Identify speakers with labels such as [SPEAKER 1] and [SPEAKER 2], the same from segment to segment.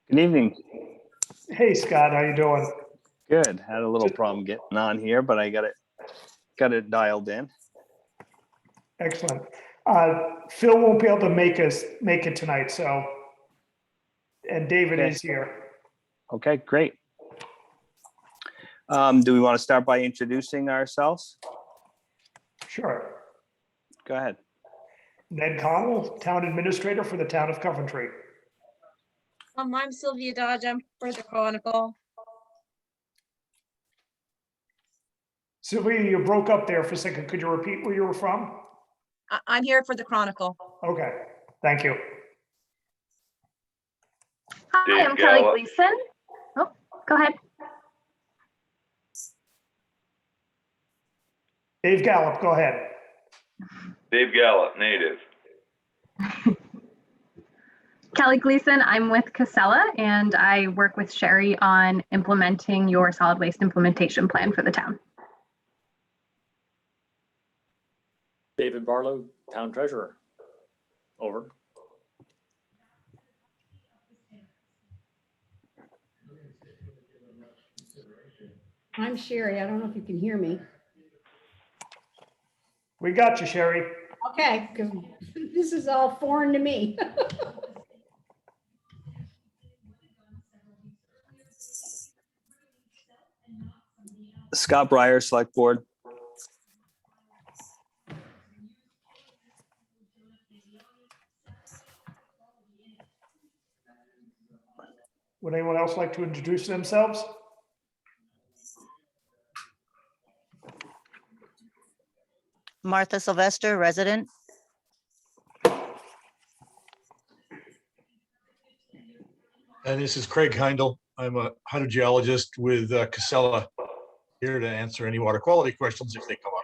[SPEAKER 1] Good evening.
[SPEAKER 2] Hey, Scott, how you doing?
[SPEAKER 1] Good. Had a little problem getting on here, but I got it dialed in.
[SPEAKER 2] Excellent. Phil won't be able to make it tonight, so, and David
[SPEAKER 1] Okay.
[SPEAKER 2] is here.
[SPEAKER 1] Okay, great. Do we want to start by introducing ourselves?
[SPEAKER 2] Sure.
[SPEAKER 1] Go ahead.
[SPEAKER 2] Ned Connell, Town Administrator for the Town of Coventry.
[SPEAKER 3] I'm Sylvia Dodge. I'm for the Chronicle.
[SPEAKER 2] Sylvia, you broke up there for a second. Could you repeat where you were from?
[SPEAKER 3] I'm here for the Chronicle.
[SPEAKER 2] Okay, thank you.
[SPEAKER 4] Hi,
[SPEAKER 5] Dave
[SPEAKER 4] I'm Kelly
[SPEAKER 5] Gallup.
[SPEAKER 4] Gleason. Oh, go ahead.
[SPEAKER 2] Dave Gallup, go ahead.
[SPEAKER 5] Dave Gallup, native.
[SPEAKER 4] Kelly Gleason, I'm with Casella, and I work with Sherry on implementing your solid waste implementation plan for the town.
[SPEAKER 6] David Barlow, Town Treasurer. Over.
[SPEAKER 7] I'm Sherry. I don't know if you can hear me.
[SPEAKER 2] We got you, Sherry.
[SPEAKER 7] Okay, because this is all foreign to me.
[SPEAKER 1] Scott Breyer, Select Board.
[SPEAKER 2] Would anyone else like to introduce themselves?
[SPEAKER 8] Martha Sylvester, resident.
[SPEAKER 9] And this is Craig Heindel. I'm a hydrogeologist with Casella, here to answer any water quality questions if they come up.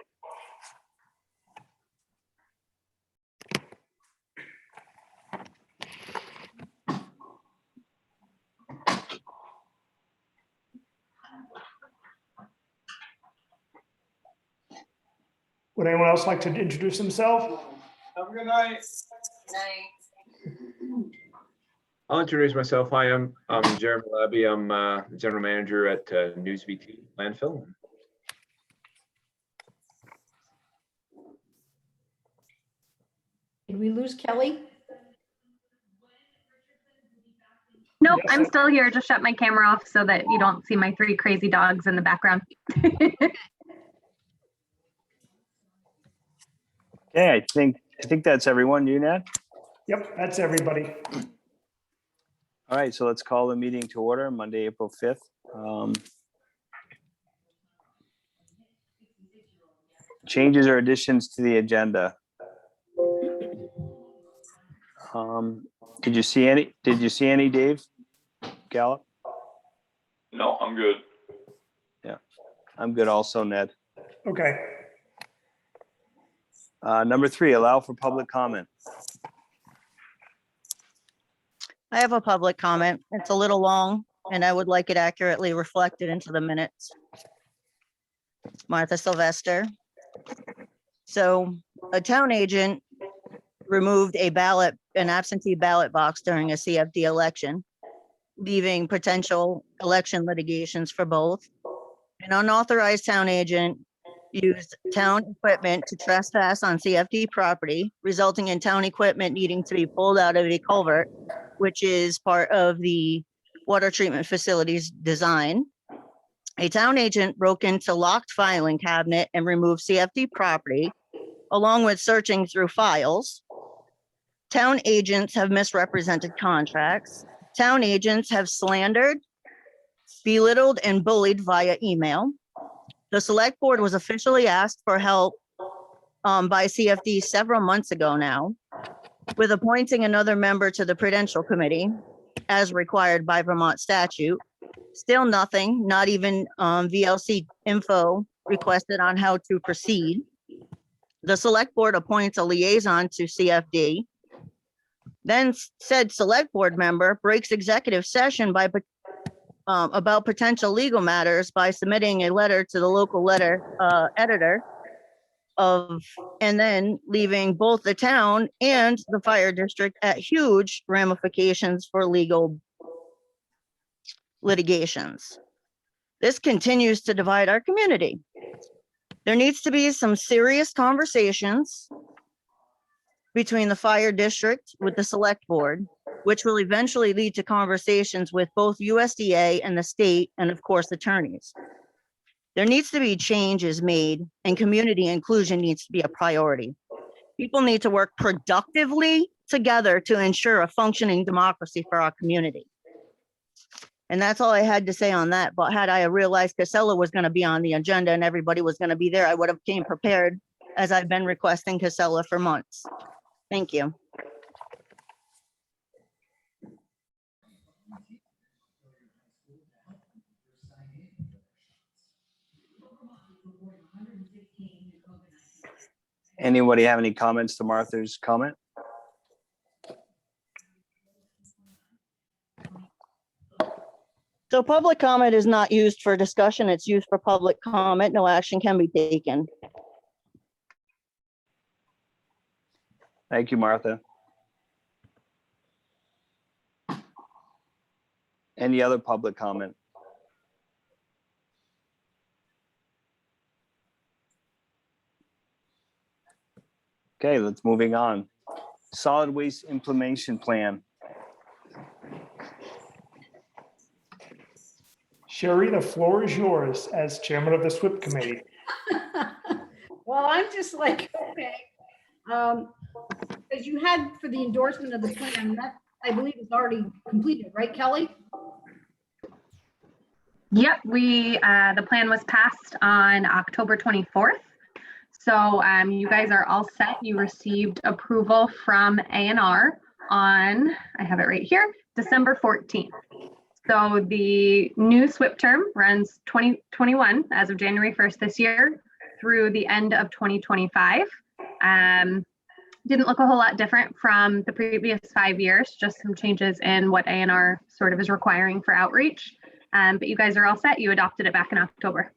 [SPEAKER 2] Would anyone else like to introduce themselves?
[SPEAKER 10] Have a good night. I'll introduce myself. Hi, I'm Jeremy Labby. I'm General Manager at News VT Landfill.
[SPEAKER 7] Did we lose Kelly?
[SPEAKER 4] Nope,
[SPEAKER 2] Yes,
[SPEAKER 4] I'm
[SPEAKER 2] sir.
[SPEAKER 4] still here. Just shut my camera off so that you don't see my 3 crazy dogs in the background.
[SPEAKER 1] Okay, I think that's everyone. You, Ned?
[SPEAKER 2] Yep, that's everybody.
[SPEAKER 1] All right, so let's call the meeting to order, Monday, April 5th. Changes or additions to the agenda? Did you see any, Dave Gallup?
[SPEAKER 5] No, I'm good.
[SPEAKER 1] I'm good also, Ned.
[SPEAKER 2] Okay,
[SPEAKER 1] Number 3, allow for public comment.
[SPEAKER 8] I have a public comment. It's a little long, and I would like it accurately reflected into the minutes. Martha Sylvester. So a town agent removed an absentee ballot box during a CFD election, leaving potential election litigations for both. An unauthorized town agent used town equipment to trespass on CFD property, resulting in town equipment needing to be pulled out of a culvert, which is part of the water treatment facility's design. A town agent broke into locked filing cabinet and removed CFD property, along with searching through files. Town agents have misrepresented contracts. Town agents have slandered, belittled, and bullied via email. The select board was officially asked for help by CFD several months ago now, with appointing another member to the Prudential Committee, as required by Vermont statute. Still nothing, not even VLC info requested on how to proceed. The select board appoints a liaison to CFD. Then said select board member breaks executive session by about potential legal matters by submitting a letter to the local letter editor and then leaving both the town and the fire district at huge ramifications for legal litigations. This continues to divide our community. There needs to be some serious conversations between the fire district with the select board, which will eventually lead to conversations with both USDA and the state, and of course, attorneys. There needs to be changes made, and community inclusion needs to be a priority. People need to work productively together to ensure a functioning democracy for our community. And that's all I had to say on that. But had I realized Casella was going to be on the agenda and everybody was going to be there, I would have came prepared, as I've been requesting Casella for months. Thank you.
[SPEAKER 1] Anybody have any comments to Martha's comment?
[SPEAKER 8] So public comment is not used for discussion. It's used for public comment. No action can be taken.
[SPEAKER 1] Thank you, Martha. Any other public comment? Okay, let's moving on. Solid waste implementation plan.
[SPEAKER 2] Sherry, the floor is yours as chairman of the SWIP committee.
[SPEAKER 7] Well, I'm just like, okay. As you had for the endorsement of the plan, that I believe is already completed, right, Kelly?
[SPEAKER 4] Yep, the plan was passed on October 24th. So you guys are all set. You received approval from A&R on, I have it right here, December 14th. So the new SWIP term runs 2021 as of January 1st this year through the end of 2025. Didn't look a whole lot different from the previous 5 years, just some changes in what A&R sort of is requiring for outreach. But you guys are all set. You adopted it back in October.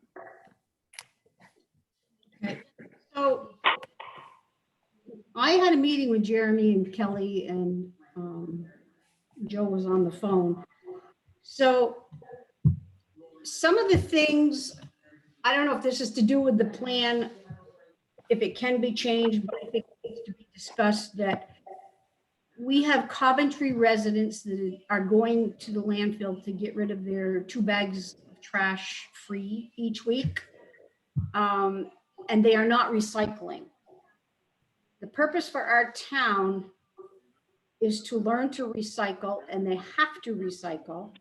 [SPEAKER 7] Okay. So I had a meeting with Jeremy and Kelly, and Joe was on the phone. So some of the things, I don't know if this is to do with the plan, if it can be changed, but I think it needs to be discussed that we have Coventry residents that are going to the landfill to get rid of their 2 bags of trash free each week. And they are not recycling. The purpose for our town is to learn to recycle, and they have to recycle.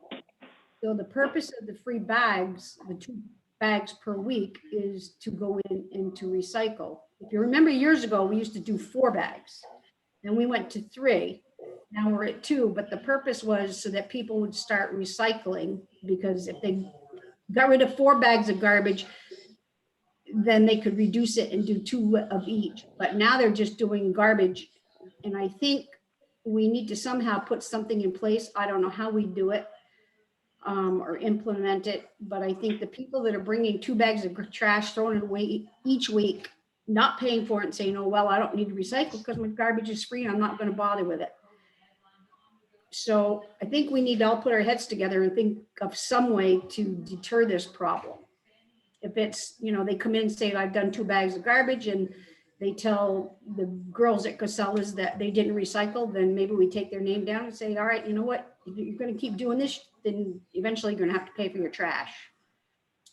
[SPEAKER 7] So the purpose of the free bags, the 2 bags per week, is to go in and to recycle. If you remember years ago, we used to do 4 bags. Then we went to 3. Now we're at 2, but the purpose was so that people would start recycling, because if they got rid of 4 bags of garbage, then they could reduce it and do 2 of each. But now they're just doing garbage. And I think we need to somehow put something in place. I don't know how we do it or implement it, but I think the people that are bringing 2 bags of trash, throwing it away each week, not paying for it and saying, oh, well, I don't need to recycle because my garbage is free and I'm not going to bother with it. So I think we need to all put our heads together and think of some way to deter this problem. If it's, you know, they come in and say, I've done 2 bags of garbage, and they tell the girls at Casella's that they didn't recycle, then maybe we take their name down and say, all right, you know what, if you're going to keep doing this, then eventually you're going to have to pay for your trash.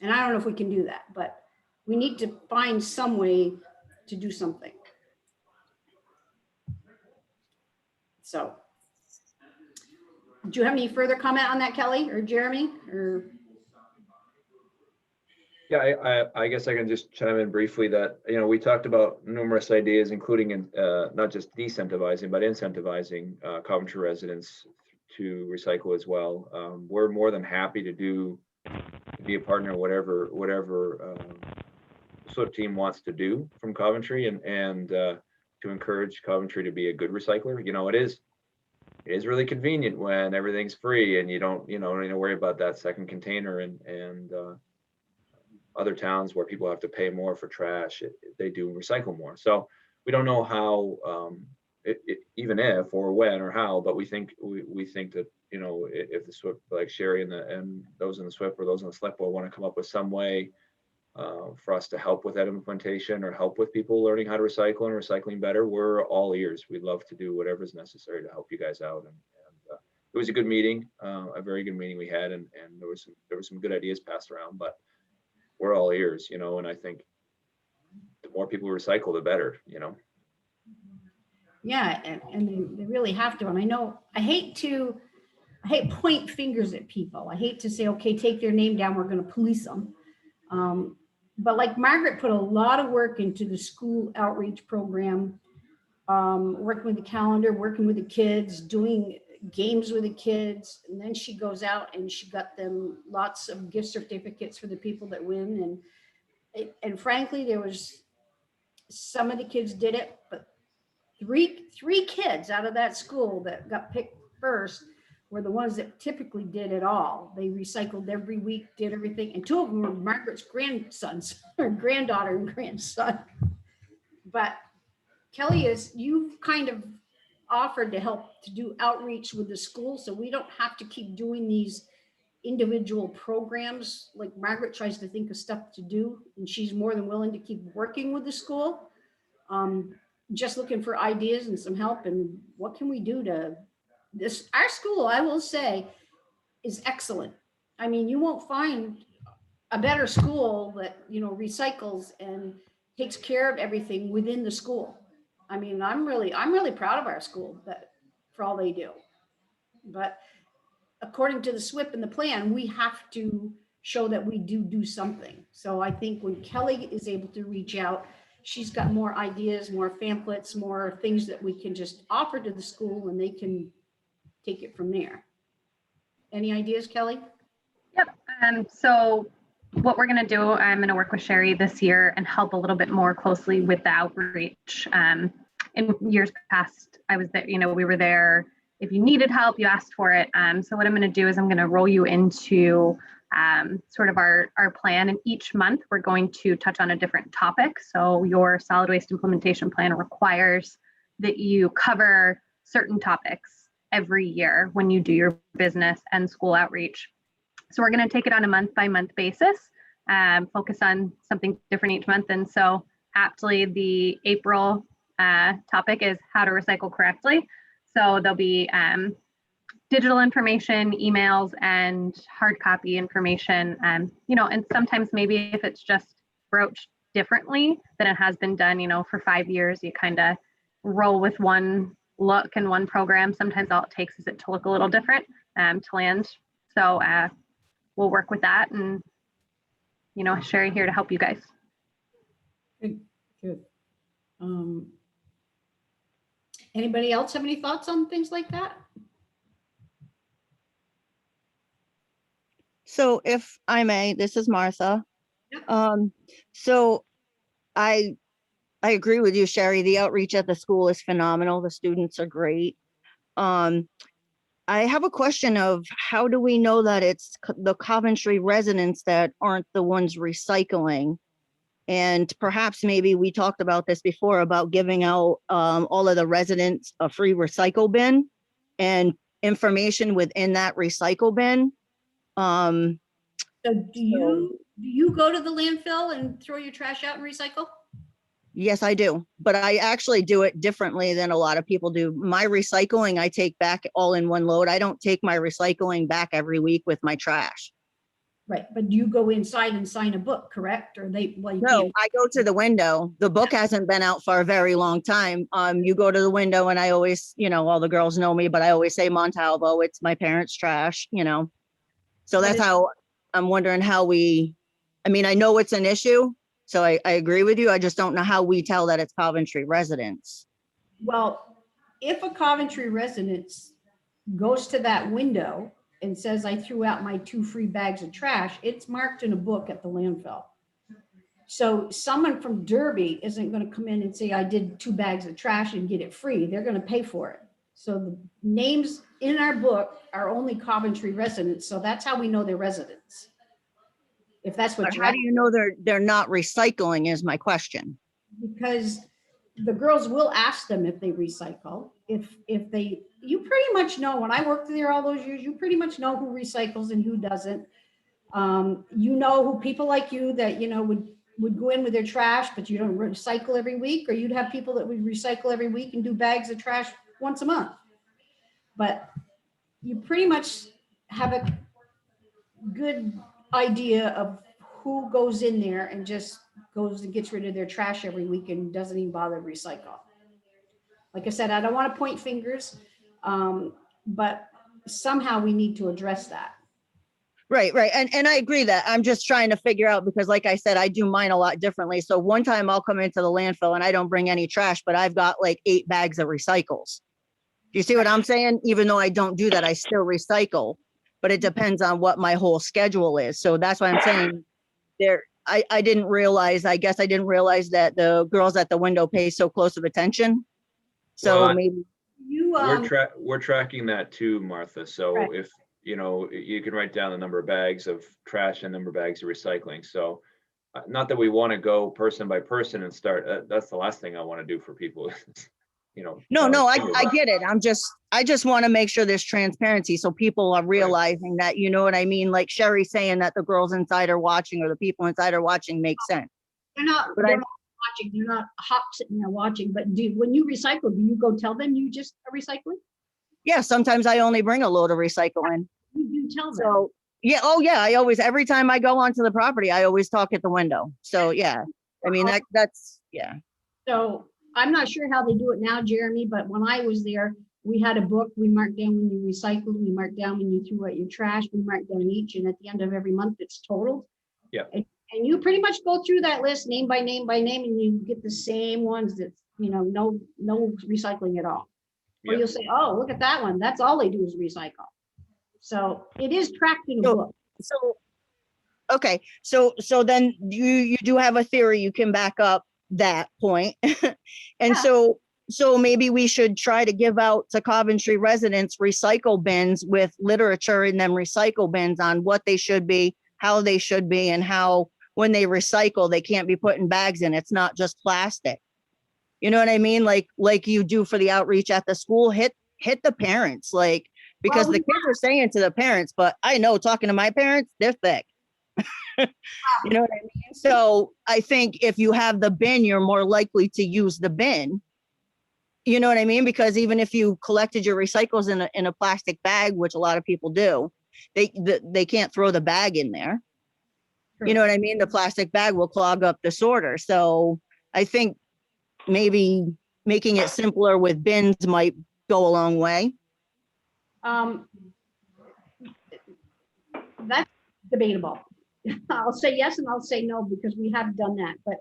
[SPEAKER 7] And I don't know if we can do that, but we need to find some way to do something. So, do you have any further comment on that, Kelly or Jeremy? Or
[SPEAKER 10] Yeah, I guess I can just chime in briefly that, you know, we talked about numerous ideas, including in not just decentivizing, but incentivizing Coventry residents to recycle as well. We're more than happy to be a partner, whatever SWIP team wants to do from Coventry, and to encourage Coventry to be a good recycler. You know, it is really convenient when everything's free and you don't need to worry about that second container, and other towns where people have to pay more for trash, they do recycle more. So we don't know how even if or when or how, but we think that, you know, if the SWIP, like Sherry and those in the SWIP or those in the select board want to come up with some way for us to help with that implementation or help with people learning how to recycle and recycling better, we're all ears. We'd love to do whatever's necessary to help you guys out. And it was a good meeting, a very good meeting we had, and there were some good ideas passed around, but we're all ears, you know, and I think the more people recycle, the better, you know.
[SPEAKER 7] Yeah, and they really have to. And I know, I hate point fingers at people. I hate to say, okay, take their name down, we're gonna police them. But like Margaret put a lot of work into the school outreach program, working with the calendar, working with the kids, doing games with the kids. And then she goes out and she got them lots of gift certificates for the people that win. And frankly, there was, some of the kids did it, but three kids out of that school that got picked first were the ones that typically did it all. They recycled every week, did everything. And two of them were Margaret's grandsons, or granddaughter and grandson. But Kelly, you've kind of offered to help to do outreach with the school, so we don't have to keep doing these individual programs. Like Margaret tries to think of stuff to do, and she's more than willing to keep working with the school. Just looking for ideas and some help, and what can we do to this? Our school, I will say, is excellent. I mean, you won't find a better school that, you know, recycles and takes care of everything within the school. I mean, I'm really proud of our school for all they do. But according to the SWIP and the plan, we have to show that we do something. So I think when Kelly is able to reach out, she's got more ideas, more pamphlets, more things that we can just offer to the school, and they can take it from there. Any ideas, Kelly?
[SPEAKER 4] Yep. So what we're going to do, I'm going to work with Sherry this year and help a little bit more closely with the outreach. In years past, I was there, you know, we were there. If you needed help, you asked for it. So what I'm going to do is I'm going to roll you into sort of our plan. And each month we're going to touch on a different topic. So your solid waste implementation plan requires that you cover certain topics every year when you do your business and school outreach. So we're going to take it on a month by month basis, focus on something different each month. And so aptly, the April topic is how to recycle correctly. So there'll be digital information, emails, and hard copy information. You know, and sometimes maybe if it's just broached differently than it has been done, you know, for 5 years, you kind of roll with one look and one program. Sometimes all it takes is it to look a little different to land. So we'll work with that, and, you know, Sherry here to help you guys.
[SPEAKER 7] Good. Anybody else have any thoughts on things like that?
[SPEAKER 8] So if I may, this is Martha. So I agree with you, Sherry. The outreach at the school is phenomenal. The students are great. I have a question of how do we know that it's the Coventry residents that aren't the ones recycling? And perhaps maybe we talked about this before about giving out all of the residents a free recycle bin and information within that recycle bin.
[SPEAKER 7] So do you go to the landfill and throw your trash out and recycle?
[SPEAKER 8] Yes, I do. But I actually do it differently than a lot of people do. My recycling, I take back all in one load. I don't take my recycling back every week with my trash.
[SPEAKER 7] Right, but you go inside and sign a book, correct? Or they, well, you
[SPEAKER 8] No,
[SPEAKER 7] can't.
[SPEAKER 8] I go to the window. The book hasn't been out for a very long time. You go to the window and I always, you know, all the girls know me, but I always say Montalvo, it's my parents' trash, you know. So that's how I'm wondering how I mean, I know it's an issue. So I agree with you. I just don't know how we tell that it's Coventry residents.
[SPEAKER 7] Well, if a Coventry resident goes to that window and says, I threw out my 2 free bags of trash, it's marked in a book at the landfill. So someone from Derby isn't going to come in and say, I did 2 bags of trash and get it free. They're going to pay for it. So the names in our book are only Coventry residents. So that's how we know they're residents. If that's what
[SPEAKER 8] But
[SPEAKER 7] you're
[SPEAKER 8] how do you know they're not recycling is my question.
[SPEAKER 7] Because the girls will ask them if they recycle. If they, you pretty much know, when I worked there all those years, you pretty much know who recycles and who doesn't. You know who people like you that, you know, would go in with their trash, but you don't recycle every week, or you'd have people that would recycle every week and do bags of trash once a month. But you pretty much have a good idea of who goes in there and just goes and gets rid of their trash every week and doesn't even bother to recycle. Like I said, I don't want to point fingers, but somehow we need to address that.
[SPEAKER 8] Right, right. And I agree that I'm just trying to figure out, because like I said, I do mine a lot differently. So one time I'll come into the landfill and I don't bring any trash, but I've got like 8 bags of recycles. Do you see what I'm saying? Even though I don't do that, I still recycle, but it depends on what my whole schedule is. So that's why I'm saying there, I didn't realize, I guess I didn't realize that the girls at the window pay so close of attention. So
[SPEAKER 10] Well,
[SPEAKER 8] maybe,
[SPEAKER 7] You,
[SPEAKER 10] We're tracking that too, Martha. So
[SPEAKER 7] Right.
[SPEAKER 10] if, you know, you can write down the number of bags of trash and number of bags of recycling. So not that we want to go person by person and start, that's the last thing I want to do for people. You know.
[SPEAKER 8] no, I get it. I just want to make sure there's transparency so people are realizing that, you know what I mean? Like Sherry saying that the girls inside are watching or the people inside are watching makes sense.
[SPEAKER 7] they're not,
[SPEAKER 8] But
[SPEAKER 7] they're
[SPEAKER 8] I-
[SPEAKER 7] not watching, they're not hop sitting there watching, but when you recycle, do you go tell them you just are recycling?
[SPEAKER 8] Yeah, sometimes I only bring a load of recycling.
[SPEAKER 7] You do tell them.
[SPEAKER 8] So, yeah, oh yeah, I always, every time I go onto the property, I always talk at the window. So, yeah, I mean, that's, yeah.
[SPEAKER 7] So I'm not sure how they do it now, Jeremy, but when I was there, we had a book. We marked down when you recycled, we marked down when you threw out your trash, we marked down each, and at the end of every month, it's totaled.
[SPEAKER 10] Yeah.
[SPEAKER 7] And you pretty much go through that list name by name by name, and you get the same ones that, you know, no recycling at all. Or
[SPEAKER 10] Yeah.
[SPEAKER 7] you'll say, oh, look at that one. That's all they do is recycle. So it is tracked in a
[SPEAKER 8] So-
[SPEAKER 7] book.
[SPEAKER 8] So, okay, so then you do have a theory, you can back up that point. And
[SPEAKER 7] Yeah.
[SPEAKER 8] so maybe we should try to give out to Coventry residents recycle bins with literature in them recycle bins on what they should be, how they should be, and how when they recycle, they can't be put in bags and it's not just plastic. You know what I mean? Like you do for the outreach at the school, hit the parents, like, because
[SPEAKER 7] Well,
[SPEAKER 8] the kids are saying to the parents, but I know talking to my parents, they're thick. You know what I mean? So I think if you have the bin, you're more likely to use the bin. You know what I mean? Because even if you collected your recycles in a plastic bag, which a lot of people do, they can't throw the bag in there. You know what I mean? The plastic bag will clog up the sorter. So I think maybe making it simpler with bins might go a long way.
[SPEAKER 7] That's debatable. I'll say yes and I'll say no because we have done that, but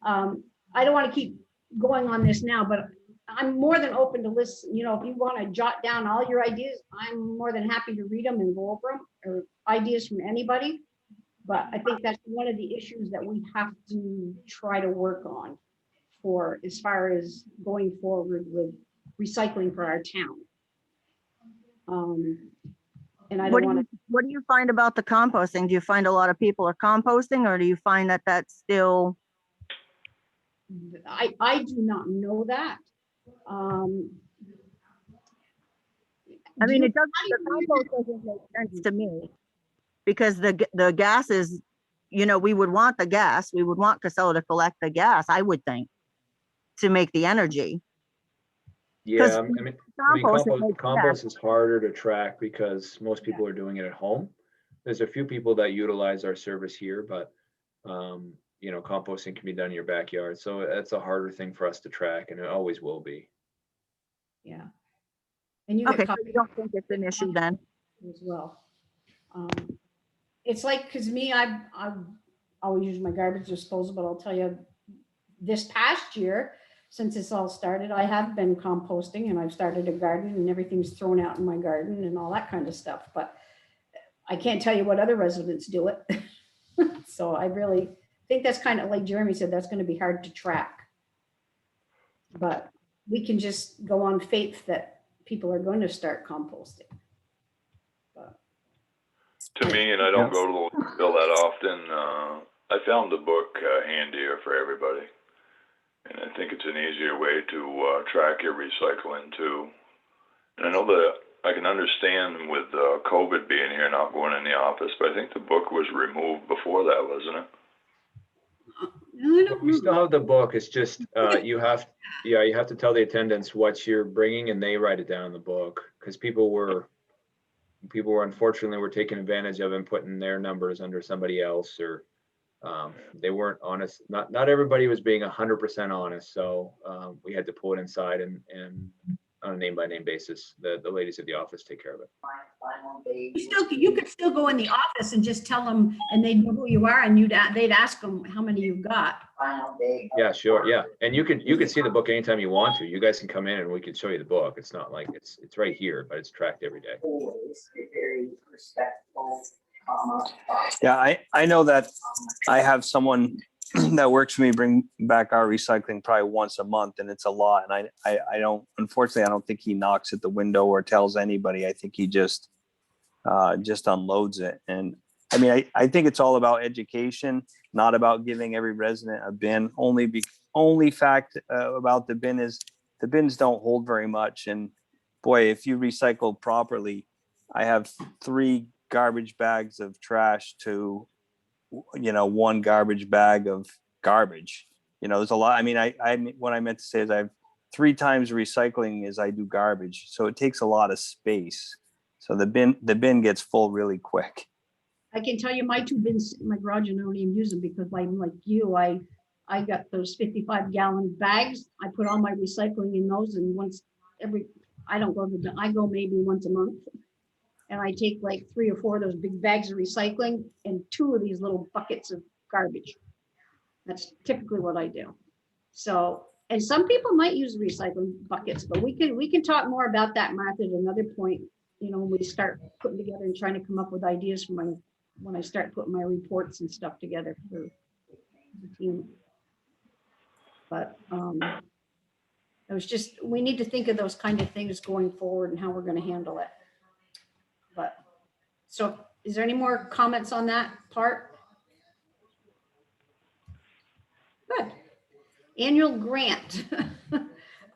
[SPEAKER 7] I don't want to keep going on this now, but I'm more than open to listen. You know, if you want to jot down all your ideas, I'm more than happy to read them and go over them, or ideas from anybody. But I think that's one of the issues that we have to try to work on for as far as going forward with recycling for our town. And I
[SPEAKER 8] What
[SPEAKER 7] don't
[SPEAKER 8] do
[SPEAKER 7] want to.
[SPEAKER 8] what do you find about the composting? Do you find a lot of people are composting, or do you find that that's still?
[SPEAKER 7] I do not know that.
[SPEAKER 8] I mean, the compost doesn't make sense to me because the gas is, you know, we would want the gas. We would want Casella to collect the gas, I would think, to make the energy.
[SPEAKER 10] Yeah, I mean,
[SPEAKER 8] Compost, it makes
[SPEAKER 10] compost is harder to track because most people are doing it at home. There's a few people that utilize our service here, but you know, composting can be done in your backyard. So that's a harder thing for us to track, and it always will be.
[SPEAKER 7] Yeah. And you
[SPEAKER 8] Okay,
[SPEAKER 7] get
[SPEAKER 8] so
[SPEAKER 7] copies
[SPEAKER 8] you don't think it's an issue then?
[SPEAKER 7] as well. It's like, cause me, I always use my garbage disposal, but I'll tell you, this past year, since it's all started, I have been composting and I've started a garden and everything's thrown out in my garden and all that kind of stuff, but I can't tell you what other residents do it. So I really think that's kind of like Jeremy said, that's going to be hard to track. But we can just go on faith that people are going to start composting.
[SPEAKER 5] To me, and I don't go to the landfill that often, I found the book handier for everybody. And I think it's an easier way to track your recycling too. And I know that I can understand with COVID being here, not going in the office, but I think the book was removed before that, wasn't it?
[SPEAKER 7] I don't
[SPEAKER 10] We still
[SPEAKER 7] know.
[SPEAKER 10] have the book. It's just, you have to tell the attendants what you're bringing and they write it down in the book. Because people were unfortunately were taking advantage of and putting their numbers under somebody else, or they weren't honest. Not everybody was being 100% honest. So we had to pull it inside and on a name by name basis, the ladies at the office take care of it.
[SPEAKER 7] You could still go in the office and just tell them, and they'd know who you are, and they'd ask them how many you've got.
[SPEAKER 10] Yeah, sure. Yeah. And you can see the book anytime you want to. You guys can come in and we can show you the book. It's not like it's right here, but it's tracked every day.
[SPEAKER 1] Yeah, I know that I have someone that works for me bring back our recycling probably once a month, and it's a lot. And I don't, unfortunately, I don't think he knocks at the window or tells anybody. I think he just unloads it. And I mean, I think it's all about education, not about giving every resident a bin. Only fact about the bin is the bins don't hold very much. And boy, if you recycle properly, I have 3 garbage bags of trash to, 1 garbage bag of garbage. There's a lot. I mean, what I meant to say is I have 3 times recycling as I do garbage. So it takes a lot of space. So the bin gets full really quick.
[SPEAKER 7] I can tell you my 2 bins in my garage, and I don't even use them because I'm like you, I got those 55-gallon bags. I put all my recycling in those, and I go maybe once a month. And I take like 3 or 4 of those big bags of recycling and 2 of these little buckets of garbage. That's typically what I do. So, and some people might use recycling buckets, but we can talk more about that, Martha, at another point, when we start putting together and trying to come up with ideas for when I start putting my reports and stuff together for the team. But it was just, we need to think of those kind of things going forward and how we're going to handle it. But so is there any more comments on that part? Good. Annual grant.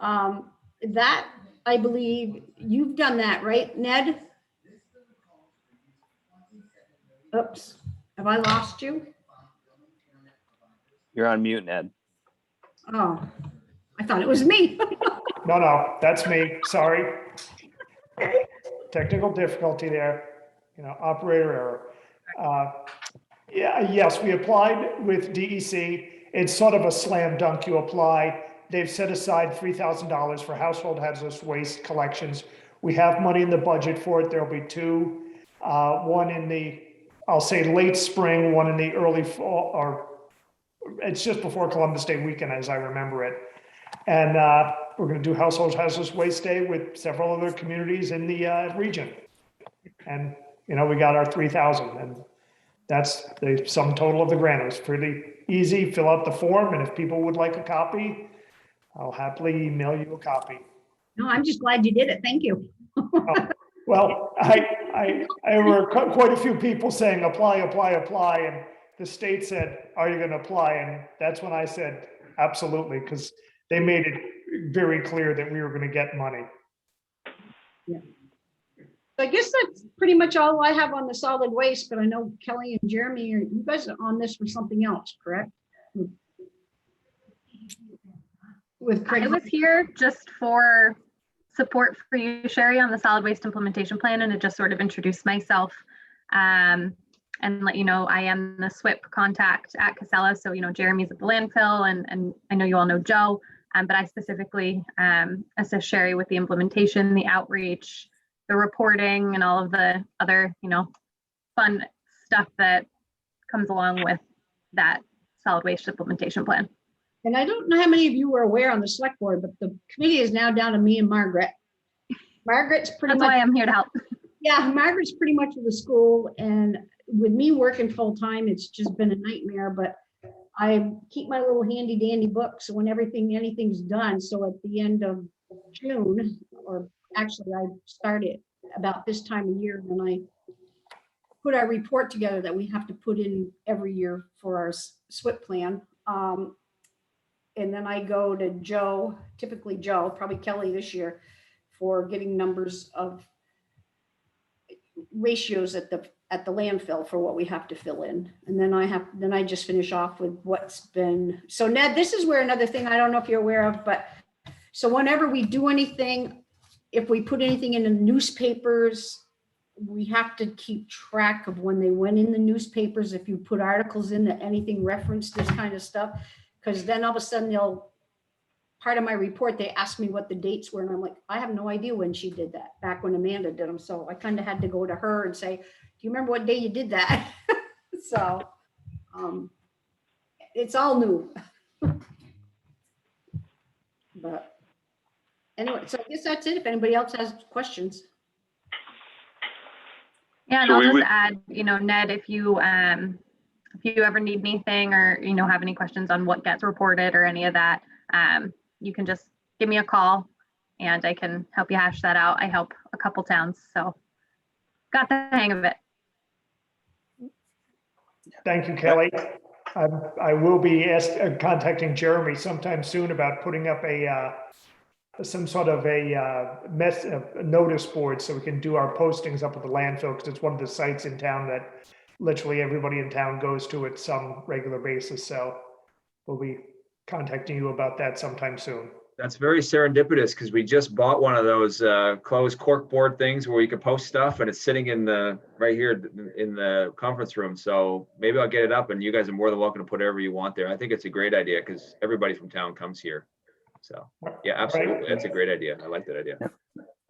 [SPEAKER 7] That, I believe you've done that, right, Ned? Oops, have I lost you?
[SPEAKER 1] You're on mute, Ned.
[SPEAKER 7] Oh, I thought it was me.
[SPEAKER 2] No, that's me. Sorry. Technical difficulty there, operator error. Yes, we applied with DEC. It's sort of a slam dunk. You apply. They've set aside $3,000 for household hazardous waste collections. We have money in the budget for it. There'll be 2, one in the, I'll say late spring, one in the early fall, or it's just before Columbus Day weekend, as I remember it. And we're going to do Household Hazardous Waste Day with several other communities in the region. And, we got our 3,000, and that's the sum total of the grant. It was pretty easy. Fill out the form, and if people would like a copy, I'll happily email you a copy.
[SPEAKER 7] No, I'm just glad you did it. Thank you.
[SPEAKER 2] Well, I were quite a few people saying apply, and the state said, are you going to apply? And that's when I said, absolutely, because they made it very clear that we were going to get money.
[SPEAKER 7] Yeah. I guess that's pretty much all I have on the solid waste, but I know Kelly and Jeremy, you guys are on this for something else, correct? With Craig.
[SPEAKER 4] I was here just for support for you, Sherry, on the solid waste implementation plan, and to just sort of introduce myself and let you know I am the SWIP contact at Casella. So, Jeremy's at the landfill, and I know you all know Joe, but I specifically assist Sherry with the implementation, the outreach, the reporting, and all of the other, fun stuff that comes along with that solid waste implementation plan.
[SPEAKER 7] And I don't know how many of you were aware on the select board, but the committee is now down to me and Margaret. Margaret's pretty
[SPEAKER 4] That's
[SPEAKER 7] much.
[SPEAKER 4] why I'm here to help.
[SPEAKER 7] Yeah, Margaret's pretty much with the school, and with me working full time, it's just been a nightmare, but I keep my little handy dandy book. So when anything's done. So at the end of June, or actually I started about this time of year, when I put our report together that we have to put in every year for our SWIP plan. and then I go to Joe, typically Joe, probably Kelly this year, for getting numbers of ratios at the landfill for what we have to fill in. And then I just finish off with what's been, so Ned, this is where another thing, I don't know if you're aware of, but so whenever we do anything, if we put anything in the newspapers, we have to keep track of when they went in the newspapers. If you put articles in that anything referenced this kind of stuff, because then all of a sudden part of my report, they asked me what the dates were, and I'm like, I have no idea when she did that, back when Amanda did them. So I kind of had to go to her and say, do you remember what day you did that? So it's all new. But anyway, so I guess that's it. If anybody else has questions.
[SPEAKER 4] Yeah, and
[SPEAKER 5] So
[SPEAKER 4] I'll
[SPEAKER 5] we
[SPEAKER 4] just
[SPEAKER 5] would-
[SPEAKER 4] add, Ned, if you ever need anything or, have any questions on what gets reported or any of that, you can just give me a call and I can help you hash that out. I help a couple towns, so got the hang of it.
[SPEAKER 2] Thank you, Kelly. I will be contacting Jeremy sometime soon about putting up some sort of a notice board so we can do our postings up at the landfill, because it's one of the sites in town that literally everybody in town goes to at some regular basis. So we'll be contacting you about that sometime soon.
[SPEAKER 10] That's very serendipitous because we just bought one of those closed cork board things where you can post stuff, and it's sitting right here in the conference room. So maybe I'll get it up, and you guys are more than welcome to put whatever you want there. I think it's a great idea because everybody from town comes here. So yeah, absolutely. That's a great idea. I like that idea.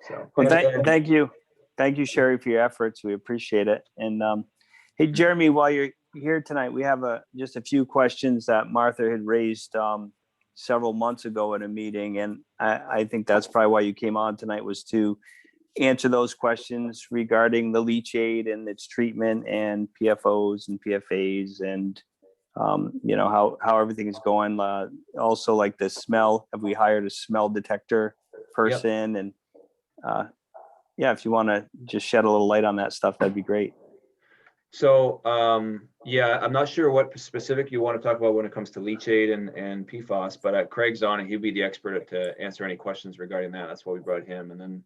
[SPEAKER 10] So
[SPEAKER 1] Well, thank you. Thank you, Sherry, for your efforts. We appreciate it. And hey, Jeremy, while you're here tonight, we have just a few questions that Martha had raised several months ago at a meeting. And I think that's probably why you came on tonight, was to answer those questions regarding the leachate and its treatment and PFOs and PFAs and how everything is going. Also, like the smell, have we hired a smell detector person? And if you want to just shed a little light on that stuff, that'd be great.
[SPEAKER 10] So, yeah, I'm not sure what specific you want to talk about when it comes to leachate and PFAS, but Craig's on and he'll be the expert to answer any questions regarding that. That's why we brought him. And then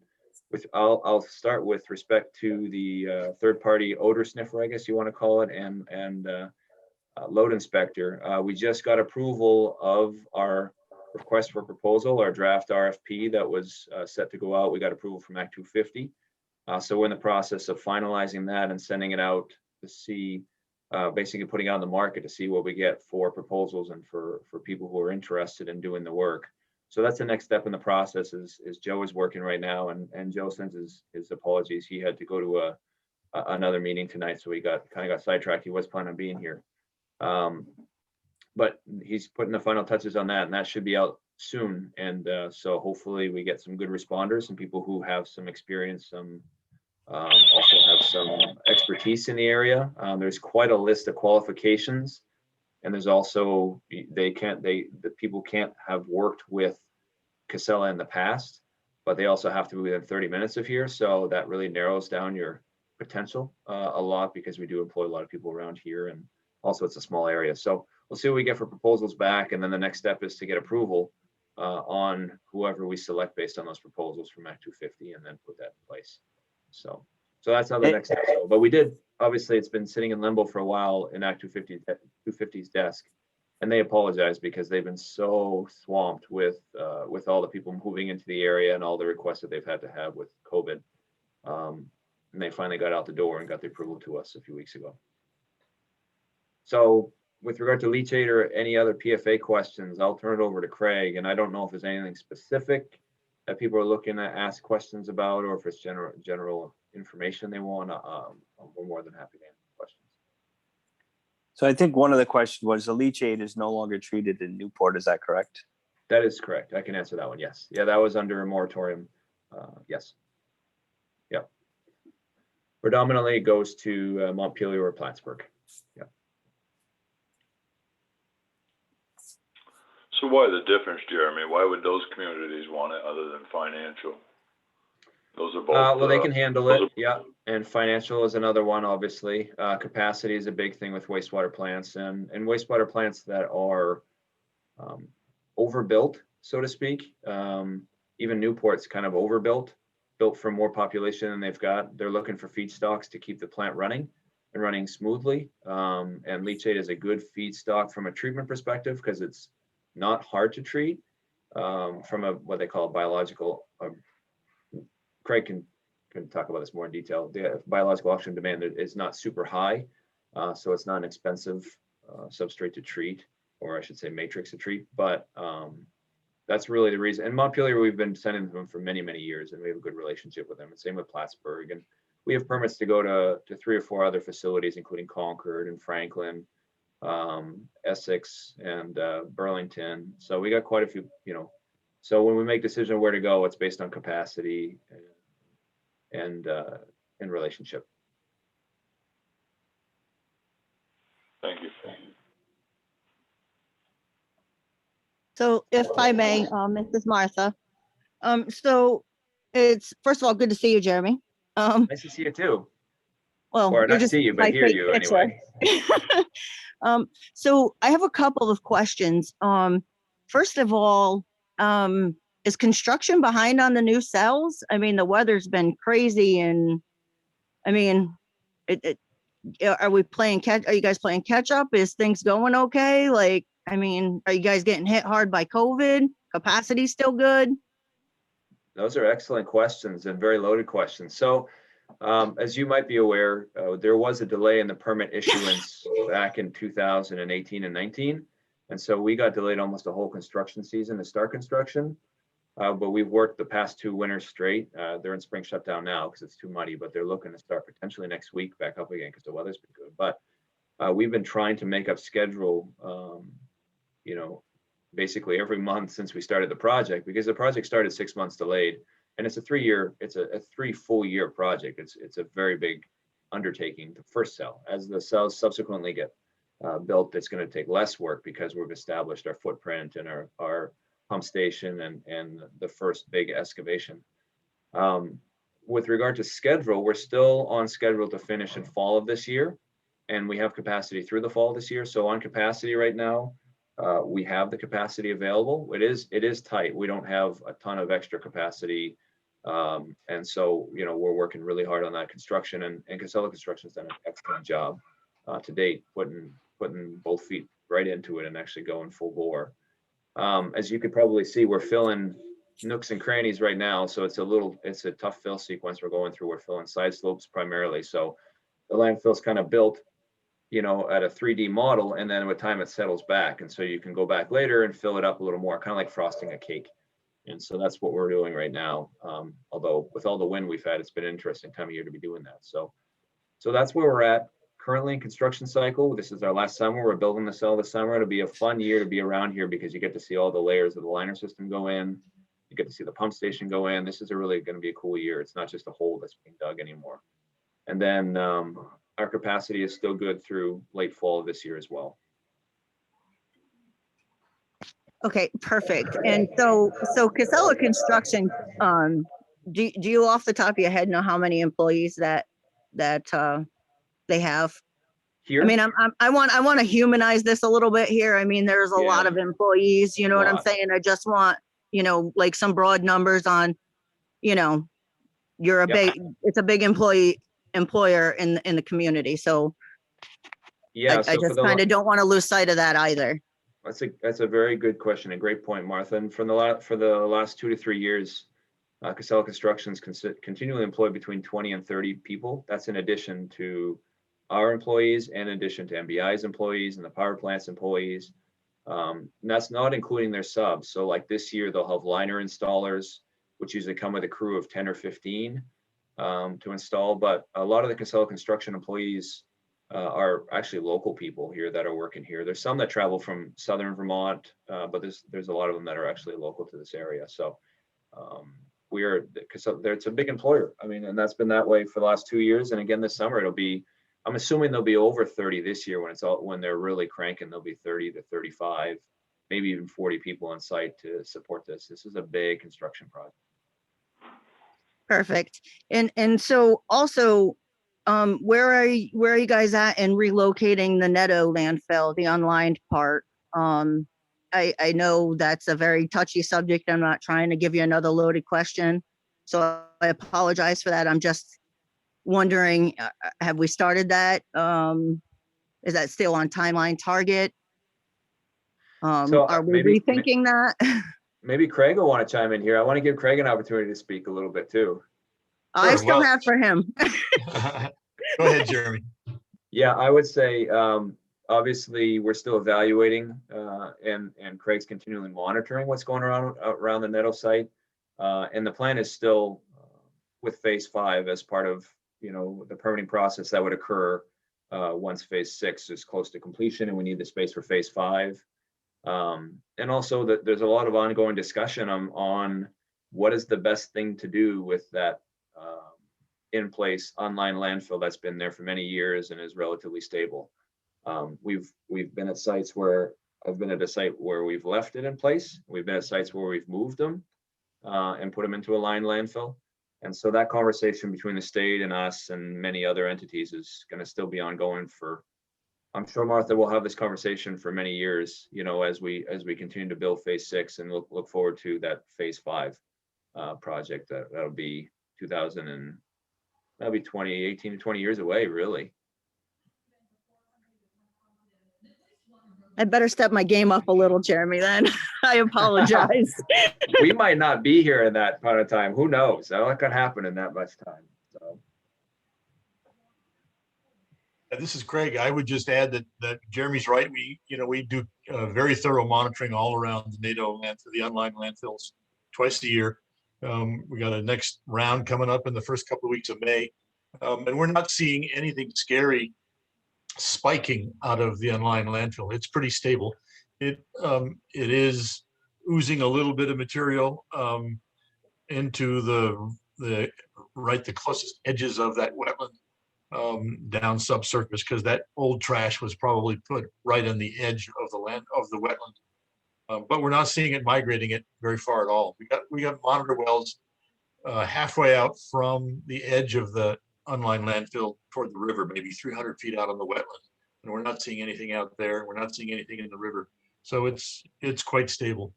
[SPEAKER 10] I'll start with respect to the third-party odor sniffer, I guess you want to call it, and load inspector. We just got approval of our request for proposal, our draft RFP that was set to go out. We got approval from Act 250. So we're in the process of finalizing that and sending it out to see, basically putting it on the market to see what we get for proposals and for people who are interested in doing the work. So that's the next step in the process is Joe is working right now, and Joe sends his apologies. He had to go to another meeting tonight, so he kind of got sidetracked. He was planning on being here. But he's putting the final touches on that, and that should be out soon. And so hopefully we get some good responders and people who have some experience, also have some expertise in the area. There's quite a list of qualifications, and there's also the people can't have worked with Casella in the past, but they also have to be within 30 minutes of here. So that really narrows down your potential a lot, because we do employ a lot of people around here, and also it's a small area. So we'll see what we get for proposals back, and then the next step is to get approval on whoever we select based on those proposals from Act 250, and then put that in place. So that's how the next step go. But we did, obviously, it's been sitting in limbo for a while in Act 250's desk, and they apologize because they've been so swamped with all the people moving into the area and all the requests that they've had to have with COVID. And they finally got out the door and got the approval to us a few weeks ago. So with regard to leachate or any other PFA questions, I'll turn it over to Craig. And I don't know if there's anything specific that people are looking to ask questions about, or if it's general information they want. We're more than happy to answer questions.
[SPEAKER 1] So I think one of the questions was the leachate is no longer treated in Newport. Is that correct?
[SPEAKER 10] That is correct. I can answer that one. Yes. Yeah, that was under a moratorium. Yes. Yeah. Predominantly it goes to Montpelier or Plattsburgh. Yeah.
[SPEAKER 5] So why the difference, Jeremy? Why would those communities want it other than financial? Those are both.
[SPEAKER 10] Well, they can handle it. Yeah. And financial is another one, obviously. Capacity is a big thing with wastewater plants, and wastewater plants that are overbuilt, so to speak. Even Newport's kind of overbuilt, built for more population than they've got. They're looking for feedstocks to keep the plant running and running smoothly. And leachate is a good feedstock from a treatment perspective because it's not hard to treat from a what they call a biological. Craig can talk about this more in detail. The biological oxygen demand is not super high, so it's not an expensive substrate to treat, or I should say matrix to treat. But that's really the reason. And Montpelier, we've been sending them for many, many years, and we have a good relationship with them. And same with Plattsburgh. And we have permits to go to 3 or 4 other facilities, including Concord and Franklin, Essex, and Burlington. So we got quite a few, you know. So when we make decision of where to go, it's based on capacity and in relationship.
[SPEAKER 5] Thank you.
[SPEAKER 8] So if I may, Mrs. Martha, so it's, first of all, good to see you, Jeremy.
[SPEAKER 10] Nice to see you too.
[SPEAKER 8] Well,
[SPEAKER 10] Or
[SPEAKER 8] you're
[SPEAKER 10] not
[SPEAKER 8] just
[SPEAKER 10] see you, but
[SPEAKER 8] my
[SPEAKER 10] hear
[SPEAKER 8] fake
[SPEAKER 10] you
[SPEAKER 8] picture.
[SPEAKER 10] anyway.
[SPEAKER 8] So I have a couple of questions. First of all, is construction behind on the new cells? I mean, the weather's been crazy, and I mean, are we playing catch? Are you guys playing catch up? Is things going okay? Like, I mean, are you guys getting hit hard by COVID? Capacity still good?
[SPEAKER 10] Those are excellent questions and very loaded questions. So as you might be aware, there was a delay in the permit issuance back in 2018 and 19. And so we got delayed almost a whole construction season to start construction. But we've worked the past 2 winters straight. They're in spring shutdown now because it's too muddy, but they're looking to start potentially next week back up again because the weather's been good. But we've been trying to make up schedule, you know, basically every month since we started the project, because the project started 6 months delayed, and it's a 3 full year project. It's a very big undertaking, the first cell. As the cells subsequently get built, it's going to take less work because we've established our footprint and our pump station and the first big excavation. With regard to schedule, we're still on schedule to finish in fall of this year, and we have capacity through the fall this year. So on capacity right now, we have the capacity available. It is tight. We don't have a ton of extra capacity. And so, you know, we're working really hard on that construction, and Casella Construction's done an excellent job to date, putting both feet right into it and actually going full bore. As you could probably see, we're filling nooks and crannies right now. So it's a tough fill sequence we're going through. We're filling side slopes primarily. So the landfill's kind of built, you know, at a 3D model, and then with time it settles back. And so you can go back later and fill it up a little more, kind of like frosting a cake. And so that's what we're doing right now. Although with all the wind we've had, it's been an interesting time of year to be doing that. So that's where we're at currently in construction cycle. This is our last summer. We're building the cell this summer. It'll be a fun year to be around here because you get to see all the layers of the liner system go in. You get to see the pump station go in. This is really going to be a cool year. It's not just a hole that's being dug anymore. And then our capacity is still good through late fall of this year as well.
[SPEAKER 8] Okay, perfect. And so Casella Construction, do you off the top of your head know how many employees that they have?
[SPEAKER 10] Here,
[SPEAKER 8] I mean, I want to humanize this a little bit here. I mean, there's a lot
[SPEAKER 10] Yeah.
[SPEAKER 8] of employees, you know what I'm
[SPEAKER 10] Lot.
[SPEAKER 8] saying? I just want, you know, like some broad numbers on, you know, you're a
[SPEAKER 10] Yep.
[SPEAKER 8] it's a big employer in the community. So
[SPEAKER 10] yeah.
[SPEAKER 8] I
[SPEAKER 10] So for
[SPEAKER 8] just
[SPEAKER 10] the
[SPEAKER 8] kind of don't want to lose sight of that either.
[SPEAKER 10] That's a very good question, a great point, Martha. And for the last 2 to 3 years, Casella Construction's continually employed between 20 and 30 people. That's in addition to our employees, and in addition to MBI's employees and the power plant's employees. And that's not including their subs. So like this year, they'll have liner installers, which usually come with a crew of 10 or 15 to install. But a lot of the Casella Construction employees are actually local people here that are working here. There's some that travel from Southern Vermont, but there's a lot of them that are actually local to this area. So it's a big employer. I mean, and that's been that way for the last 2 years. And again, this summer I'm assuming they'll be over 30 this year when they're really cranking. There'll be 30 to 35, maybe even 40 people on site to support this. This is a big construction project.
[SPEAKER 8] Perfect. And so also, where are you guys at in relocating the Netto landfill, the unlined part? I know that's a very touchy subject. I'm not trying to give you another loaded question. So I apologize for that. I'm just wondering, have we started that? Is that still on timeline target?
[SPEAKER 10] So,
[SPEAKER 8] Are we
[SPEAKER 10] maybe-
[SPEAKER 8] rethinking that?
[SPEAKER 10] Maybe Craig will want to chime in here. I want to give Craig an opportunity to speak a little bit too.
[SPEAKER 8] I
[SPEAKER 9] Sure,
[SPEAKER 8] still
[SPEAKER 9] well-
[SPEAKER 8] have for him.
[SPEAKER 9] Go ahead, Jeremy.
[SPEAKER 10] Yeah, I would say, obviously, we're still evaluating, and Craig's continually monitoring what's going around the Nettles site. And the plan is still with phase 5 as part of, the permitting process that would occur once phase 6 is close to completion and we need the space for phase 5. And also that there's a lot of ongoing discussion on what is the best thing to do with that in place online landfill that's been there for many years and is relatively stable. We've been at sites where I've been at a site where we've left it in place. We've been at sites where we've moved them and put them into a lined landfill. And so that conversation between the state and us and many other entities is going to still be ongoing for, I'm sure Martha will have this conversation for many years, as we continue to build phase 6 and look forward to that phase 5 project. That'll be 18 to 20 years away, really.
[SPEAKER 8] I better step my game up a little, Jeremy, then. I apologize.
[SPEAKER 10] We might not be here in that part of time. Who knows? That could happen in that much time. So.
[SPEAKER 9] This is Craig. I would just add that Jeremy's right. We do very thorough monitoring all around the NATO landfill, the unlined landfills, twice a year. We got a next round coming up in the first couple of weeks of May, and we're not seeing anything scary spiking out of the unlined landfill. It's pretty stable. It is oozing a little bit of material into the closest edges of that wetland down subsurface, because that old trash was probably put right on the edge of the wetland. But we're not seeing it migrating it very far at all. We got monitor wells halfway out from the edge of the unlined landfill toward the river, maybe 300 feet out on the wetland, and we're not seeing anything out there. We're not seeing anything in the river, so it's quite stable.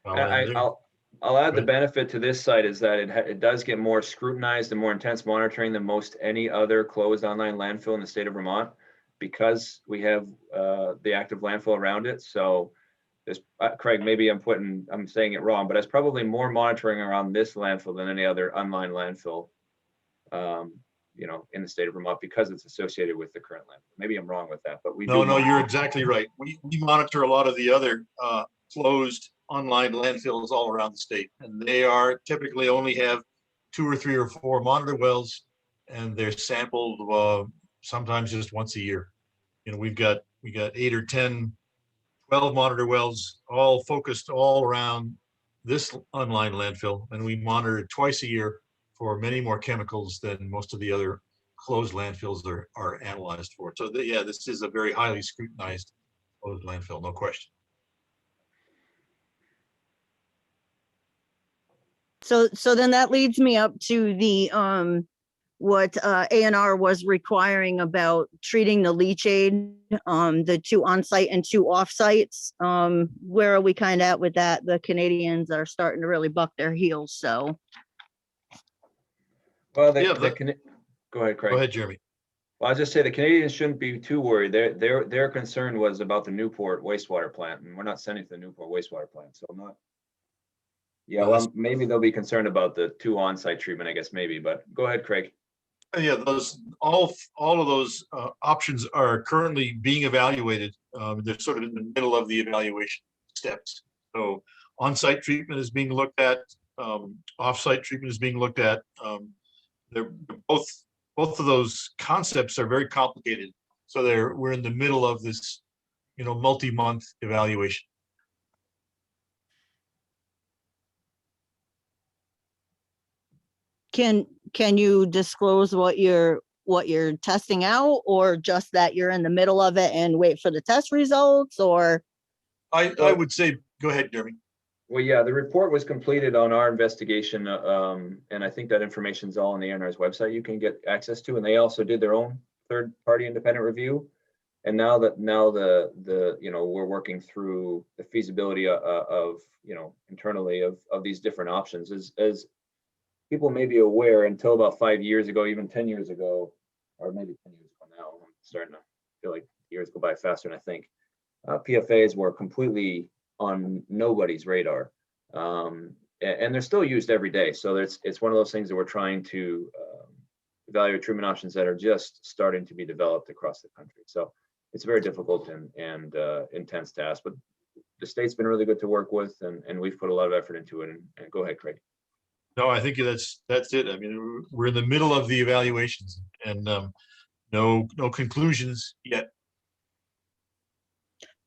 [SPEAKER 10] I'll add the benefit to this site is that it does get more scrutinized and more intense monitoring than most any other closed online landfill in the state of Vermont, because we have the active landfill around it. So there's Craig, maybe I'm saying it wrong, but it's probably more monitoring around this landfill than any other unlined landfill in the state of Vermont, because it's associated with the current landfill. Maybe I'm wrong with that, but we do.
[SPEAKER 9] No, you're exactly right. We monitor a lot of the other closed online landfills all around the state, and they are typically only have 2 or 3 or 4 monitor wells, and they're sampled sometimes just once a year. We got 8 or 10, 12 monitor wells, all focused all around this unlined landfill, and we monitor it twice a year for many more chemicals than most of the other closed landfills are analyzed for. So this is a very highly scrutinized closed landfill, no question.
[SPEAKER 8] So then that leads me up to the what ANR was requiring about treating the leachate, the 2 on-site and 2 off-sites. Where are we kind of at with that? The Canadians are starting to really buck their heels, so.
[SPEAKER 10] Well, go ahead, Craig.
[SPEAKER 9] Go ahead, Jeremy.
[SPEAKER 10] Well, I'll just say the Canadians shouldn't be too worried. Their concern was about the Newport wastewater plant, and we're not sending to the Newport wastewater plant, so I'm not. Yeah, well, maybe they'll be concerned about the 2 on-site treatment, I guess, maybe, but go ahead, Craig.
[SPEAKER 9] Yeah, all of those options are currently being evaluated. They're sort of in the middle of the evaluation steps. So on-site treatment is being looked at, off-site treatment is being looked at. They're both of those concepts are very complicated. So we're in the middle of this, multi-month evaluation.
[SPEAKER 8] Can you disclose what you're testing out, or just that you're in the middle of it and wait for the test results, or?
[SPEAKER 9] I would say, go ahead, Jeremy.
[SPEAKER 10] Well, yeah, the report was completed on our investigation, and I think that information is all on the ANR's website you can get access to, and they also did their own third-party independent review. And now the we're working through the feasibility of internally of these different options. As people may be aware, until about 5 years ago, even 10 years ago, or maybe 10 years ago now, I'm starting to feel like years go by faster than I think. PFAs were completely on nobody's radar, and they're still used every day. So it's one of those things that we're trying to evaluate treatment options that are just starting to be developed across the country. So it's a very difficult and intense task, but the state's been really good to work with, and we've put a lot of effort into it. And go ahead, Craig.
[SPEAKER 9] No, I think that's it. I mean, we're in the middle of the evaluations and no conclusions yet.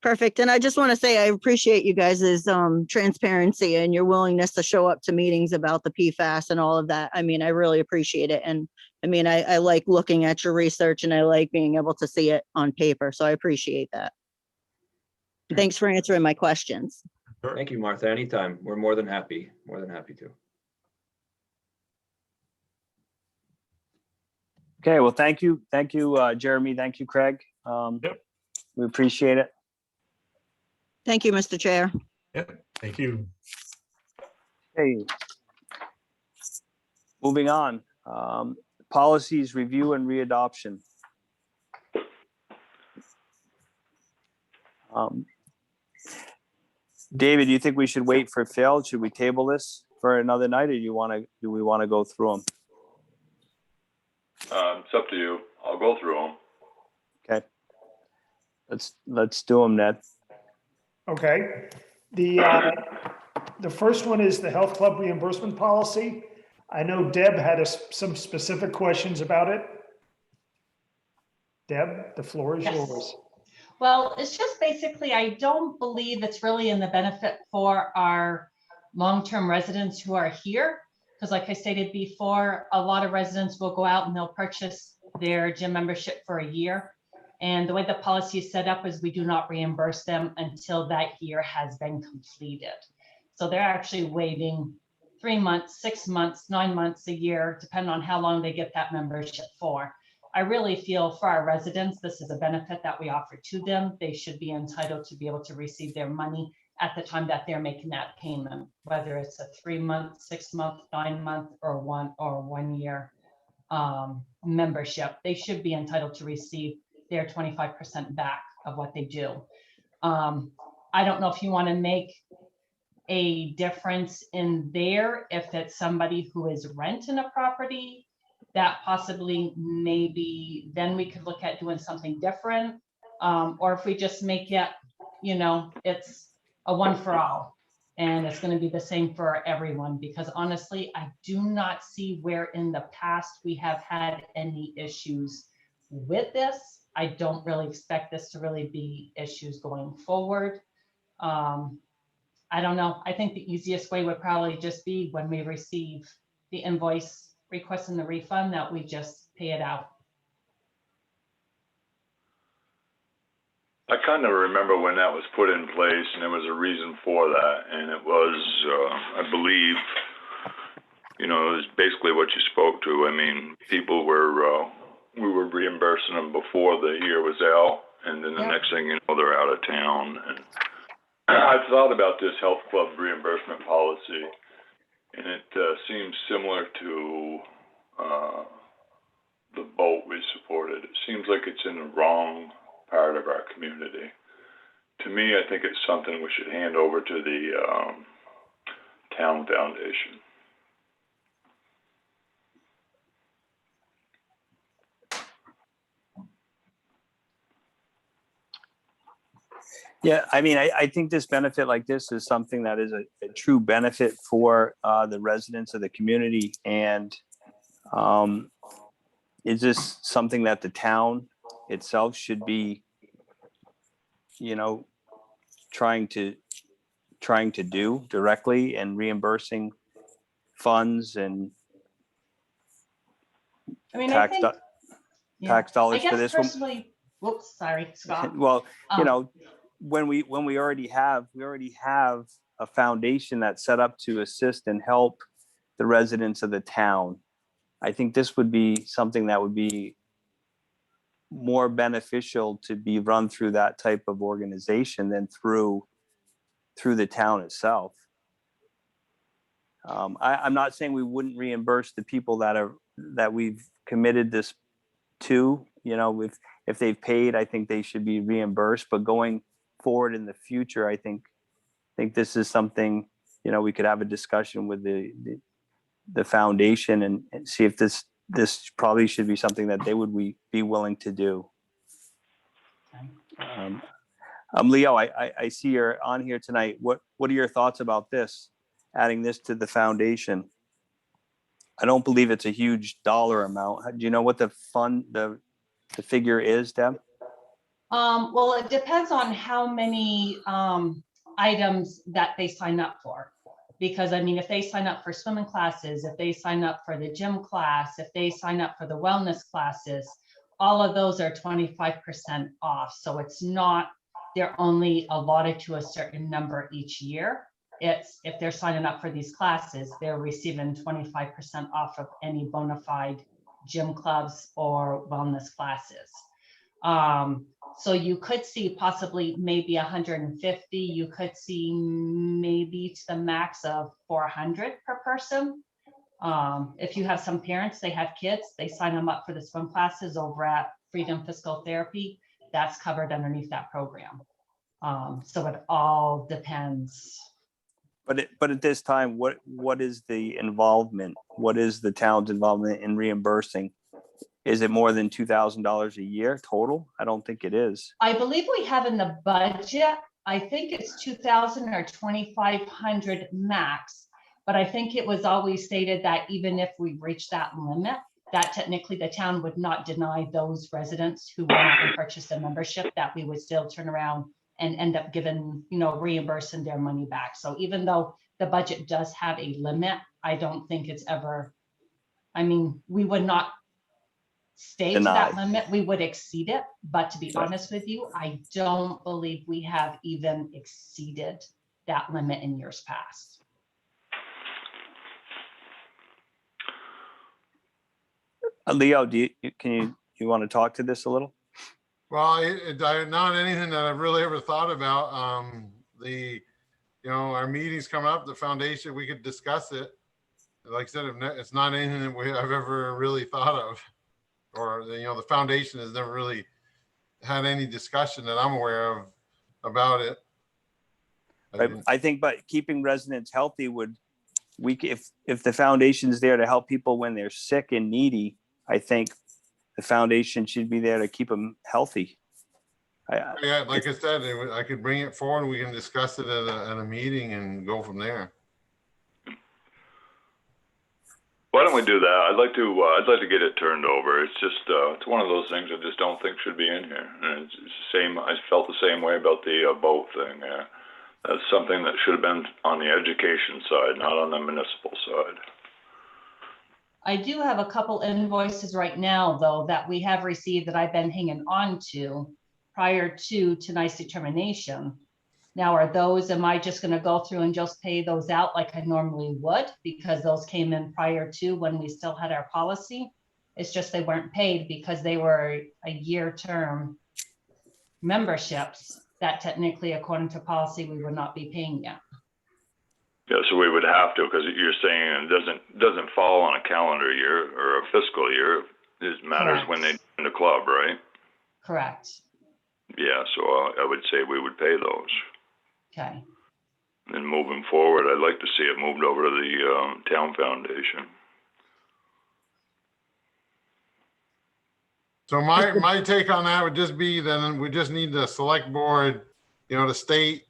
[SPEAKER 8] Perfect. And I just want to say, I appreciate you guys' transparency and your willingness to show up to meetings about the PFAS and all of that. I mean, I really appreciate it. And I mean, I like looking at your research and I like being able to see it on paper. So I appreciate that. Thanks for answering my questions.
[SPEAKER 10] Thank you, Martha. Anytime. We're more than happy to.
[SPEAKER 1] Okay, well, thank you, Jeremy. Thank you, Craig.
[SPEAKER 9] Yep.
[SPEAKER 1] We appreciate it.
[SPEAKER 8] Thank you, Mr. Chair.
[SPEAKER 9] Yep. Thank you.
[SPEAKER 1] Okay. Moving on. Policies review and readoption. David, do you think we should wait for Phil? Should we table this for another night, or do we want to go through them?
[SPEAKER 5] It's up to you. I'll go through them.
[SPEAKER 1] Okay. Let's do them, Ned.
[SPEAKER 2] Okay. The first one is the health club reimbursement policy. I know Deb had some specific questions about it. Deb, the floor is yours.
[SPEAKER 11] Well, it's just basically, I don't believe it's really in the benefit for our long-term residents who are here. Because like I stated before, a lot of residents will go out and they'll purchase their gym membership for a year. And the way the policy is set up is we do not reimburse them until that year has been completed. So they're actually waiting 3 months, 6 months, 9 months, a year, depending on how long they get that membership for. I really feel for our residents, this is a benefit that we offer to them. They should be entitled to be able to receive their money at the time that they're making that payment, whether it's a 3 month, 6 month, 9 month, or 1 year membership. They should be entitled to receive their 25% back of what they do. I don't know if you want to make a difference in there, if it's somebody who is renting a property, that possibly maybe then we could look at doing something different. Or if we just make it, it's a one for all and it's going to be the same for everyone, because honestly, I do not see where in the past we have had any issues with this. I don't really expect this to really be issues going forward. I don't know. I think the easiest way would probably just be when we receive the invoice requesting the refund, that we just pay it out.
[SPEAKER 5] I kind of remember when that was put in place, and there was a reason for that, and it was, I believe, it was basically what you spoke to. I mean, people were, we were reimbursing them before the year was out, and then the next thing you know, they're out of town. And I've thought about this health club reimbursement policy, and it seems similar to the boat we supported. It seems like it's in the wrong part of our community. To me, I think it's something we should hand over to the town foundation.
[SPEAKER 1] Yeah, I mean, I think this benefit like this is something that is a true benefit for the residents of the community. And is this something that the town itself should be, trying to do directly, and reimbursing funds and tax dollars for this one?
[SPEAKER 11] Whoops, sorry, Scott.
[SPEAKER 1] Well, when we already have a foundation that's set up to assist and help the residents of the town, I think this would be something that would be more beneficial to be run through that type of organization than through the town itself. I'm not saying we wouldn't reimburse the people that we've committed this to, if they've paid, I think they should be reimbursed, but going forward in the future, I think this is something, we could have a discussion with the foundation and see if this probably should be something that they would be willing to do. Leo, I see you're on here tonight. What are your thoughts about this? Adding this to the foundation? I don't believe it's a huge dollar amount. Do you know what the figure is, Deb?
[SPEAKER 11] Well, it depends on how many items that they sign up for. Because I mean, if they sign up for swimming classes, if they sign up for the gym class, if they sign up for the wellness classes, all of those are 25% off. So it's not, they're only allotted to a certain number each year. It's if they're signing up for these classes, they're receiving 25% off of any bona fide gym clubs or wellness classes. So you could see possibly maybe 150, you could see maybe to the max of 400 per person. If you have some parents, they have kids, they sign them up for the swim classes over at Freedom Physical Therapy, that's covered underneath that program. So it all depends.
[SPEAKER 1] But at this time, what is the involvement? What is the town's involvement in reimbursing? Is it more than $2,000 a year total? I don't think it is.
[SPEAKER 11] I believe we have in the budget, I think it's 2,000 or 2,500 max, but I think it was always stated that even if we reach that limit, that technically the town would not deny those residents who wanted to purchase a membership, that we would still turn around and end up giving, reimbursing their money back. So even though the budget does have a limit, I don't think it's ever, we would not stay to that limit, we would exceed it. But to be honest with you, I don't believe we have even exceeded that limit in years past.
[SPEAKER 1] Leo, you want to talk to this a little?
[SPEAKER 12] Well, not anything that I've really ever thought about. Our meeting's coming up, the foundation, we could discuss it. Like I said, it's not anything that I've ever really thought of, or the foundation has never really had any discussion that I'm aware of about it.
[SPEAKER 1] I think, but keeping residents healthy if the foundation's there to help people when they're sick and needy, I think the foundation should be there to keep them healthy.
[SPEAKER 12] Yeah, like I said, I could bring it forward. We can discuss it at a meeting and go from there.
[SPEAKER 5] Why don't we do that? I'd like to get it turned over. It's just it's one of those things I just don't think should be in here. And it's the same. I felt the same way about the boat thing. That's something that should have been on the education side, not on the municipal side.
[SPEAKER 11] I do have a couple invoices right now, though, that we have received that I've been hanging on to prior to tonight's determination. Now, am I just going to go through and just pay those out like I normally would, because those came in prior to when we still had our policy? It's just they weren't paid because they were a year term memberships that technically, according to policy, we would not be paying yet.
[SPEAKER 5] Yeah, so we would have to, because you're saying it doesn't fall on a calendar year or a fiscal year. It matters
[SPEAKER 11] Correct.
[SPEAKER 5] when they join the club, right?
[SPEAKER 11] Correct.
[SPEAKER 5] Yeah, so I would say we would pay those.
[SPEAKER 11] Okay.
[SPEAKER 5] And moving forward, I'd like to see it moved over to the town foundation.
[SPEAKER 12] So my take on that would just be then we just need the select board, to state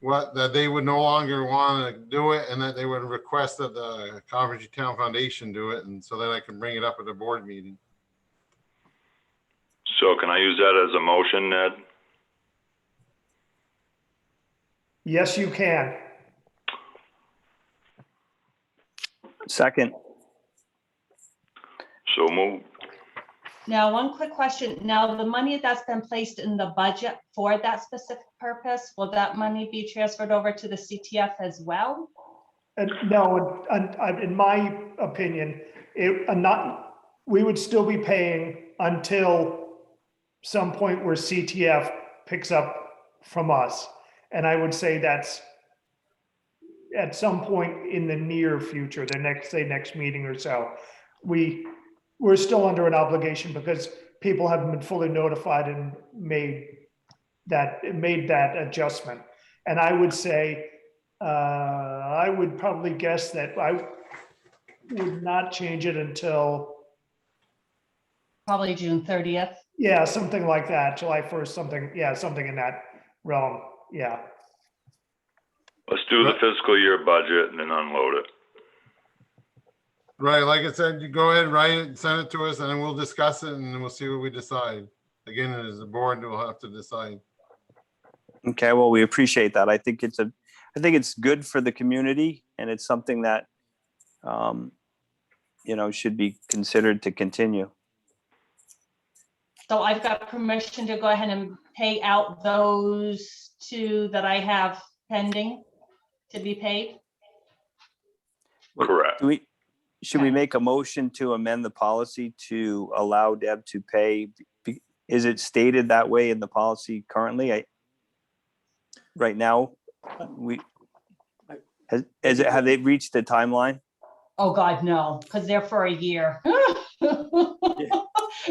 [SPEAKER 12] that they would no longer want to do it and that they would request that the Coventry Town Foundation do it, and so that I can bring it up at the board meeting.
[SPEAKER 5] So can I use that as a motion, Ned?
[SPEAKER 2] Yes, you can.
[SPEAKER 1] Second.
[SPEAKER 5] So moved.
[SPEAKER 11] Now, one quick question. Now, the money that's been placed in the budget for that specific purpose, will that money be transferred over to the CTF as well?
[SPEAKER 2] No, in my opinion, we would still be paying until some point where CTF picks up from us. And I would say that's at some point in the near future, the next meeting or so. We're still under an obligation because people haven't been fully notified and made that adjustment. And I would say, I would probably guess that I would not change it until,
[SPEAKER 11] Probably June 30th.
[SPEAKER 2] yeah, something like that, July 1st, something in that realm, yeah.
[SPEAKER 5] Let's do the fiscal year budget and then unload it.
[SPEAKER 12] Right, like I said, you go ahead, write it, send it to us, and then we'll discuss it, and then we'll see what we decide. Again, as a board, we'll have to decide.
[SPEAKER 1] Okay, well, we appreciate that. I think it's good for the community, and it's something that, should be considered to continue.
[SPEAKER 11] So I've got permission to go ahead and pay out those two that I have pending to be paid.
[SPEAKER 5] Correct.
[SPEAKER 1] Should we make a motion to amend the policy to allow Deb to pay? Is it stated that way in the policy currently? Right now, have they reached the timeline?
[SPEAKER 11] Oh, God, no, because they're for a year.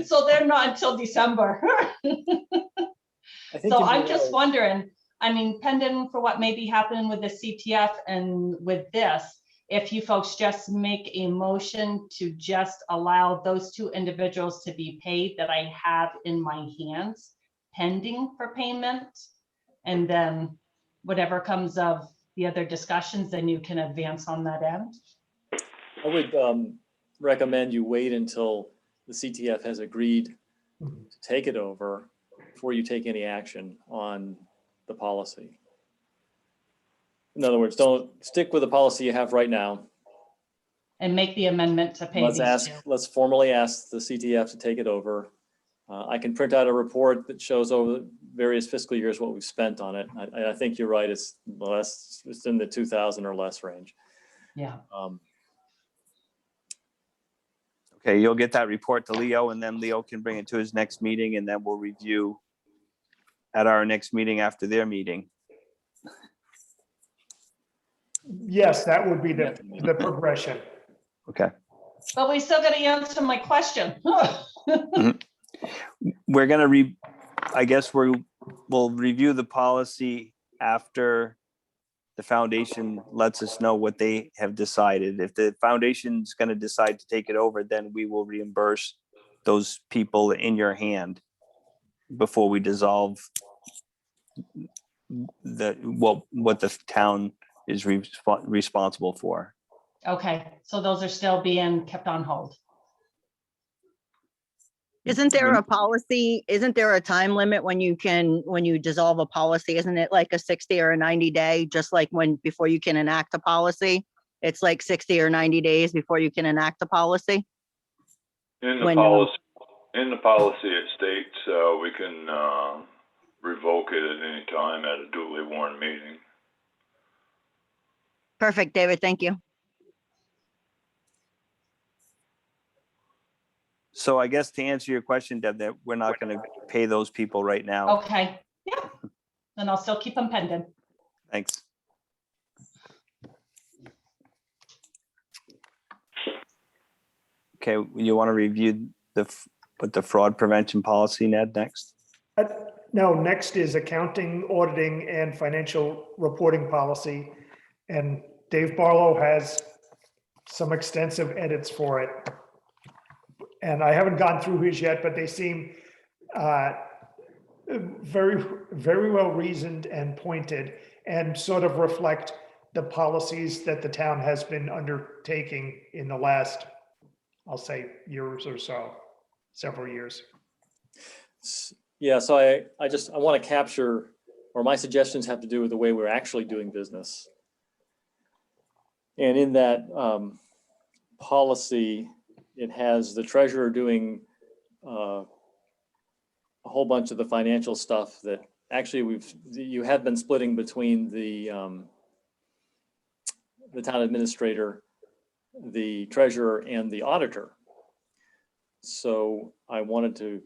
[SPEAKER 11] So they're not until December. So I'm just wondering, I mean, pending for what may be happening with the CTF and with this, if you folks just make a motion to just allow those two individuals to be paid that I have in my hands pending for payment, and then whatever comes of the other discussions, then you can advance on that end.
[SPEAKER 6] I would recommend you wait until the CTF has agreed to take it over before you take any action on the policy. In other words, don't stick with the policy you have right now.
[SPEAKER 11] And make the amendment to pay these two.
[SPEAKER 6] Let's formally ask the CTF to take it over. I can print out a report that shows over various fiscal years what we've spent on it. I think you're right. It's less. It's in the 2,000 or less range.
[SPEAKER 11] Yeah.
[SPEAKER 1] Okay, you'll get that report to Leo, and then Leo can bring it to his next meeting, and then we'll review at our next meeting after their meeting.
[SPEAKER 2] Yes, that would be the progression.
[SPEAKER 1] Okay.
[SPEAKER 11] But we still got to answer my question.
[SPEAKER 1] We're gonna I guess we'll review the policy after the foundation lets us know what they have decided. If the foundation's gonna decide to take it over, then we will reimburse those people in your hand before we dissolve what the town is responsible for.
[SPEAKER 11] Okay, so those are still being kept on hold.
[SPEAKER 8] Isn't there a policy, isn't there a time limit when you dissolve a policy? Isn't it like a 60 or a 90 day, just like before you can enact a policy? It's like 60 or 90 days before you can enact a policy?
[SPEAKER 5] In the policy, it states we can revoke it at any time at a duly warned meeting.
[SPEAKER 8] Perfect, David, thank you.
[SPEAKER 1] So I guess to answer your question, Deb, that we're not going to pay those people right now.
[SPEAKER 11] Okay, yeah. Then I'll still keep them pending.
[SPEAKER 1] Thanks. Okay, you want to review the fraud prevention policy, Ned, next?
[SPEAKER 2] No, next is accounting, auditing, and financial reporting policy. And Dave Barlow has some extensive edits for it. And I haven't gone through his yet, but they seem very, very well reasoned and pointed, and sort of reflect the policies that the town has been undertaking in the last, I'll say, years or so, several years.
[SPEAKER 6] Yeah, so I want to capture, or my suggestions have to do with the way we're actually doing business. And in that policy, it has the treasurer doing a whole bunch of the financial stuff that actually you have been splitting between the town administrator, the treasurer, and the auditor. So I wanted to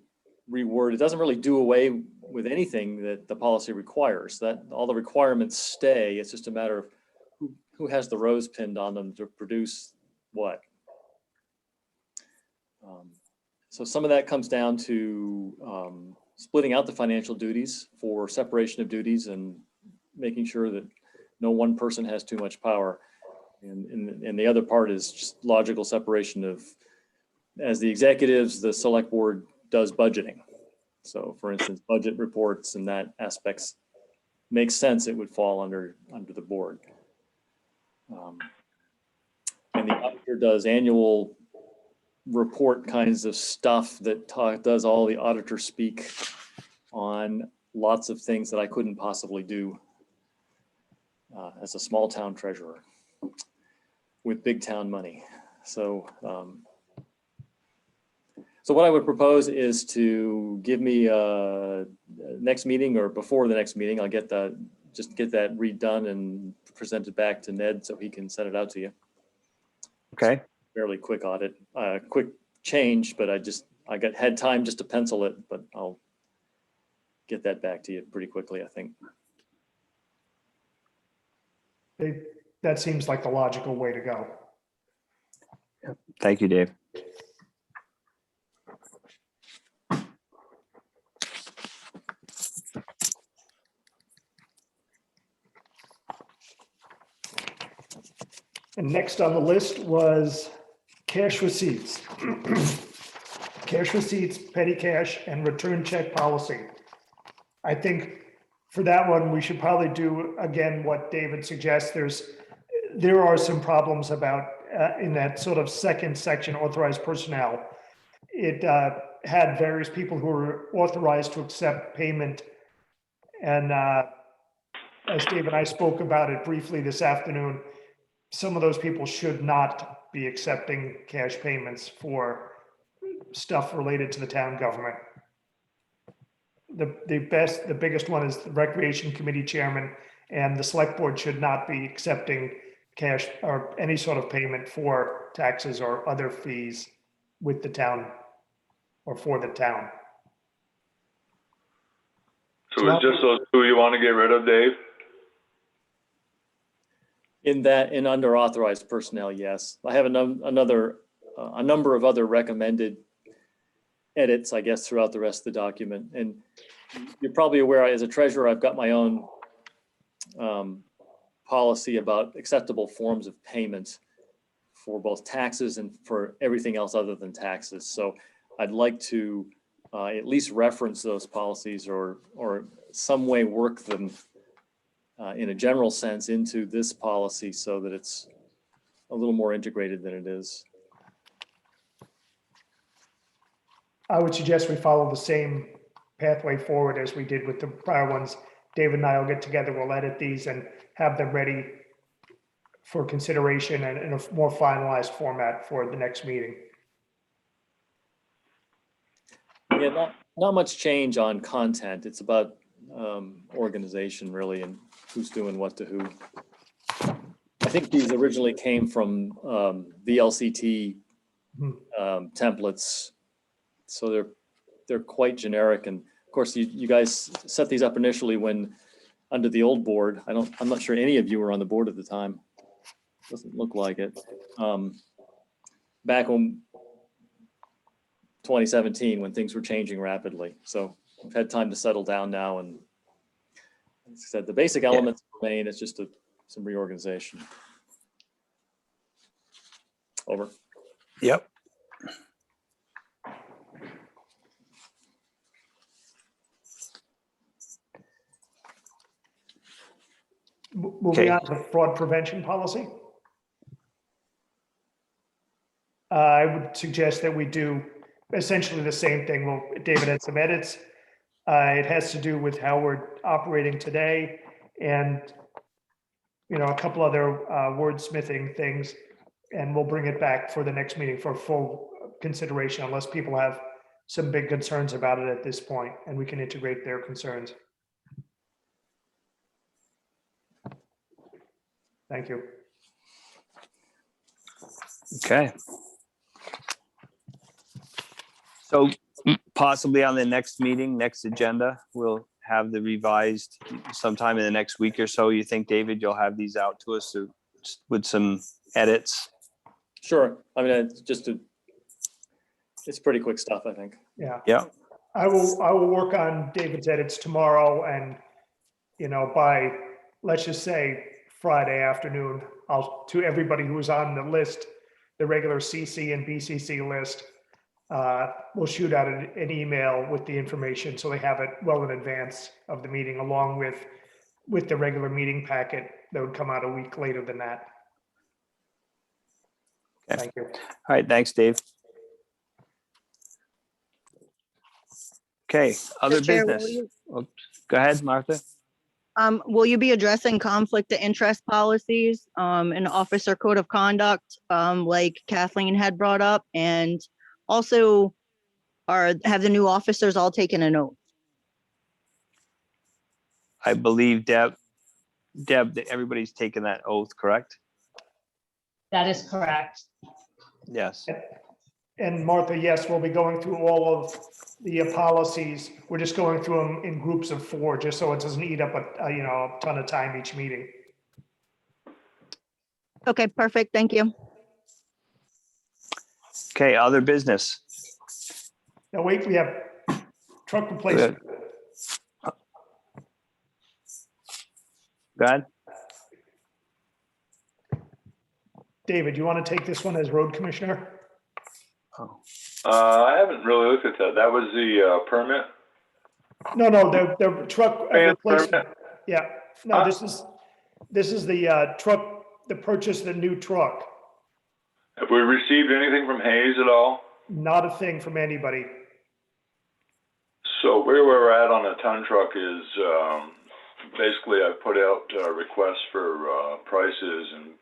[SPEAKER 6] reword. It doesn't really do away with anything that the policy requires. That all the requirements stay. It's just a matter of who has the rows pinned on them to produce what. So some of that comes down to splitting out the financial duties for separation of duties and making sure that no one person has too much power. And the other part is just logical separation of, as the executives, the select board does budgeting. So for instance, budget reports and that aspects makes sense. It would fall under the board. And the auditor does annual report kinds of stuff that does all the auditor speak on lots of things that I couldn't possibly do as a small town treasurer with big town money. So, so what I would propose is to give me next meeting or before the next meeting, I'll get that, just get that redone and present it back to Ned so he can send it out to you.
[SPEAKER 1] Okay.
[SPEAKER 6] Fairly quick audit, quick change, but I had time just to pencil it, but I'll get that back to you pretty quickly, I think.
[SPEAKER 2] That seems like the logical way to go.
[SPEAKER 1] Thank you, Dave.
[SPEAKER 2] And next on the list was cash receipts. Cash receipts, petty cash, and return check policy. I think for that one, we should probably do, again, what David suggests. There are some problems about, in that sort of second section, authorized personnel. It had various people who were authorized to accept payment. And as Dave and I spoke about it briefly this afternoon, some of those people should not be accepting cash payments for stuff related to the town government. The biggest one is the Recreation Committee Chairman, and the Select Board should not be accepting cash or any sort of payment for taxes or other fees with the town or for the town.
[SPEAKER 5] So it's just those two you want to get rid of, Dave?
[SPEAKER 6] In under authorized personnel, yes. I have a number of other recommended edits, I guess, throughout the rest of the document. And you're probably aware, as a treasurer, I've got my own policy about acceptable forms of payment for both taxes and for everything else other than taxes. So I'd like to at least reference those policies or some way work them in a general sense into this policy so that it's a little more integrated than it is.
[SPEAKER 2] I would suggest we follow the same pathway forward as we did with the prior ones. David and I will get together, we'll edit these and have them ready for consideration and in a more finalized format for the next meeting.
[SPEAKER 6] Yeah, not much change on content. It's about organization really and who's doing what to who. I think these originally came from VLCT templates, so they're quite generic. And of course, you guys set these up initially when under the old board. I'm not sure any of you were on the board at the time. Doesn't look like it. Back on 2017 when things were changing rapidly. So we've had time to settle down now, and as I said, the basic elements remain. It's just some reorganization. Over.
[SPEAKER 1] Yep.
[SPEAKER 2] Moving on to fraud prevention policy. I would suggest that we do essentially the same thing. Well, David had some edits. It has to do with how we're operating today and, a couple other wordsmithing things. And we'll bring it back for the next meeting for full consideration unless people have some big concerns about it at this point, and we can integrate their concerns. Thank you.
[SPEAKER 1] Okay. So possibly on the next meeting, next agenda, we'll have the revised sometime in the next week or so. You think, David, you'll have these out to us with some edits?
[SPEAKER 6] Sure. I mean, it's pretty quick stuff, I think.
[SPEAKER 2] Yeah.
[SPEAKER 1] Yeah.
[SPEAKER 2] I will work on David's edits tomorrow, and, you know, by, let's just say Friday afternoon, to everybody who's on the list, the regular CC and BCC list, we'll shoot out an email with the information so they have it well in advance of the meeting, along with the regular meeting packet that would come out a week later than that.
[SPEAKER 1] Okay.
[SPEAKER 2] Thank you.
[SPEAKER 1] All right, thanks, Dave. Okay, other
[SPEAKER 8] Chair, will
[SPEAKER 1] business.
[SPEAKER 8] you-
[SPEAKER 1] Oh, go ahead, Martha.
[SPEAKER 8] Will you be addressing conflict of interest policies, and officer code of conduct, like Kathleen had brought up? And also, have the new officers all taken an oath?
[SPEAKER 1] I believe Deb, that everybody's taken that oath, correct?
[SPEAKER 11] That is correct.
[SPEAKER 1] Yes.
[SPEAKER 2] And Martha, yes, we'll be going through all of the policies. We're just going through them in groups of 4, just so it doesn't eat up a ton of time each meeting.
[SPEAKER 8] Okay, perfect. Thank you.
[SPEAKER 1] Okay, other business.
[SPEAKER 2] Now wait, we have truck replacement.
[SPEAKER 1] Go ahead.
[SPEAKER 2] David, you want to take this one as road commissioner?
[SPEAKER 1] Oh.
[SPEAKER 5] I haven't really looked at that. That was the permit?
[SPEAKER 2] No, the truck replacement.
[SPEAKER 5] Permit?
[SPEAKER 2] Yeah, no, this is the truck, the purchase of the new truck.
[SPEAKER 5] Have we received anything from Hayes at all?
[SPEAKER 2] Not a thing from anybody.
[SPEAKER 5] So where we're at on a ton truck is, basically I put out requests for prices and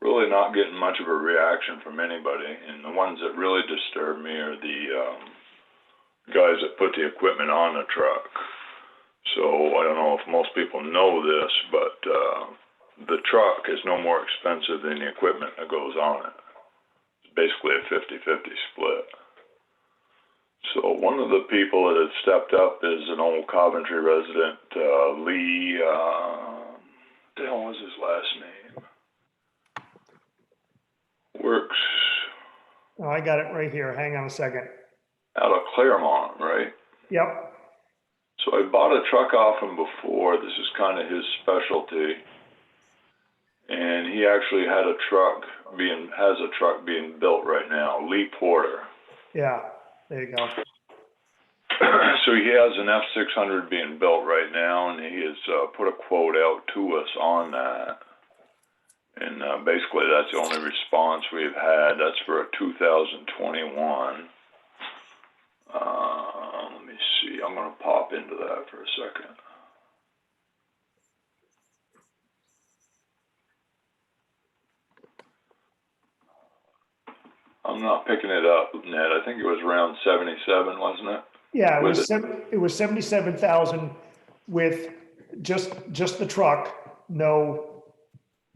[SPEAKER 5] really not getting much of a reaction from anybody. And the ones that really disturb me are the guys that put the equipment on the truck. So I don't know if most people know this, but the truck is no more expensive than the equipment that goes on it. It's basically a 50-50 split. So one of the people that has stepped up is an old Coventry resident, Lee, what the hell was his last name? Works
[SPEAKER 2] Oh, I got it right here. Hang on a second.
[SPEAKER 5] out of Claremont, right?
[SPEAKER 2] Yep.
[SPEAKER 5] So I bought a truck off him before. This is kind of his specialty. And he actually has a truck being built right now, Lee Porter.
[SPEAKER 2] Yeah, there you go.
[SPEAKER 5] So he has an F600 being built right now, and he has put a quote out to us on that. And basically that's the only response we've had. That's for a 2021. Let me see, I'm gonna pop into that for a second. I'm not picking it up, Ned. I think it was around 77, wasn't it?
[SPEAKER 2] Yeah,
[SPEAKER 5] With
[SPEAKER 2] it was 77,000 with just the truck, no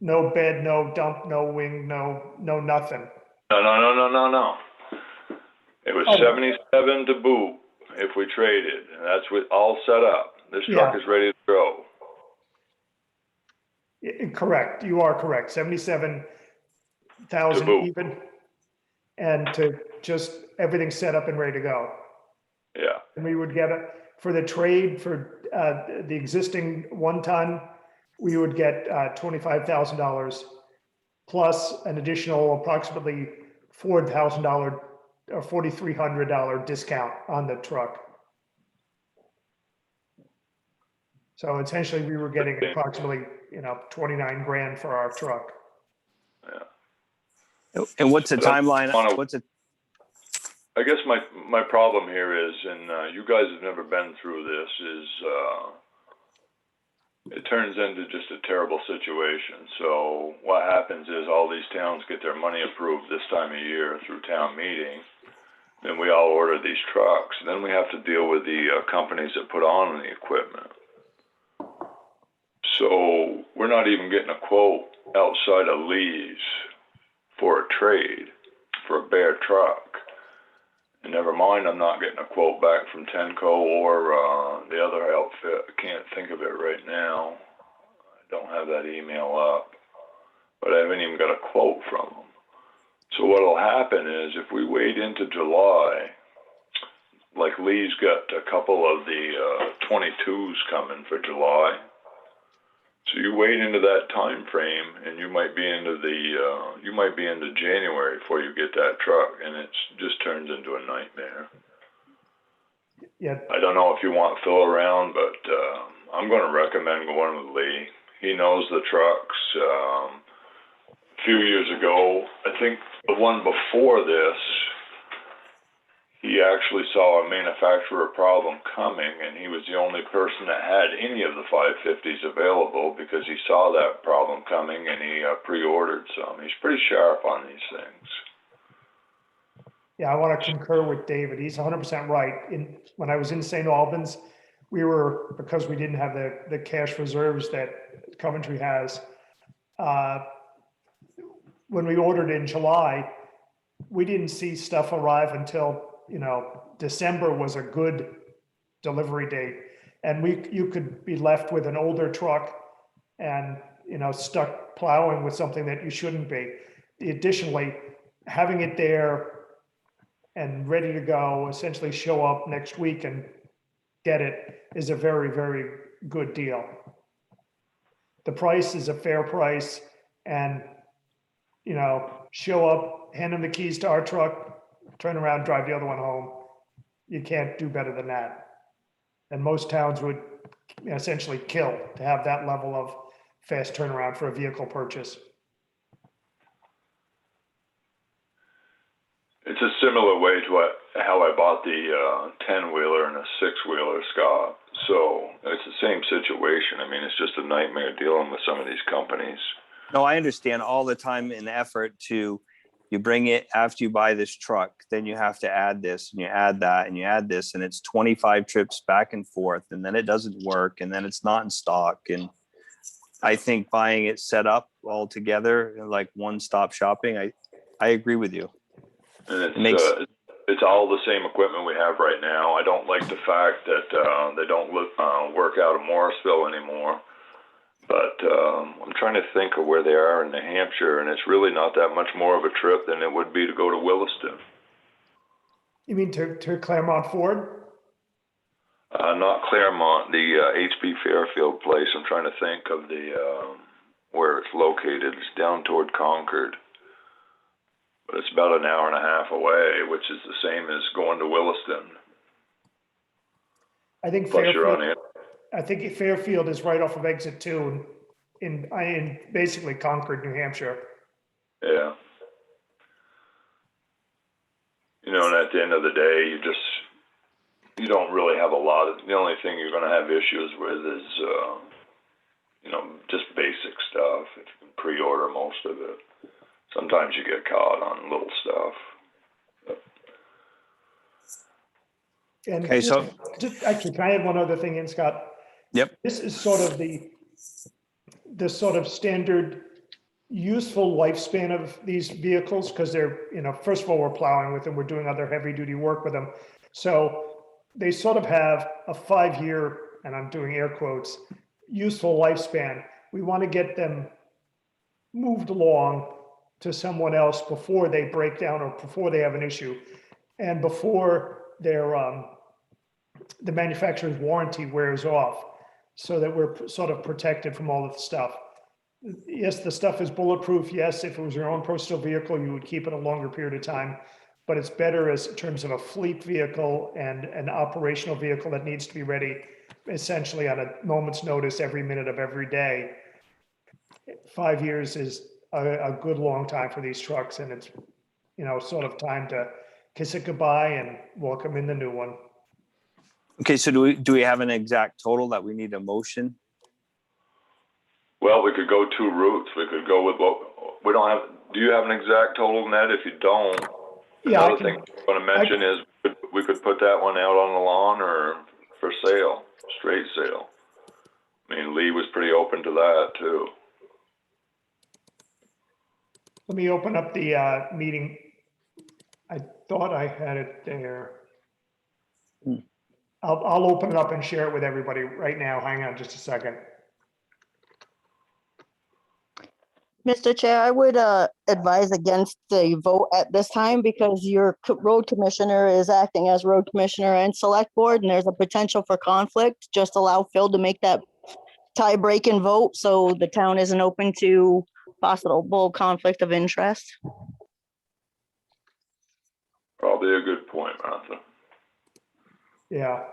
[SPEAKER 2] bed, no dump, no wing, no nothing.
[SPEAKER 5] No. It was
[SPEAKER 2] Oh.
[SPEAKER 5] 77 to boot if we traded, and that's with all set up. This truck
[SPEAKER 2] Yeah.
[SPEAKER 5] is ready to go.
[SPEAKER 2] Correct, you are correct, 77,000
[SPEAKER 5] To boot.
[SPEAKER 2] even. And to just everything set up and ready to go.
[SPEAKER 5] Yeah.
[SPEAKER 2] And we would get it for the trade for the existing 1 ton, we would get $25,000 plus an additional approximately $4,000 or $4,300 discount on the truck. So essentially we were getting approximately, 29 grand for our truck.
[SPEAKER 5] Yeah.
[SPEAKER 1] And what's the
[SPEAKER 5] But I
[SPEAKER 1] timeline?
[SPEAKER 5] wanna-
[SPEAKER 1] What's it?
[SPEAKER 5] I guess my problem here is, and you guys have never been through this, is it turns into just a terrible situation. So what happens is all these towns get their money approved this time of year through town meeting. Then we all order these trucks. Then we have to deal with the companies that put on the equipment. So we're not even getting a quote outside of Lee's for a trade for a bare truck. And never mind, I'm not getting a quote back from Tenco or the other outfit. I can't think of it right now. I don't have that email up, but I haven't even got a quote from them. So what'll happen is if we wait into July, like Lee's got a couple of the 22s coming for July. So you wait into that time frame, and you might be into January before you get that truck, and it just turns into a nightmare.
[SPEAKER 2] Yeah,
[SPEAKER 5] I don't know if you want Phil around, but I'm going to recommend going with Lee. He knows the trucks. A few years ago, I think the one before this, he actually saw a manufacturer problem coming, and he was the only person that had any of the 550s available because he saw that problem coming, and he pre-ordered some. He's pretty sharp on these things.
[SPEAKER 2] yeah, I want to concur with David. He's 100% right. When I was in St. Albans, we were, because we didn't have the cash reserves that Coventry has, when we ordered in July, we didn't see stuff arrive until, December was a good delivery date. And you could be left with an older truck and, stuck plowing with something that you shouldn't be. Additionally, having it there and ready to go, essentially show up next week and get it, is a very, very good deal. The price is a fair price, and, show up, hand them the keys to our truck, turn around, drive the other one home. You can't do better than that. And most towns would essentially kill to have that level of fast turnaround for a vehicle purchase.
[SPEAKER 5] It's a similar way to how I bought the 10-wheeler and a 6-wheeler, Scott. So it's the same situation. I mean, it's just a nightmare dealing with some of these companies.
[SPEAKER 1] No, I understand all the time and effort to, you bring it after you buy this truck, then you have to add this and you add that and you add this, and it's 25 trips back and forth, and then it doesn't work, and then it's not in stock. And I think buying it set up all together, like one-stop shopping, I agree with you.
[SPEAKER 5] And it's all the same equipment we have right now. I don't like the fact that they don't work out of Morrisville anymore. But I'm trying to think of where they are in New Hampshire, and it's really not that much more of a trip than it would be to go to Williston.
[SPEAKER 2] You mean to Claremont Ford?
[SPEAKER 5] Not Claremont, the HB Fairfield place. I'm trying to think of the where it's located. It's down toward Concord. But it's about an hour and a half away, which is the same as going to Williston.
[SPEAKER 2] I think
[SPEAKER 5] Plus you're on it.
[SPEAKER 2] I think Fairfield is right off of exit 2 in basically Concord, New Hampshire.
[SPEAKER 5] Yeah. And at the end of the day, you don't really have a lot of, the only thing you're going to have issues with is, just basic stuff. If you can pre-order most of it. Sometimes you get caught on little stuff.
[SPEAKER 2] And
[SPEAKER 1] Okay, so
[SPEAKER 2] actually, can I add one other thing in, Scott?
[SPEAKER 1] Yep.
[SPEAKER 2] This is sort of the sort of standard useful lifespan of these vehicles, because they're, first of all, we're plowing with them, we're doing other heavy duty work with them. So they sort of have a 5-year, and I'm doing air quotes, useful lifespan. We want to get them moved along to someone else before they break down or before they have an issue, and before their the manufacturer's warranty wears off, so that we're sort of protected from all of the stuff. Yes, the stuff is bulletproof. Yes, if it was your own personal vehicle, you would keep it a longer period of time, but it's better as in terms of a fleet vehicle and an operational vehicle that needs to be ready essentially on a moment's notice every minute of every day. 5 years is a good long time for these trucks, and it's, sort of time to kiss it goodbye and welcome in the new one.
[SPEAKER 1] okay, so do we have an exact total that we need a motion?
[SPEAKER 5] Well, we could go 2 routes. We could go with what we don't have. Do you have an exact total, Ned? If you don't,
[SPEAKER 2] Yeah,
[SPEAKER 5] another thing I'm going to mention is we could put that one out on the lawn or for sale, straight sale. I mean, Lee was pretty open to that too.
[SPEAKER 2] Let me open up the meeting. thought I had it there.
[SPEAKER 1] Hmm.
[SPEAKER 2] I'll open it up and share it with everybody right now. Hang on just a second.
[SPEAKER 8] Mr. Chair, I would advise against the vote at this time because your road commissioner is acting as road commissioner and select board, and there's a potential for conflict. Just allow Phil to make that tie-breaking vote so the town isn't open to possible conflict of interest.
[SPEAKER 5] Probably a good point, Martha.
[SPEAKER 2] Yeah.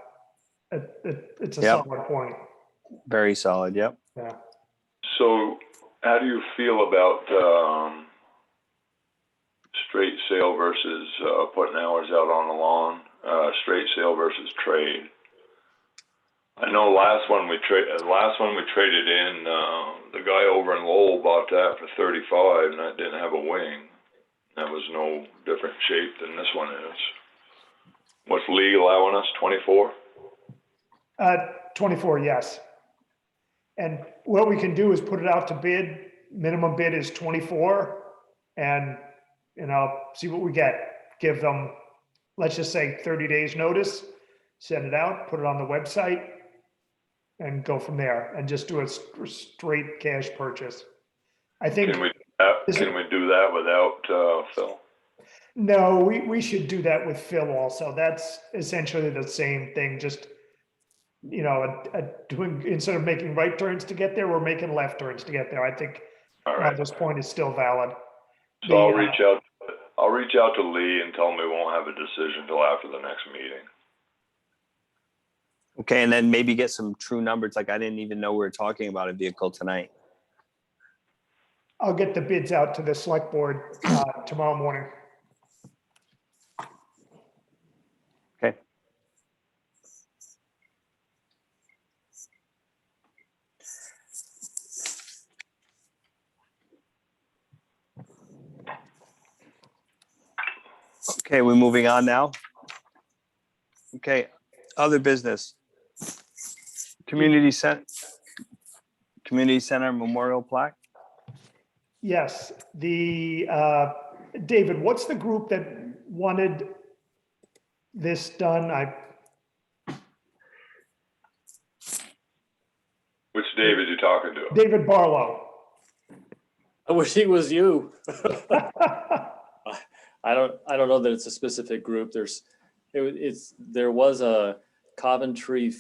[SPEAKER 2] It's a
[SPEAKER 1] Yep.
[SPEAKER 2] solid point.
[SPEAKER 1] Very solid. Yep.
[SPEAKER 2] Yeah.
[SPEAKER 5] So how do you feel about straight sale versus putting hours out on the lawn? Straight sale versus trade. I know last one we traded in, the guy over in Lowell bought that for 35, and that didn't have a wing. That was no different shape than this one is. What's Lee allowing us, 24?
[SPEAKER 2] 24, yes. And what we can do is put it out to bid. Minimum bid is 24, and see what we get. Give them, let's just say 30 days notice, send it out, put it on the website, and go from there, and just do a straight cash purchase. I think.
[SPEAKER 5] Can we do that without Phil?
[SPEAKER 2] No, we should do that with Phil also. That's essentially the same thing, just, doing, instead of making right turns to get there, we're making left turns to get there. I think
[SPEAKER 5] All right.
[SPEAKER 2] this point is still valid.
[SPEAKER 5] So I'll reach out to Lee and tell him we won't have a decision till after the next meeting.
[SPEAKER 1] Okay, and then maybe get some true numbers. Like I didn't even know we were talking about a vehicle tonight.
[SPEAKER 2] I'll get the bids out to the select board tomorrow morning.
[SPEAKER 1] Okay. Okay, we're moving on now. Okay, other business. Community Center Memorial Plaque.
[SPEAKER 2] Yes, David, what's the group that wanted this done?
[SPEAKER 5] Which David you talking to?
[SPEAKER 2] David Barlow.
[SPEAKER 6] I wish he was you. I don't know that it's a specific group. There was a Coventry,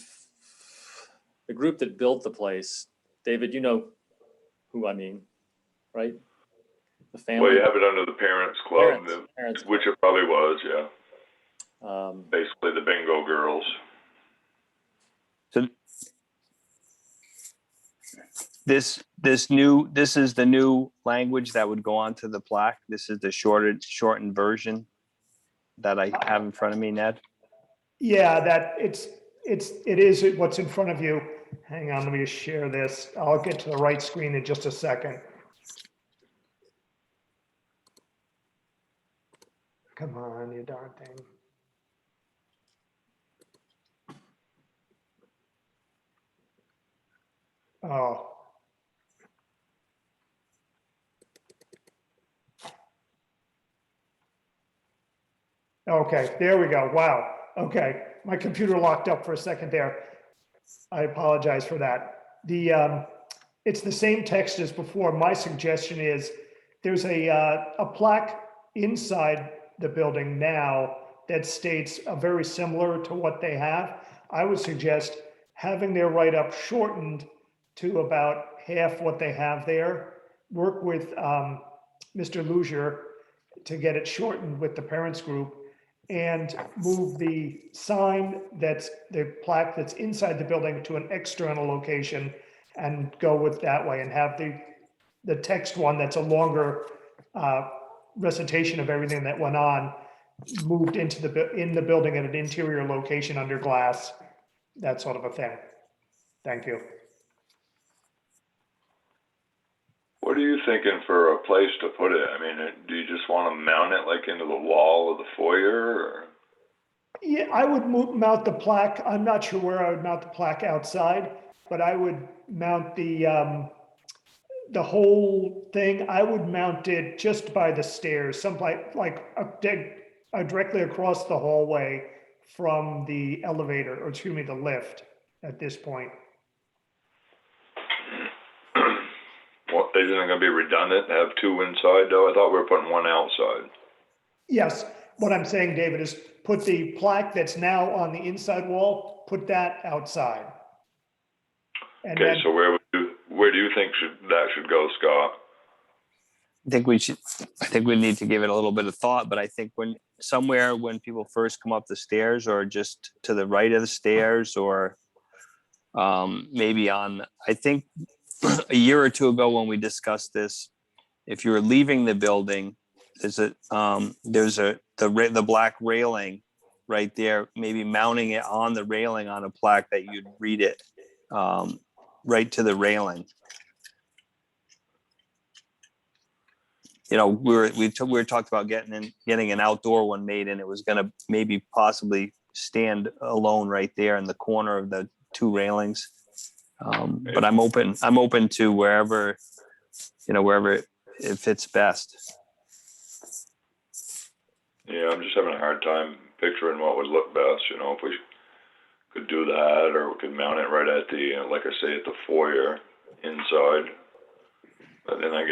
[SPEAKER 6] the group that built the place. David, you know who I mean, right? The family.
[SPEAKER 5] Well, you have it under the Parents Club,
[SPEAKER 6] Parents.
[SPEAKER 5] which it probably was, yeah.
[SPEAKER 6] Um,
[SPEAKER 5] Basically the bingo girls.
[SPEAKER 1] So this is the new language that would go onto the plaque. This is the shortened version that I have in front of me, Ned.
[SPEAKER 2] Yeah, it is what's in front of you. Hang on, let me just share this. I'll get to the right screen in just a second. Come on, you darn thing. Oh. Okay, there we go. Wow. Okay, my computer locked up for a second there. I apologize for that. It's the same text as before. My suggestion is there's a plaque inside the building now that states very similar to what they have. I would suggest having their write-up shortened to about half what they have there. Work with Mr. Luzier to get it shortened with the parents group, and move the sign that's the plaque that's inside the building to an external location and go with that way, and have the text one that's a longer recitation of everything that went on moved into in the building at an interior location under glass, that sort of a thing. Thank you.
[SPEAKER 5] What are you thinking for a place to put it? I mean, do you just want to mount it like into the wall of the foyer? Or?
[SPEAKER 2] Yeah, I would mount the plaque. I'm not sure where I would mount the plaque outside, but I would mount the whole thing. I would mount it just by the stairs, someplace like directly across the hallway from the elevator, or excuse me, the lift at this point.
[SPEAKER 5] Well, isn't it gonna be redundant to have two inside though? I thought we were putting one outside.
[SPEAKER 2] Yes, what I'm saying, David, is put the plaque that's now on the inside wall, put that outside. And
[SPEAKER 5] Okay,
[SPEAKER 2] then,
[SPEAKER 5] so where do you think that should go, Scott?
[SPEAKER 1] I think we need to give it a little bit of thought, but I think when people first come up the stairs, or just to the right of the stairs, or maybe I think a year or two ago when we discussed this, if you were leaving the building, there's the black railing right there, maybe mounting it on the railing on a plaque that you'd read it right to the railing. You know, we talked about getting an outdoor one made, and it was going to maybe possibly stand alone right there in the corner of the two railings. But I'm open to wherever it fits best.
[SPEAKER 5] Yeah, I'm just having a hard time picturing what would look best, you know, if we could do that, or we could mount it right at the, like I say, at the foyer inside. But then I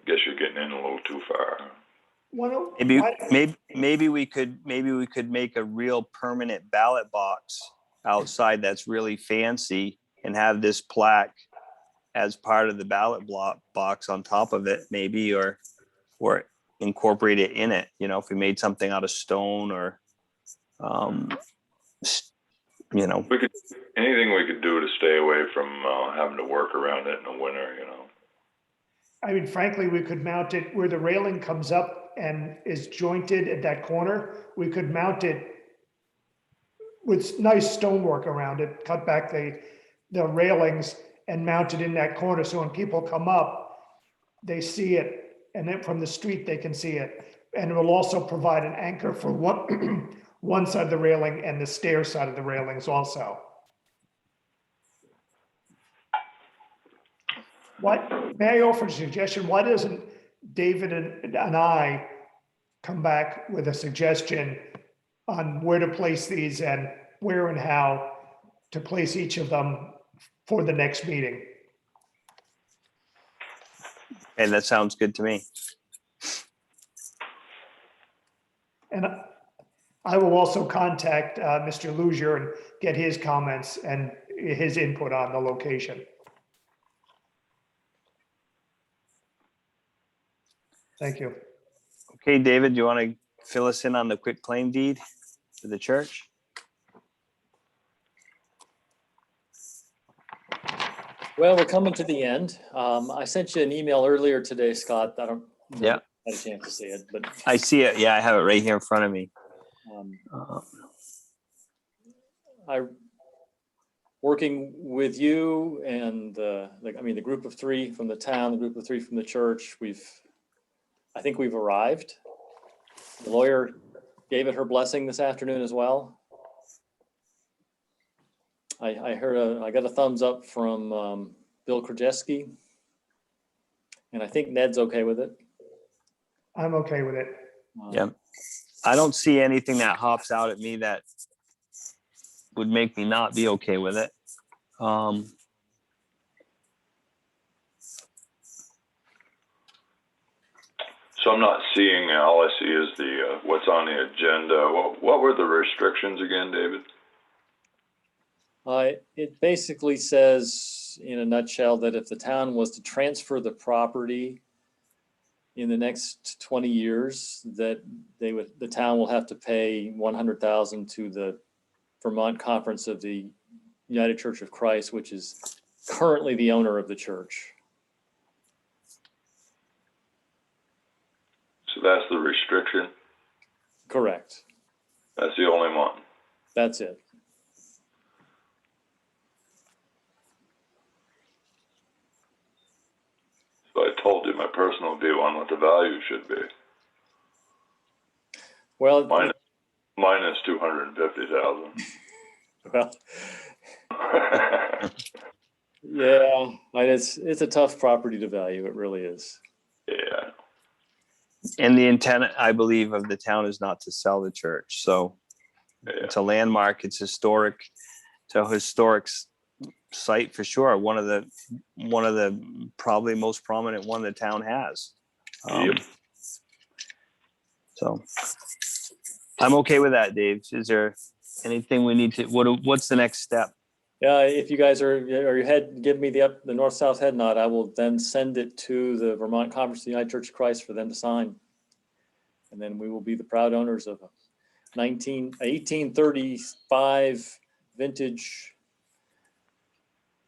[SPEAKER 5] guess you're getting in a little too far.
[SPEAKER 1] Maybe we could make a real permanent ballot box outside that's really fancy, and have this plaque as part of the ballot box on top of it, maybe, or incorporate it in it. You know, if we made something out of stone, or
[SPEAKER 5] anything we could do to stay away from having to work around it in the winter, you know.
[SPEAKER 2] I mean, frankly, we could mount it where the railing comes up and is jointed at that corner. We could mount it with nice stonework around it, cut back the railings and mount it in that corner. So when people come up, they see it, and then from the street, they can see it. And it will also provide an anchor for one side of the railing and the stair side of the railings also. May I offer a suggestion? Why doesn't David and I come back with a suggestion on where to place these, and where and how to place each of them for the next meeting?
[SPEAKER 1] And that sounds good to me.
[SPEAKER 2] And I will also contact Mr. Luzier and get his comments and his input on the location. Thank you.
[SPEAKER 1] Okay, David, do you want to fill us in on the quitclaim deed for the church?
[SPEAKER 6] Well, we're coming to the end. I sent you an email earlier today, Scott. I don't know if you had a chance to see it, but
[SPEAKER 1] I see it. Yeah, I have it right here in front of me.
[SPEAKER 6] Working with you and the group of three from the town, the group of three from the church, I think we've arrived. The lawyer gave it her blessing this afternoon as well. I got a thumbs up from Bill Krajewski, and I think Ned's okay with it.
[SPEAKER 2] I'm okay with it.
[SPEAKER 1] Yeah, I don't see anything that hops out at me that would make me not be okay with it.
[SPEAKER 5] So I'm not seeing, all I see is the what's on the agenda. What were the restrictions again, David?
[SPEAKER 6] It basically says, in a nutshell, that if the town was to transfer the property in the next 20 years, that the town will have to pay $100,000 to the Vermont Conference of the United Church of Christ, which is currently the owner of the church.
[SPEAKER 5] So that's the restriction?
[SPEAKER 6] Correct.
[SPEAKER 5] That's the only one?
[SPEAKER 6] That's it.
[SPEAKER 5] So I told you my personal view on what the value should be.
[SPEAKER 6] Well,
[SPEAKER 5] minus 250,000.
[SPEAKER 6] Well, yeah, it's a tough property to value. It really is.
[SPEAKER 5] Yeah.
[SPEAKER 1] And the intent, I believe, of the town is not to sell the church. So it's a landmark. It's historic. It's a historic site for sure. One of the probably most prominent one the town has.
[SPEAKER 5] Yep.
[SPEAKER 1] So I'm okay with that, Dave. Is there anything we need to, what's the next step?
[SPEAKER 6] Yeah, if you guys are give me the north-south head nod, I will then send it to the Vermont Conference of the United Church of Christ for them to sign. And then we will be the proud owners of a 1835 vintage,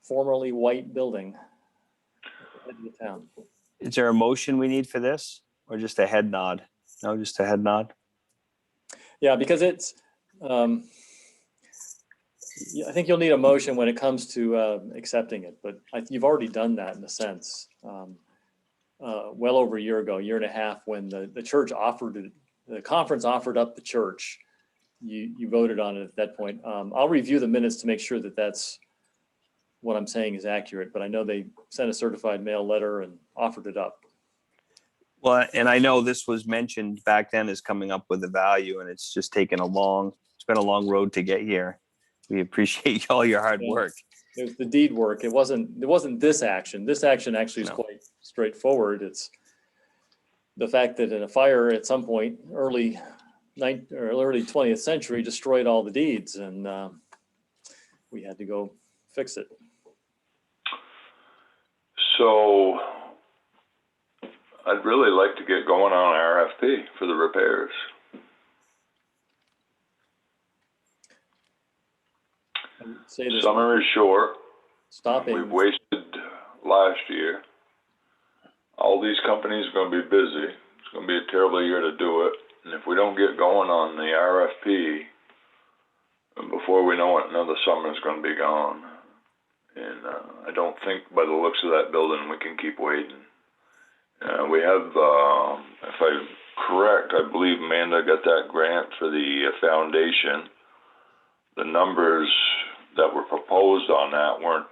[SPEAKER 6] formerly white building at the head of the town.
[SPEAKER 1] Is there a motion we need for this or just a head nod? No, just a head nod.
[SPEAKER 6] Yeah, because it's, I think you'll need a motion when it comes to accepting it, but you've already done that in a sense. Well over a year ago, year and a half, when the church offered it, the conference offered up the church, you voted on it at that point. I'll review the minutes to make sure that that's what I'm saying is accurate, but I know they sent a certified mail letter and offered it up.
[SPEAKER 1] Well, and I know this was mentioned back then as coming up with a value, and it's just taken it's been a long road to get here. We appreciate all your hard work.
[SPEAKER 6] It was the deed work. It wasn't this action. This action actually is quite straightforward. It's the fact that in a fire at some point, early 20th century, destroyed all the deeds, and we had to go fix it.
[SPEAKER 5] So I'd really like to get going on RFP for the repairs.
[SPEAKER 6] Say this,
[SPEAKER 5] Summer is short.
[SPEAKER 6] stopping.
[SPEAKER 5] We've wasted last year. All these companies are going to be busy. It's going to be a terrible year to do it. And if we don't get going on the RFP, and before we know it, another summer is going to be gone. And I don't think by the looks of that building we can keep waiting. We have, if I'm correct, I believe Amanda got that grant for the foundation. The numbers that were proposed on that weren't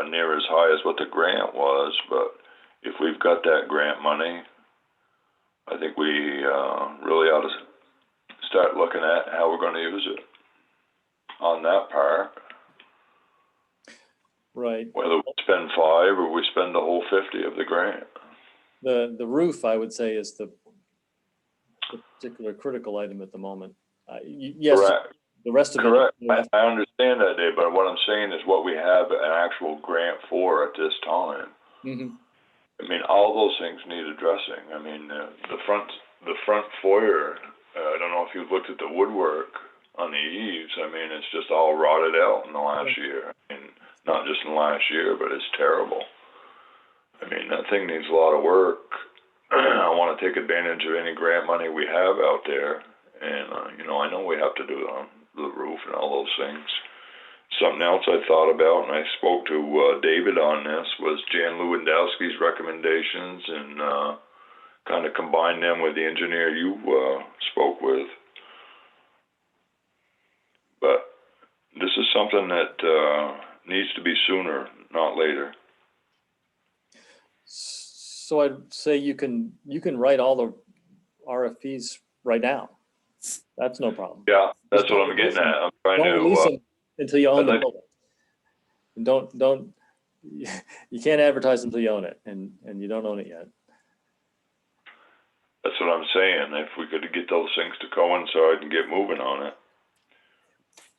[SPEAKER 5] near as high as what the grant was, but if we've got that grant money, I think we really ought to start looking at how we're going to use it on that part.
[SPEAKER 6] Right.
[SPEAKER 5] Whether we spend 5 or we spend the whole 50 of the grant.
[SPEAKER 6] The roof, I would say, is the particular critical item at the moment. Yes,
[SPEAKER 5] Correct.
[SPEAKER 6] the rest of
[SPEAKER 5] Correct.
[SPEAKER 6] it.
[SPEAKER 5] I understand that, Dave, but what I'm saying is what we have an actual grant for at this time.
[SPEAKER 6] Mm-hmm.
[SPEAKER 5] I mean, all those things need addressing. I mean, the front foyer, I don't know if you've looked at the woodwork on the eaves. I mean, it's just all rotted out in the last year. I mean, not just in the last year, but it's terrible. I mean, that thing needs a lot of work. I want to take advantage of any grant money we have out there. And, you know, I know we have to do the roof and all those things. Something else I thought about, and I spoke to David on this, was Jan Lewandowski's recommendations and kind of combine them with the engineer you spoke with. But this is something that needs to be sooner, not later.
[SPEAKER 6] So I'd say you can write all the RFPs right now. That's no problem.
[SPEAKER 5] Yeah, that's what I'm getting at. I'm trying
[SPEAKER 6] Don't
[SPEAKER 5] to.
[SPEAKER 6] release them until you own the
[SPEAKER 5] like-
[SPEAKER 6] building. And don't. You can't advertise until you own it, and you don't own it yet.
[SPEAKER 5] That's what I'm saying. If we could get those things to coincide and get moving on it.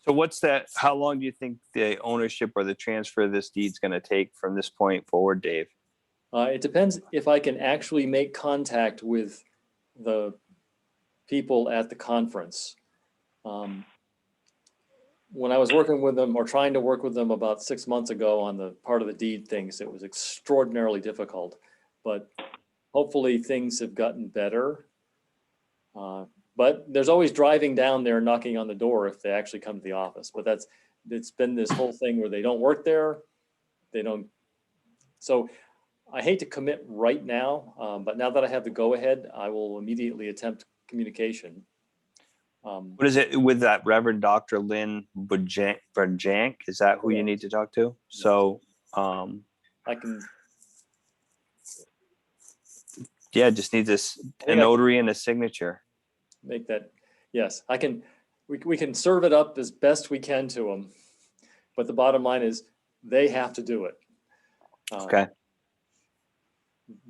[SPEAKER 1] So what's that? How long do you think the ownership or the transfer of this deed is going to take from this point forward, Dave?
[SPEAKER 6] It depends if I can actually make contact with the people at the conference. When I was working with them or trying to work with them about 6 months ago on the part of the deed things, it was extraordinarily difficult, but hopefully things have gotten better. But there's always driving down there, knocking on the door if they actually come to the office. But it's been this whole thing where they don't work there. They don't. So I hate to commit right now, but now that I have the go ahead, I will immediately attempt communication.
[SPEAKER 1] What is it with that Reverend Dr. Lynn Burjank? Is that who you need to talk to? So
[SPEAKER 6] I can.
[SPEAKER 1] Yeah, just needs a
[SPEAKER 6] think I-
[SPEAKER 1] notary and a signature.
[SPEAKER 6] Make that, yes, we can serve it up as best we can to them. But the bottom line is they have to do it.
[SPEAKER 1] Okay.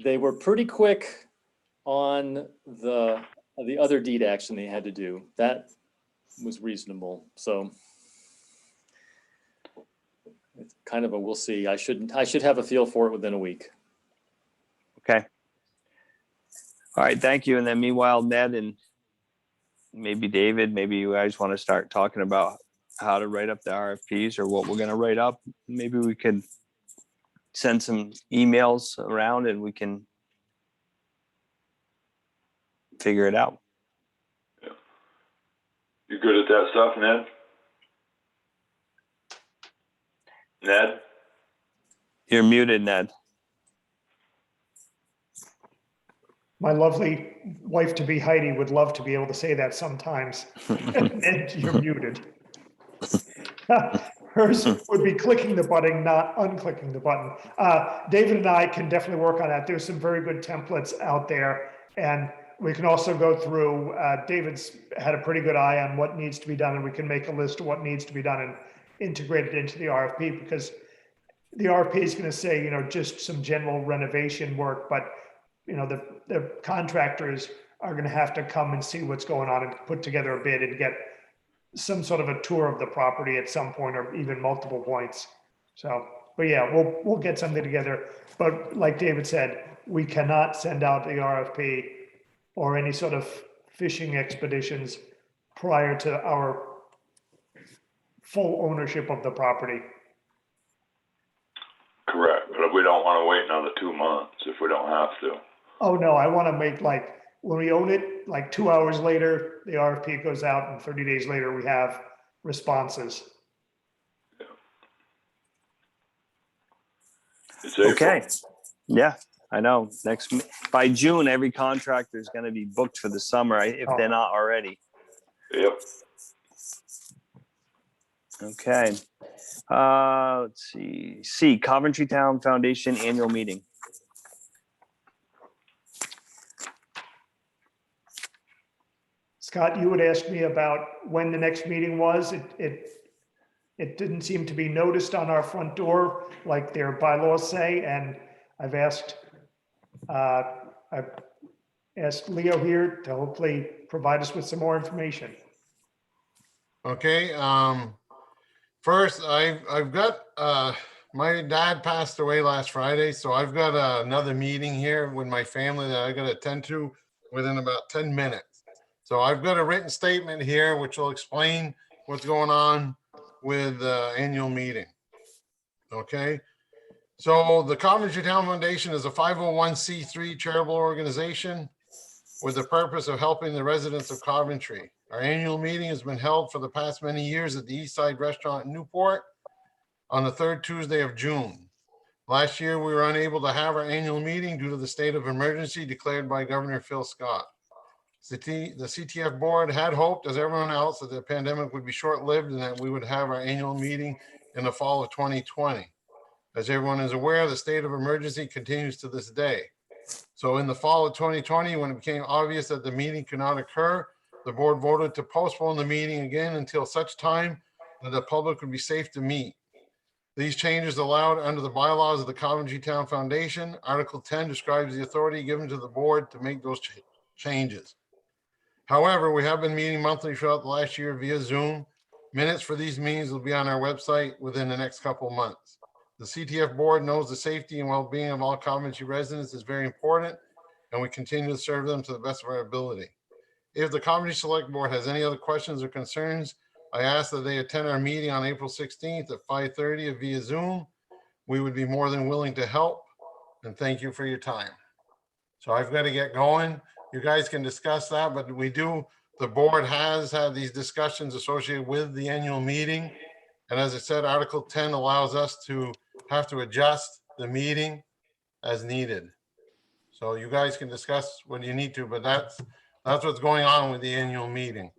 [SPEAKER 6] They were pretty quick on the other deed action they had to do. That was reasonable, so. It's kind of a, we'll see. I should have a feel for it within a week.
[SPEAKER 1] Okay. All right, thank you. And then meanwhile, Ned and maybe David, maybe you guys want to start talking about how to write up the RFPs or what we're going to write up. Maybe we could send some emails around and we can figure it out.
[SPEAKER 5] You good at that stuff, Ned? Ned?
[SPEAKER 1] You're muted, Ned.
[SPEAKER 2] My lovely wife-to-be Heidi would love to be able to say that sometimes. And you're muted. Hers would be clicking the button, not unclicking the button. David and I can definitely work on that. There's some very good templates out there. And we can also go through, David's had a pretty good eye on what needs to be done, and we can make a list of what needs to be done and integrate it into the RFP, because the RFP is going to say, just some general renovation work, but the contractors are going to have to come and see what's going on and put together a bid and get some sort of a tour of the property at some point, or even multiple points. So, but yeah, we'll get something together. But like David said, we cannot send out the RFP or any sort of fishing expeditions prior to our full ownership of the property.
[SPEAKER 5] Correct, but we don't want to wait another 2 months if we don't have to.
[SPEAKER 2] Oh, no, I want to make, like, when we own it, like 2 hours later, the RFP goes out, and 30 days later, we have responses.
[SPEAKER 5] It's April.
[SPEAKER 1] Okay. Yeah, I know. By June, every contractor is going to be booked for the summer if they're not already.
[SPEAKER 5] Yep.
[SPEAKER 1] Okay. Let's see. C, Coventry Town Foundation Annual Meeting.
[SPEAKER 2] Scott, you would ask me about when the next meeting was. It didn't seem to be noticed on our front door like their bylaws say, and I've asked Leo here to hopefully provide us with some more information.
[SPEAKER 12] Okay, first, I've got, my dad passed away last Friday, so I've got another meeting here with my family that I gotta attend to within about 10 minutes. So I've got a written statement here which will explain what's going on with the annual meeting. Okay, so the Coventry Town Foundation is a 501c3 charitable organization with the purpose of helping the residents of Coventry. Our annual meeting has been held for the past many years at the East Side Restaurant in Newport on the third Tuesday of June. Last year, we were unable to have our annual meeting due to the state of emergency declared by Governor Phil Scott. The CTF board had hoped, as everyone else, that the pandemic would be short-lived and that we would have our annual meeting in the fall of 2020. As everyone is aware, the state of emergency continues to this day. So in the fall of 2020, when it became obvious that the meeting could not occur, the board voted to postpone the meeting again until such time that the public would be safe to meet. These changes allowed under the bylaws of the Coventry Town Foundation. Article 10 describes the authority given to the board to make those changes. However, we have been meeting monthly throughout the last year via Zoom. Minutes for these meetings will be on our website within the next couple of months. The CTF board knows the safety and well-being of all Coventry residents is very important, and we continue to serve them to the best of our ability. If the Coventry Select Board has any other questions or concerns, I ask that they attend our meeting on April 16th at 5:30 via Zoom. We would be more than willing to help, and thank you for your time. So I've got to get going. You guys can discuss that, but the board has had these discussions associated with the annual meeting. And as I said, Article 10 allows us to have to adjust the meeting as needed. So you guys can discuss what you need to, but that's what's going on with the annual meeting.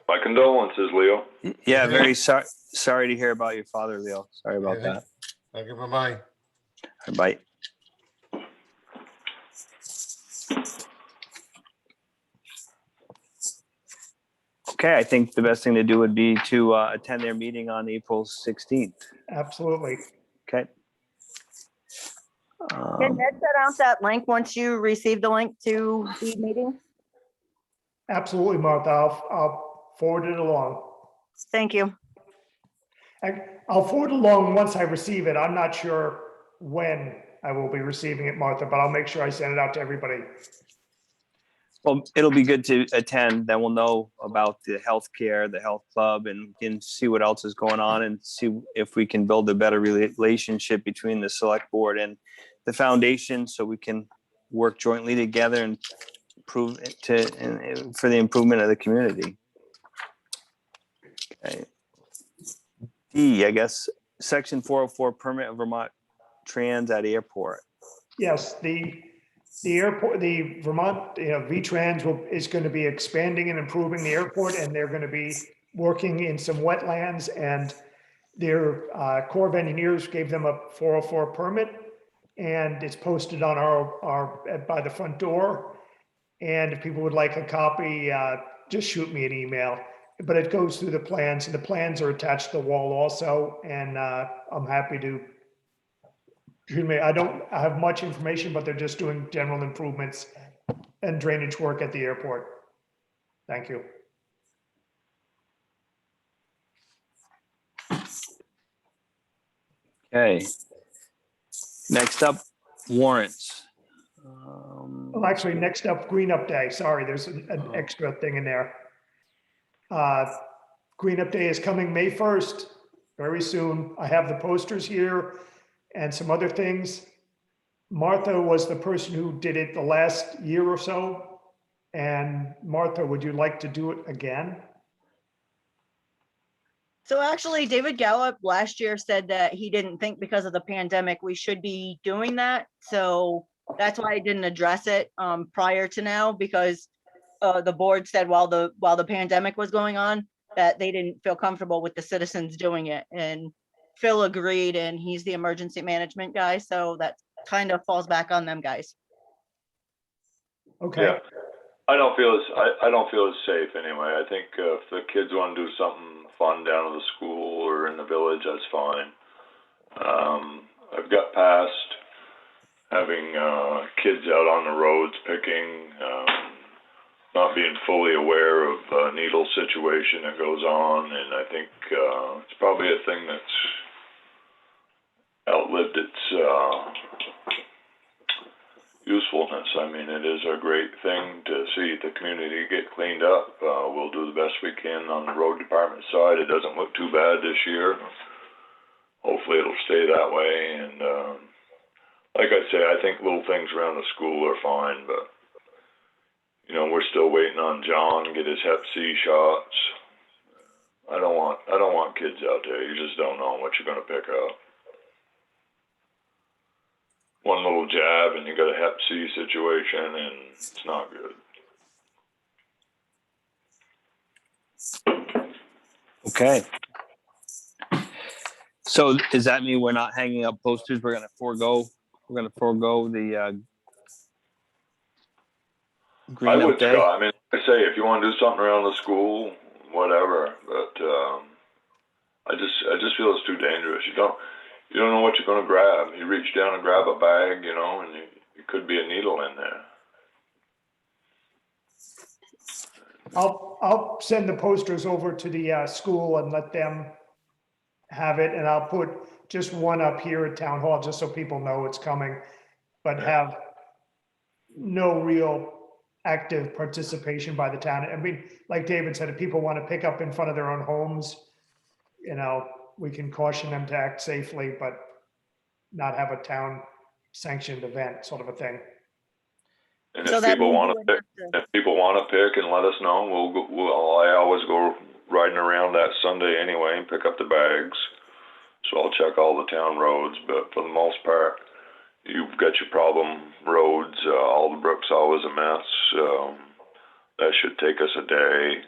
[SPEAKER 5] My condolences, Leo.
[SPEAKER 1] Yeah, very sorry to hear about your father, Leo. Sorry about that.
[SPEAKER 12] Thank you. Bye-bye.
[SPEAKER 1] Bye. Okay, I think the best thing to do would be to attend their meeting on April 16th.
[SPEAKER 2] Absolutely.
[SPEAKER 1] Okay.
[SPEAKER 8] Can Ned set out that link once you receive the link to the meeting?
[SPEAKER 2] Absolutely, Martha. I'll forward it along.
[SPEAKER 8] Thank you.
[SPEAKER 2] I'll forward it along once I receive it. I'm not sure when I will be receiving it, Martha, but I'll make sure I send it out to everybody.
[SPEAKER 1] Well, it'll be good to attend. Then we'll know about the healthcare, the health club, and see what else is going on, and see if we can build a better relationship between the select board and the foundation, so we can work jointly together and improve for the improvement of the community. Okay. D, I guess, section 404 permit of Vermont Trans at airport.
[SPEAKER 2] Yes, the airport, the Vermont, VTrans is going to be expanding and improving the airport, and they're going to be working in some wetlands, and their Corps of Engineers gave them a 404 permit, and it's posted on by the front door. And if people would like a copy, just shoot me an email. But it goes through the plans, and the plans are attached to the wall also, and I'm happy to. I don't have much information, but they're just doing general improvements and drainage work at the airport. Thank you.
[SPEAKER 1] Okay. Next up, warrants.
[SPEAKER 2] Well, actually, next up, Green Up Day. Sorry, there's an extra thing in there. Green Up Day is coming May 1st, very soon. I have the posters here and some other things. Martha was the person who did it the last year or so. And Martha, would you like to do it again?
[SPEAKER 8] So actually, David Gallup last year said that he didn't think because of the pandemic we should be doing that. So that's why I didn't address it prior to now, because the board said while the pandemic was going on that they didn't feel comfortable with the citizens doing it. And Phil agreed, and he's the emergency management guy. So that kind of falls back on them guys.
[SPEAKER 2] Okay.
[SPEAKER 5] Yeah. I don't feel it's safe anyway. I think if the kids want to do something fun down at the school or in the village, that's fine. I've got past having kids out on the roads picking, not being fully aware of the needle situation that goes on, and I think it's probably a thing that's outlived its usefulness. I mean, it is a great thing to see the community get cleaned up. We'll do the best we can on the road department side. It doesn't look too bad this year. Hopefully it'll stay that way. And like I say, I think little things around the school are fine, but we're still waiting on John to get his Hep C shots. I don't want kids out there. You just don't know what you're going to pick up. One little jab and you got a Hep C situation, and it's not good.
[SPEAKER 1] Okay. So does that mean we're not hanging up posters? We're going to forego the Green Up Day?
[SPEAKER 5] Scott, I mean, I say if you want to do something around the school, whatever. But I just feel it's too dangerous. You don't know what you're going to grab. You reach down and grab a bag, and it could be a needle in there.
[SPEAKER 2] I'll send the posters over to the school and let them have it, and I'll put just one up here at Town Hall just so people know it's coming, but have no real active participation by the town. I mean, like David said, if people want to pick up in front of their own homes, we can caution them to act safely, but not have a town sanctioned event sort of a thing.
[SPEAKER 5] And if people want to pick and let us know, I always go riding around that Sunday anyway and pick up the bags. So I'll check all the town roads, but for the most part, you've got your problem roads. Alderbrook's always a mess. That should take us a day.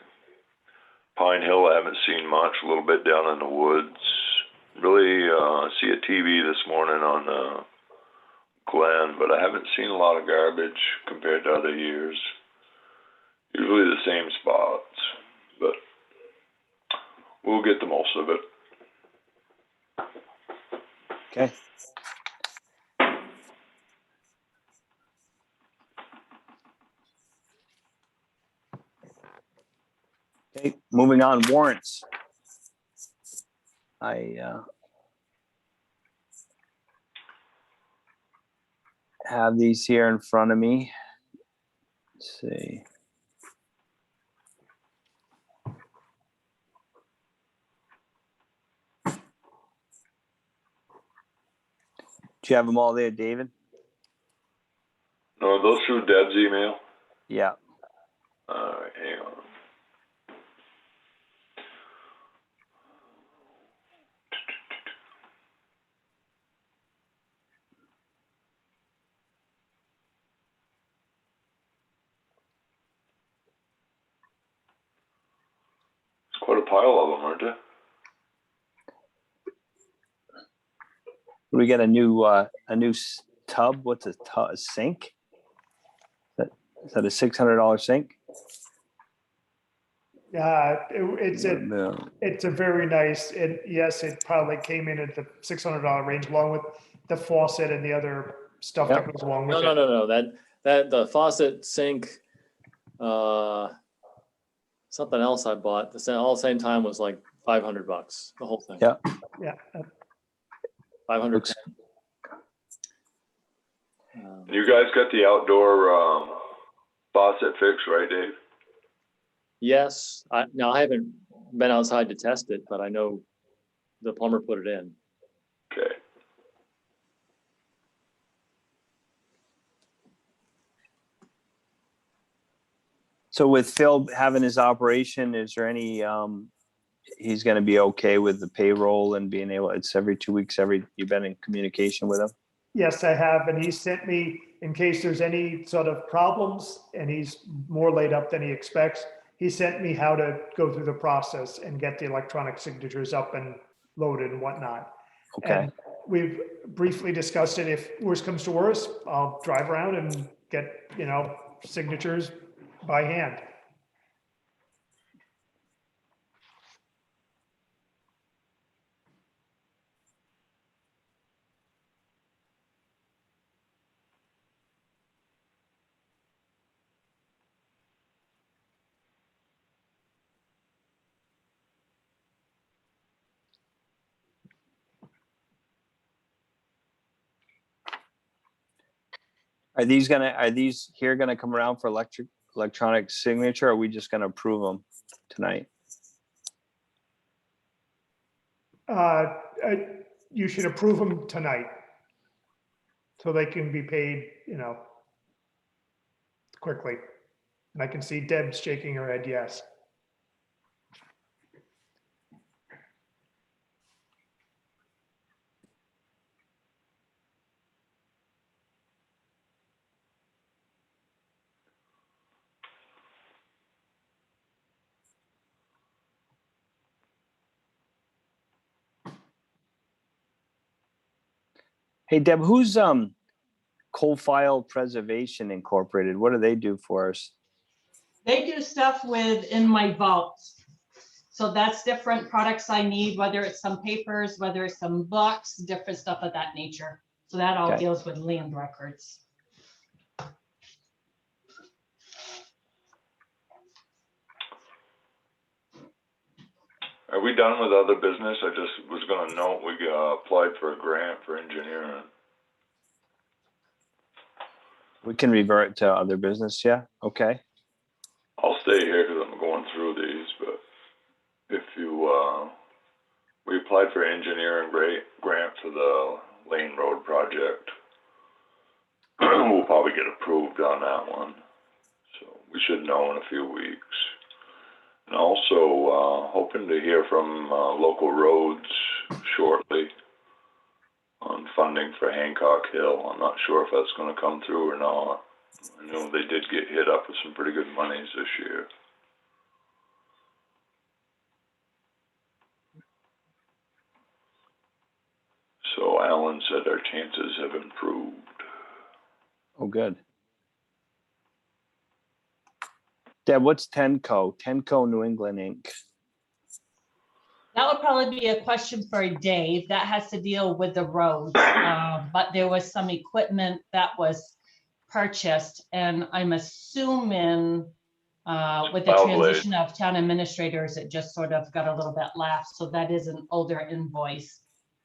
[SPEAKER 5] Pine Hill, I haven't seen much, a little bit down in the woods. Really, I see a TV this morning on Glenn, but I haven't seen a lot of garbage compared to other years. Usually the same spots, but we'll get the most of it.
[SPEAKER 1] Okay. Okay, moving on, warrants. I have these here in front of me. Let's see. Do you have them all there, David?
[SPEAKER 5] No, those through Deb's email.
[SPEAKER 1] Yeah.
[SPEAKER 5] All right, hang on. It's quite a pile of them, aren't there?
[SPEAKER 1] We get a new tub. What's a tub? A sink? Is that a $600 sink?
[SPEAKER 2] It's a very nice, yes, it probably came in at the $600 range along with the faucet and the other stuff that goes along with it.
[SPEAKER 6] No. That the faucet, sink, something else I bought all the same time was like $500, the whole thing.
[SPEAKER 1] Yeah.
[SPEAKER 2] Yeah.
[SPEAKER 6] 500.
[SPEAKER 5] You guys got the outdoor faucet fixed, right, Dave?
[SPEAKER 6] Yes, I haven't been outside to test it, but I know the plumber put it in.
[SPEAKER 5] Okay.
[SPEAKER 1] So with Phil having his operation, is there any, he's going to be okay with the payroll and being able, it's every 2 weeks, you've been in communication with him?
[SPEAKER 2] Yes, I have, and he sent me, in case there's any sort of problems, and he's more laid up than he expects, he sent me how to go through the process and get the electronic signatures up and loaded and whatnot.
[SPEAKER 1] Okay.
[SPEAKER 2] And we've briefly discussed it. If worse comes to worse, I'll drive around and get, signatures by hand.
[SPEAKER 1] Are these here gonna come around for electronic signature? Or are we just gonna approve them tonight?
[SPEAKER 2] You should approve them tonight so they can be paid, quickly. And I can see Deb shaking her head, yes.
[SPEAKER 1] Hey, Deb, who's Coal File Preservation Incorporated? What do they do for us?
[SPEAKER 11] They do stuff within my vault. So that's different products I need, whether it's some papers, whether it's some books, different stuff of that nature. So that all
[SPEAKER 1] Okay.
[SPEAKER 11] deals with land records.
[SPEAKER 5] Are we done with other business? I just was gonna note, we applied for a grant for engineering.
[SPEAKER 1] We can revert to other business, yeah? Okay.
[SPEAKER 5] I'll stay here because I'm going through these, but if you, we applied for engineering grant for the Lane Road project. We'll probably get approved on that one. So we should know in a few weeks. And also, hoping to hear from local roads shortly on funding for Hancock Hill. I'm not sure if that's gonna come through or not. I know they did get hit up with some pretty good monies this year. So Alan said our chances have improved.
[SPEAKER 1] good. Deb, what's Tenco? Tenco New England Inc.
[SPEAKER 11] That would probably be a question for Dave. That has to deal with the roads. But there was some equipment that was purchased, and I'm assuming with the
[SPEAKER 5] Plow blade.
[SPEAKER 11] transition of town administrators, it just sort of got a little bit lapsed. So that is an older invoice.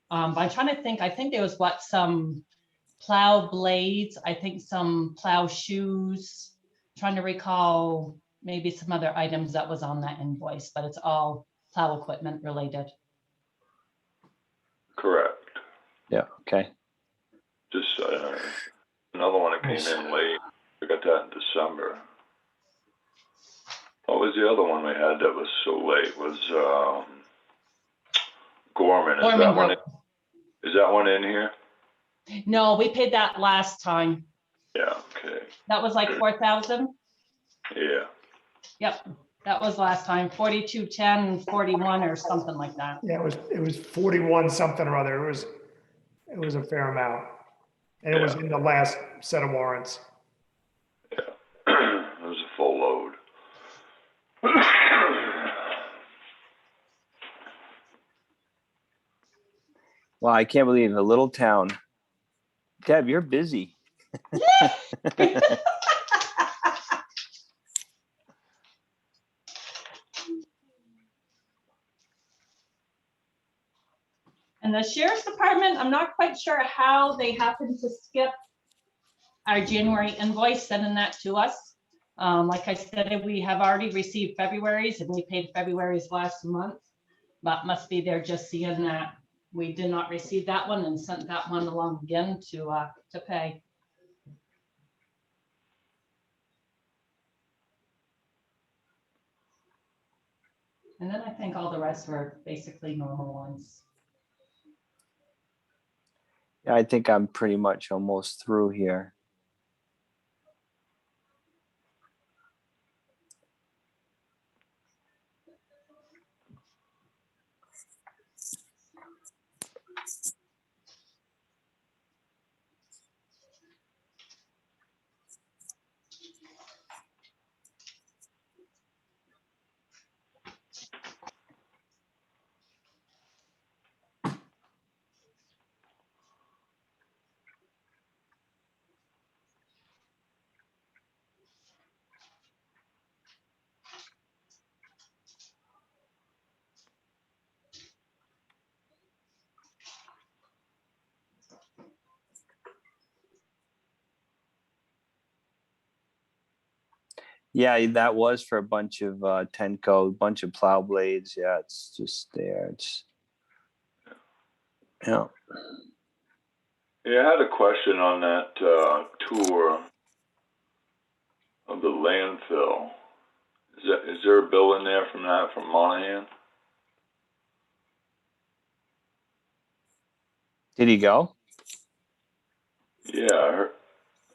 [SPEAKER 11] But I'm trying to think, I think there was some plow blades, I think some plow shoes, trying to recall maybe some other items that was on that invoice, but it's all plow equipment related.
[SPEAKER 5] Correct.
[SPEAKER 1] Yeah, okay.
[SPEAKER 5] Just another one that came in late. We got that in December. What was the other one we had that was so late? Was Gorman. Is that one in here?
[SPEAKER 11] No, we paid that last time.
[SPEAKER 5] Yeah, okay.
[SPEAKER 11] That was like 4,000.
[SPEAKER 5] Yeah.
[SPEAKER 11] Yep, that was last time, 4210, 41 or something like that.
[SPEAKER 2] Yeah, it was 41 something or other. It was a fair amount. And it was in the last set of warrants.
[SPEAKER 5] Yeah, it was a full load.
[SPEAKER 1] Wow, I can't believe a little town. Deb, you're busy.
[SPEAKER 11] And the sheriff's department, I'm not quite sure how they happened to skip our January invoice, sending that to us. Like I said, we have already received February's and we paid February's last month. But must be they're just seeing that we did not receive that one and sent that one along again to pay. And then I think all the rest were basically normal ones.
[SPEAKER 1] Yeah, I think I'm pretty much almost through here. Yeah, that was for a bunch of Tenco, bunch of plow blades. Yeah, it's just there. It's yeah.
[SPEAKER 5] Yeah, I had a question on that tour of the landfill. Is there a bill in there from that from Monahan?
[SPEAKER 1] Did he go?
[SPEAKER 5] Yeah,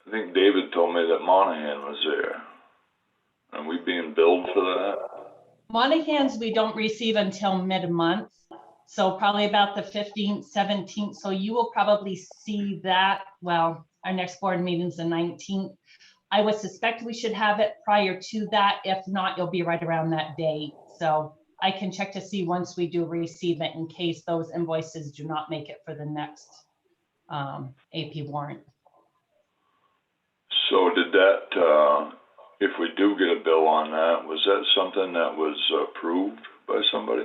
[SPEAKER 5] I think David told me that Monahan was there. Are we being billed for that?
[SPEAKER 11] Monahan's we don't receive until mid-month. So probably about the 15th, 17th. So you will probably see that. Well, our next board meeting's the 19th. I would suspect we should have it prior to that. If not, it'll be right around that date. So I can check to see once we do receive it in case those invoices do not make it for the next AP warrant.
[SPEAKER 5] So did that, if we do get a bill on that, was that something that was approved by somebody?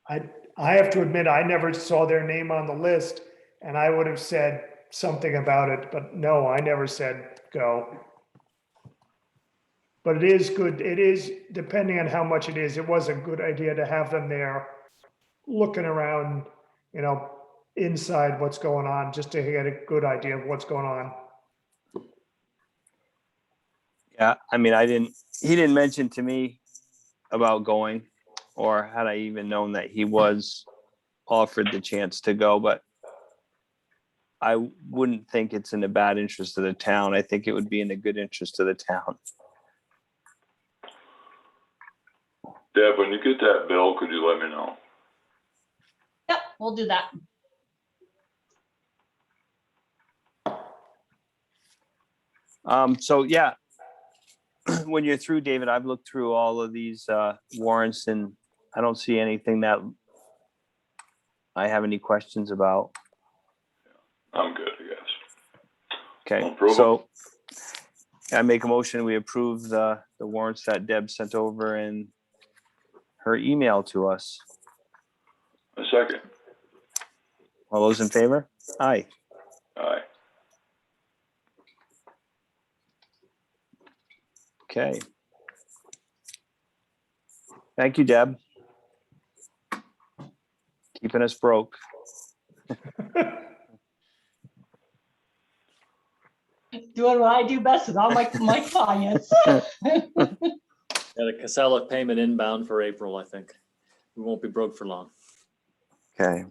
[SPEAKER 2] I have to admit, I never saw their name on the list and I would have said something about it, but no, I never said go. But it is good. It is, depending on how much it is, it was a good idea to have them there looking around, you know, inside what's going on, just to get a good idea of what's going on.
[SPEAKER 1] Yeah, I mean, he didn't mention to me about going, or had I even known that he was offered the chance to go, but I wouldn't think it's in the bad interest of the town. I think it would be in the good interest of the town.
[SPEAKER 5] Deb, when you get that bill, could you let me know?
[SPEAKER 11] Yep, we'll do that.
[SPEAKER 1] So yeah, when you're through, David, I've looked through all of these warrants and I don't see anything that I have any questions about.
[SPEAKER 5] I'm good, I guess.
[SPEAKER 1] Okay,
[SPEAKER 5] Approval.
[SPEAKER 1] so I make a motion, we approve the warrants that Deb sent over in her email to us.
[SPEAKER 5] A second.
[SPEAKER 1] All those in favor? Aye.
[SPEAKER 5] Aye.
[SPEAKER 1] Okay. Thank you, Deb. Keeping us broke.
[SPEAKER 11] Doing what I do best with all my clients.
[SPEAKER 6] Got a Casella payment inbound for April, I think. We won't be broke for long.
[SPEAKER 1] Okay.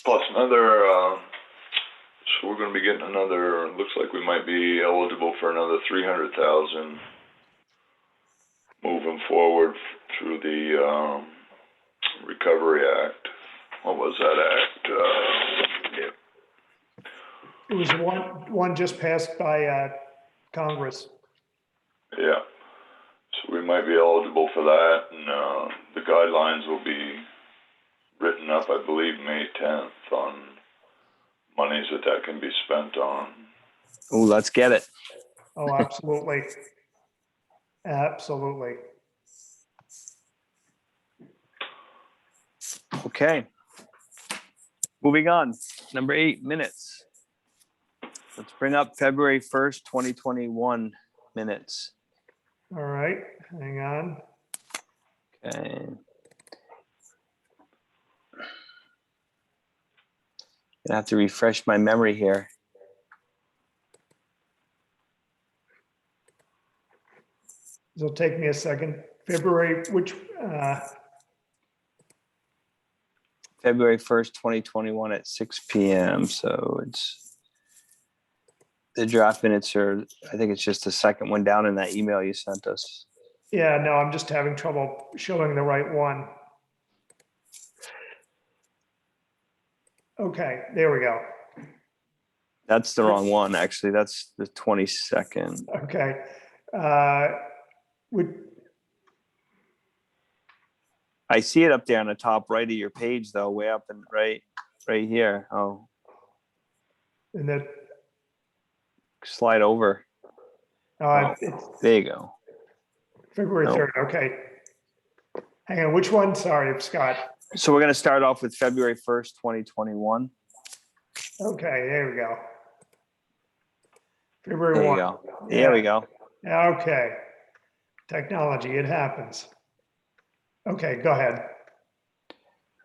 [SPEAKER 5] Plus another, so we're gonna be getting another, looks like we might be eligible for another 300,000 moving forward through the Recovery Act. What was that act? Yeah.
[SPEAKER 2] It was one just passed by Congress.
[SPEAKER 5] Yeah, so we might be eligible for that, and the guidelines will be written up, I believe, May 10th on monies that can be spent on.
[SPEAKER 1] Oh, let's get it.
[SPEAKER 2] Oh, absolutely. Absolutely.
[SPEAKER 1] Okay. Moving on, number 8, minutes. Let's bring up February 1st, 2021 minutes.
[SPEAKER 2] All right, hang on.
[SPEAKER 1] Okay. I have to refresh my memory here.
[SPEAKER 2] It'll take me a second. February,
[SPEAKER 1] February 1st, 2021 at 6 p.m. So it's the draft minutes are, I think it's just the second one down in that email you sent us.
[SPEAKER 2] yeah, no, I'm just having trouble showing the right one. Okay, there we go.
[SPEAKER 1] That's the wrong one, actually. That's the 22nd.
[SPEAKER 2] Okay.
[SPEAKER 1] I see it up there on the top right of your page, though, way up and right here. Oh,
[SPEAKER 2] And that,
[SPEAKER 1] slide over.
[SPEAKER 2] it's
[SPEAKER 1] There you go.
[SPEAKER 2] February
[SPEAKER 1] No.
[SPEAKER 2] 3rd, okay. Hang on, which one? Sorry, Scott.
[SPEAKER 1] So we're going to start off with February 1st, 2021.
[SPEAKER 2] Okay, there we go. February
[SPEAKER 1] There you
[SPEAKER 2] 1.
[SPEAKER 1] go. There we go.
[SPEAKER 2] Okay. Technology, it happens. Okay, go ahead.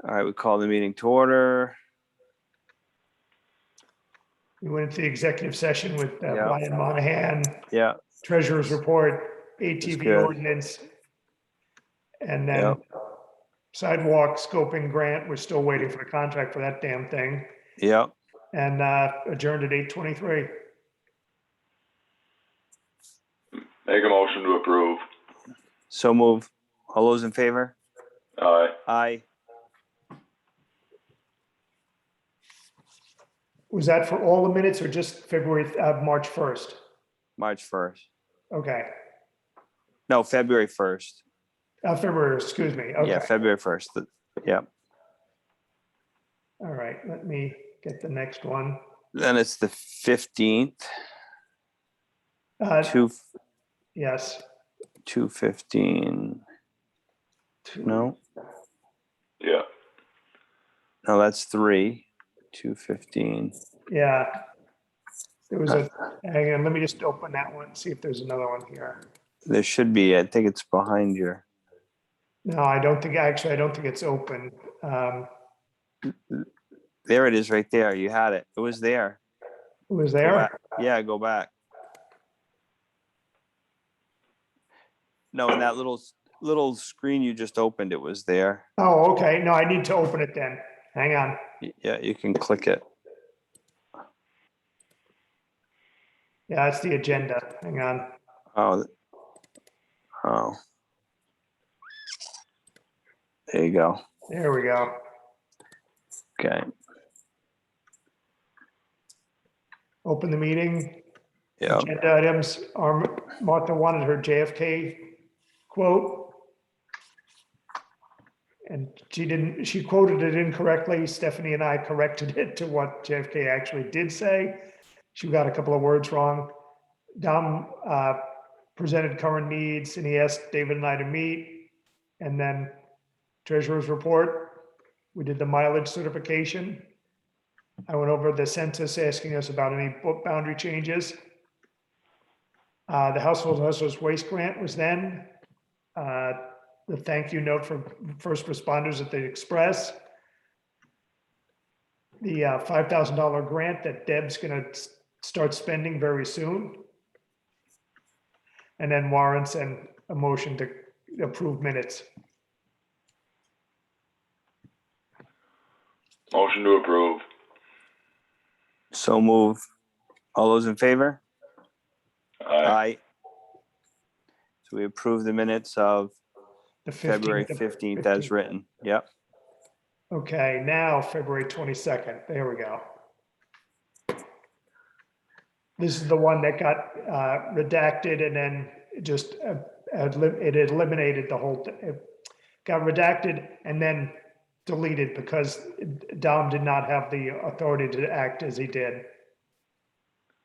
[SPEAKER 1] All right, we call the meeting to order.
[SPEAKER 2] We went into the executive session with
[SPEAKER 1] Yeah.
[SPEAKER 2] Brian Monahan,
[SPEAKER 1] Yeah,
[SPEAKER 2] treasurer's report,
[SPEAKER 1] That's
[SPEAKER 2] ATV
[SPEAKER 1] good.
[SPEAKER 2] ordinance. And then
[SPEAKER 1] Yep.
[SPEAKER 2] sidewalk scoping grant, we're still waiting for the contract for that damn thing.
[SPEAKER 1] yeah.
[SPEAKER 2] And adjourned at 8:23.
[SPEAKER 5] Make a motion to approve.
[SPEAKER 1] So move. All those in favor?
[SPEAKER 5] Aye.
[SPEAKER 1] Aye.
[SPEAKER 2] Was that for all the minutes or just March 1st?
[SPEAKER 1] March 1st.
[SPEAKER 2] Okay.
[SPEAKER 1] No, February 1st.
[SPEAKER 2] February, excuse me.
[SPEAKER 1] Yeah,
[SPEAKER 2] Okay.
[SPEAKER 1] February 1st. Yeah.
[SPEAKER 2] All right, let me get the next one.
[SPEAKER 1] Then it's the 15th.
[SPEAKER 2] Uh,
[SPEAKER 1] Two,
[SPEAKER 2] Yes.
[SPEAKER 1] 2:15. No,
[SPEAKER 5] Yeah.
[SPEAKER 1] no, that's 3. 2:15.
[SPEAKER 2] Yeah. There was hang on, let me just open that one, see if there's another one here.
[SPEAKER 1] There should be. I think it's behind your.
[SPEAKER 2] No, I don't think it's open.
[SPEAKER 1] There it is, right there. You had it. It was there.
[SPEAKER 2] It was
[SPEAKER 1] Go
[SPEAKER 2] there?
[SPEAKER 1] back. Yeah, go back. No, in that little screen you just opened, it was there.
[SPEAKER 2] Oh, okay. No, I need to open it then. Hang on.
[SPEAKER 1] Yeah, you can click it.
[SPEAKER 2] Yeah, it's the agenda. Hang on.
[SPEAKER 1] Oh. Oh. There you go.
[SPEAKER 2] There we go.
[SPEAKER 1] Okay.
[SPEAKER 2] Open the meeting.
[SPEAKER 1] Yeah.
[SPEAKER 2] Agenda items are, Martha wanted her JFK quote. And she quoted it incorrectly. Stephanie and I corrected it to what JFK actually did say. She got a couple of words wrong. Dom presented current needs and he asked David and I to meet. And then treasurer's report, we did the mileage certification. I went over the census asking us about any book boundary changes. The household hazardous waste grant was then. The thank you note for first responders at the Express. The $5,000 grant that Deb's gonna start spending very soon. And then warrants and a motion to approve minutes.
[SPEAKER 5] Motion to approve.
[SPEAKER 1] So move. All those in favor?
[SPEAKER 5] Aye.
[SPEAKER 1] So we approve the minutes of
[SPEAKER 2] The
[SPEAKER 1] February 15th as written. Yep.
[SPEAKER 2] Okay, now February 22nd. There we go. This is the one that got redacted and then just it eliminated the whole, it got redacted and then deleted because Dom did not have the authority to act as he did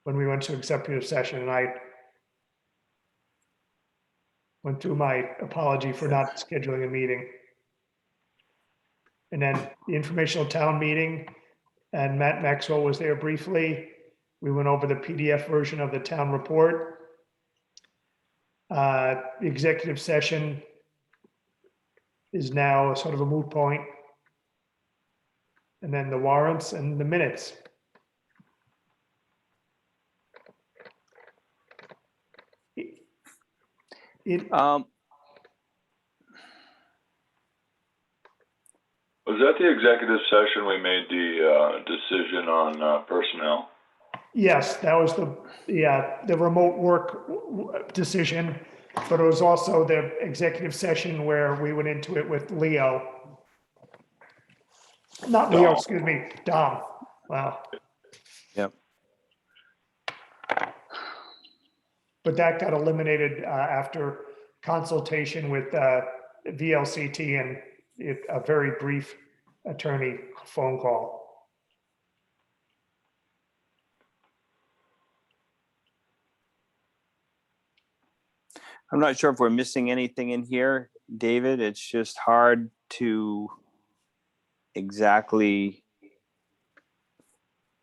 [SPEAKER 2] when we went to executive session, and I went through my apology for not scheduling a meeting. And then the informational town meeting, and Matt Maxwell was there briefly. We went over the PDF version of the town report. The executive session is now sort of a moot point. And then the warrants and the minutes.
[SPEAKER 5] Was that the executive session we made the decision on personnel?
[SPEAKER 2] Yes, that was the remote work decision, but it was also the executive session where we went into it with Leo. Not Leo, excuse me, Dom. Wow.
[SPEAKER 1] Yep.
[SPEAKER 2] But that got eliminated after consultation with VLCT and a very brief attorney phone call.
[SPEAKER 1] I'm not sure if we're missing anything in here, David. It's just hard to exactly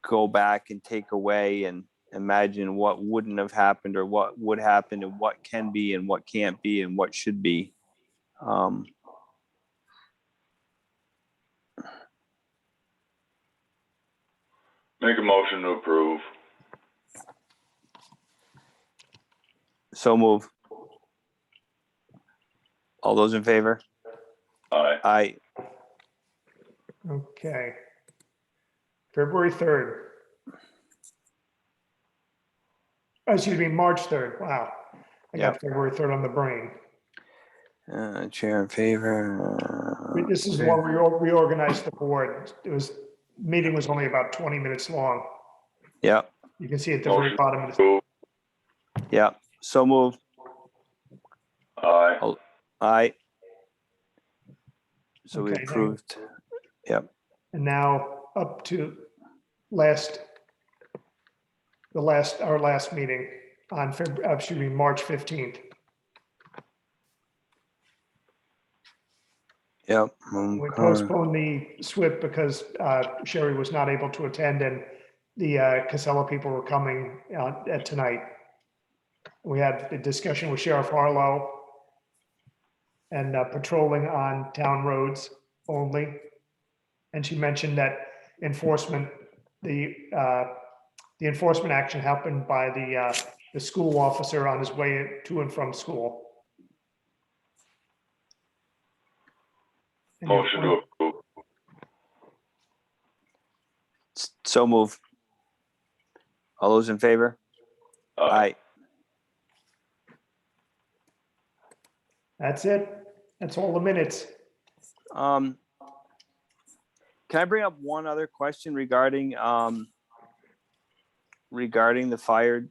[SPEAKER 1] go back and take away and imagine what wouldn't have happened or what would happen and what can be and what can't be and what should be.
[SPEAKER 5] Make a motion to approve.
[SPEAKER 1] So move. All those in favor?
[SPEAKER 5] Aye.
[SPEAKER 1] Aye.
[SPEAKER 2] Okay. February 3rd. Excuse me, March 3rd. Wow. I got February 3rd on the brain.
[SPEAKER 1] Chair in favor.
[SPEAKER 2] This is one we reorganized the board. Meeting was only about 20 minutes long.
[SPEAKER 1] Yep.
[SPEAKER 2] You can see at the very bottom of
[SPEAKER 5] the.
[SPEAKER 1] Yep. So move.
[SPEAKER 5] Aye.
[SPEAKER 1] Aye. So we
[SPEAKER 2] Okay,
[SPEAKER 1] approved. Yep.
[SPEAKER 2] And now up to our last meeting on March 15th.
[SPEAKER 1] Yep.
[SPEAKER 2] We postponed the SWIP because Sherry was not able to attend and the Casella people were coming at tonight. We had the discussion with Sheriff Harlow and patrolling on town roads only. And she mentioned that enforcement, the enforcement action happened by the school officer on his way to and from school.
[SPEAKER 5] Motion to approve.
[SPEAKER 1] So move. All those in favor? Aye.
[SPEAKER 2] That's it. That's all the minutes.
[SPEAKER 1] Can I bring up one other question regarding the fire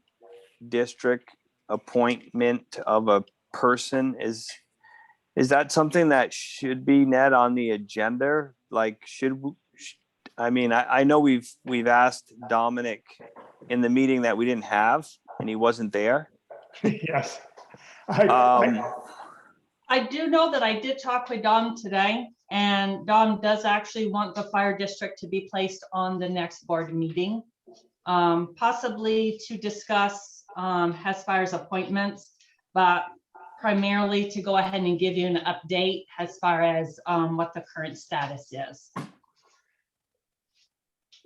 [SPEAKER 1] district appointment of a person is that something that should be, Ned, on the agenda? Like, I mean, I know we've asked Dominic in the meeting that we didn't have, and he wasn't there.
[SPEAKER 2] Yes.
[SPEAKER 11] I do know that I did talk with Dom today, and Dom does actually want the fire district to be placed on the next board meeting, possibly to discuss as far as appointments, but primarily to go ahead and give you an update as far as what the current status is.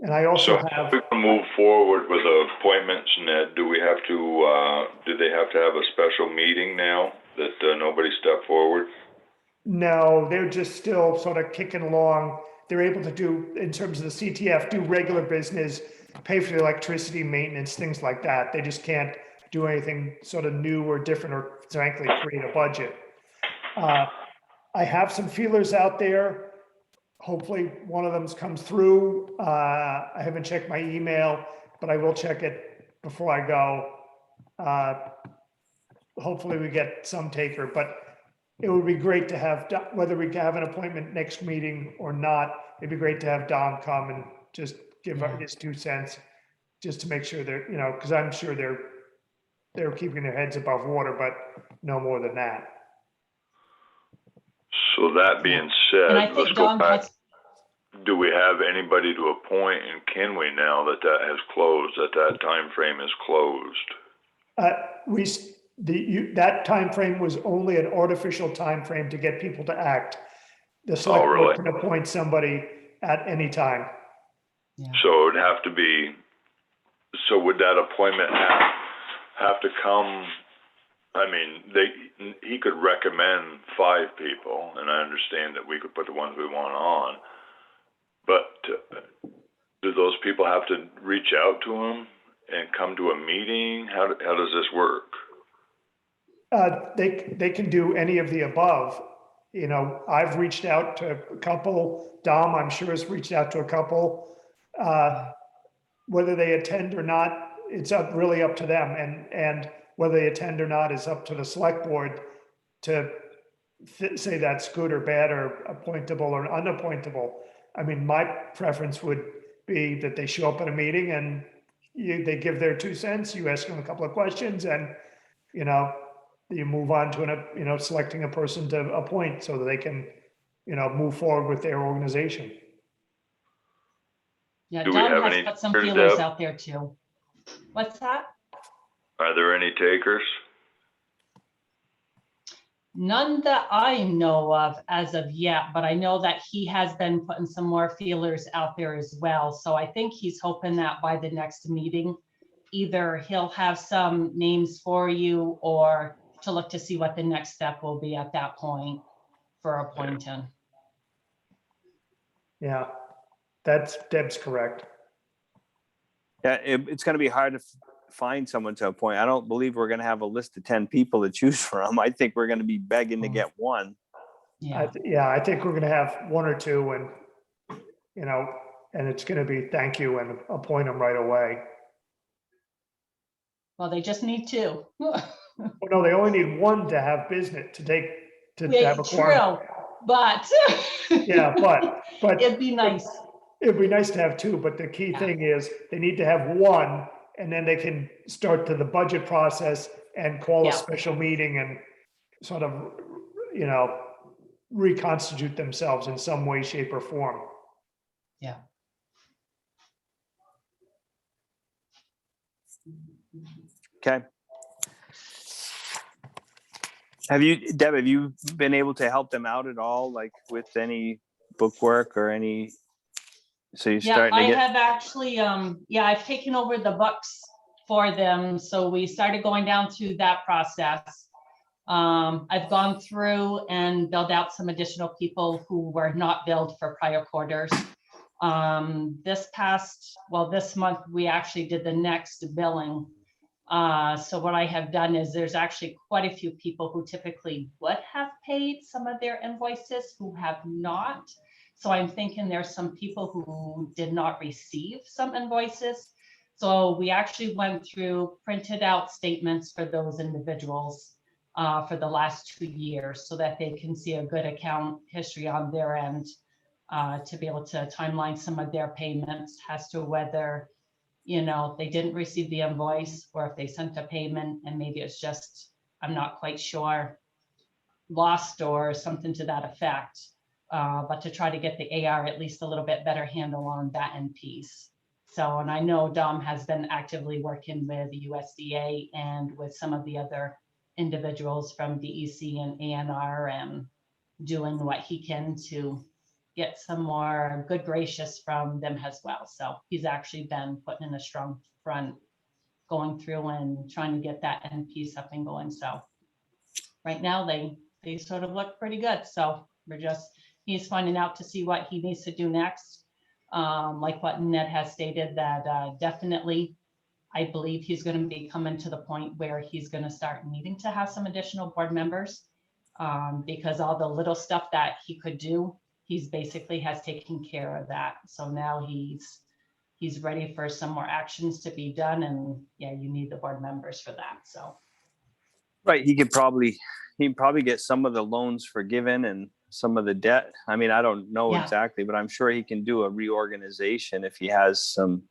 [SPEAKER 2] And I also
[SPEAKER 5] So
[SPEAKER 2] have,
[SPEAKER 5] if we can move forward with appointments, Ned, do we have to, do they have to have a special meeting now that nobody stepped forward?
[SPEAKER 2] no, they're just still sort of kicking along. They're able to do, in terms of the CTF, do regular business, pay for the electricity maintenance, things like that. They just can't do anything sort of new or different, or frankly, create a budget. I have some feelers out there. Hopefully one of them comes through. I haven't checked my email, but I will check it before I go. Hopefully we get some taker, but it would be great to have, whether we have an appointment next meeting or not, it'd be great to have Dom come and just give his 2 cents, just to make sure they're, you know, because I'm sure they're keeping their heads above water, but no more than that.
[SPEAKER 5] So that being
[SPEAKER 11] And I
[SPEAKER 5] said,
[SPEAKER 11] think
[SPEAKER 5] let's go
[SPEAKER 11] Dom
[SPEAKER 5] back.
[SPEAKER 11] has,
[SPEAKER 5] Do we have anybody to appoint, and can we now that has closed, that time frame is closed?
[SPEAKER 2] That time frame was only an artificial time frame to get people to act. The select
[SPEAKER 5] really?
[SPEAKER 2] board can appoint somebody at any time.
[SPEAKER 5] So it would have to be, so would that appointment have to come? I mean, he could recommend 5 people, and I understand that we could put the ones we want on, but do those people have to reach out to him and come to a meeting? How does this work?
[SPEAKER 2] They can do any of the above. You know, I've reached out to a couple. Dom, I'm sure, has reached out to a couple. Whether they attend or not, it's really up to them. And whether they attend or not is up to the select board to say that's good or bad or appointable or unappointable. I mean, my preference would be that they show up at a meeting and they give their 2 cents. You ask them a couple of questions, and you move on to selecting a person to appoint so that they can move forward with their organization.
[SPEAKER 11] yeah,
[SPEAKER 5] Do we
[SPEAKER 11] Dom
[SPEAKER 5] have
[SPEAKER 11] has
[SPEAKER 5] any
[SPEAKER 11] put some
[SPEAKER 5] takers,
[SPEAKER 11] feelers
[SPEAKER 5] Deb?
[SPEAKER 11] out there too. What's that?
[SPEAKER 5] Are there any takers?
[SPEAKER 11] None that I know of as of yet, but I know that he has been putting some more feelers out there as well. So I think he's hoping that by the next meeting, either he'll have some names for you or to look to see what the next step will be at that point for appointing.
[SPEAKER 2] Yeah, Deb's correct.
[SPEAKER 1] Yeah, it's going to be hard to find someone to appoint. I don't believe we're going to have a list of 10 people to choose from. I think we're going to be begging to get one.
[SPEAKER 11] Yeah.
[SPEAKER 2] I think we're going to have 1 or 2, and and it's going to be thank you and appoint them right away.
[SPEAKER 11] Well, they just need 2.
[SPEAKER 2] Well, no, they only need 1 to have business to have a quorum.
[SPEAKER 11] True, but
[SPEAKER 2] Yeah, but
[SPEAKER 11] it'd be nice.
[SPEAKER 2] It'd be nice to have 2, but the key thing is they need to have 1, and then they can start to the budget process and call a special meeting and sort of, reconstitute themselves in some way, shape, or form.
[SPEAKER 11] Yeah.
[SPEAKER 1] Okay. Deb, have you been able to help them out at all, like with any bookwork or any? So you're starting to
[SPEAKER 11] I
[SPEAKER 1] get.
[SPEAKER 11] have actually, I've taken over the books for them. So we started going down through that process. I've gone through and billed out some additional people who were not billed for prior quarters. This month, we actually did the next billing. So what I have done is there's actually quite a few people who typically would have paid some of their invoices who have not. So I'm thinking there's some people who did not receive some invoices. So we actually went through, printed out statements for those individuals for the last 2 years so that they can see a good account history on their end to be able to timeline some of their payments as to whether, you know, they didn't receive the invoice or if they sent a payment and maybe it's just, I'm not quite sure, lost or something to that effect. But to try to get the AR at least a little bit better handle on that end piece. So, and I know Dom has been actively working with the USDA and with some of the other individuals from DEC and ANR and doing what he can to get some more good gracious from them as well. So he's actually been putting in a strong front, going through and trying to get that end piece up and going. So right now they sort of look pretty good. So he's finding out to see what he needs to do next. Like what Ned has stated, that definitely, I believe he's going to be coming to the point where he's going to start needing to have some additional board members because all the little stuff that he could do, he's basically has taken care of that. So now he's ready for some more actions to be done. And yeah, you need the board members for that. So.
[SPEAKER 1] Right, he'd probably get some of the loans forgiven and some of the debt. I mean, I don't know
[SPEAKER 11] Yeah.
[SPEAKER 1] exactly, but I'm sure he can do a reorganization if he has some.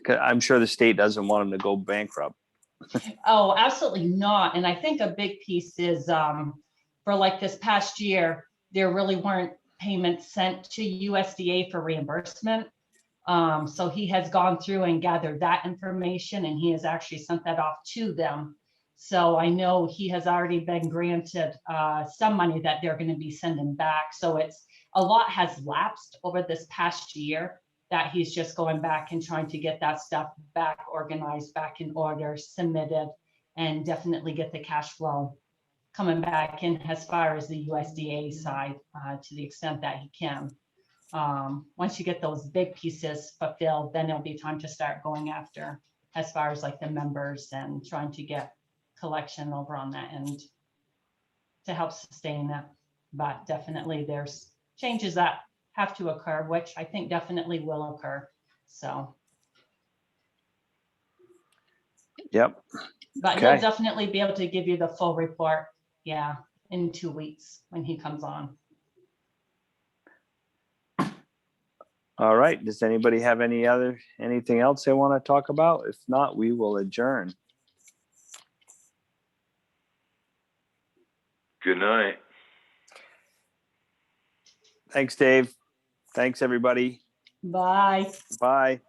[SPEAKER 1] I'm sure the state doesn't want him to go bankrupt.
[SPEAKER 11] Oh, absolutely not. And I think a big piece is for like this past year, there really weren't payments sent to USDA for reimbursement. So he has gone through and gathered that information and he has actually sent that off to them. So I know he has already been granted some money that they're going to be sending back. So it's a lot has lapsed over this past year that he's just going back and trying to get that stuff back organized, back in order, submitted, and definitely get the cash flow coming back in as far as the USDA side to the extent that he can. Once you get those big pieces fulfilled, then it'll be time to start going after as far as like the members and trying to get collection over on that end to help sustain that. But definitely there's changes that have to occur, which I think definitely will occur. So.
[SPEAKER 1] Yep.
[SPEAKER 11] But
[SPEAKER 1] Okay.
[SPEAKER 11] he'll definitely be able to give you the full report, yeah, in 2 weeks when he comes on.
[SPEAKER 1] All right. Does anybody have anything else they want to talk about? If not, we will adjourn.
[SPEAKER 5] Good night.
[SPEAKER 1] Thanks, Dave. Thanks, everybody.
[SPEAKER 11] Bye.
[SPEAKER 1] Bye.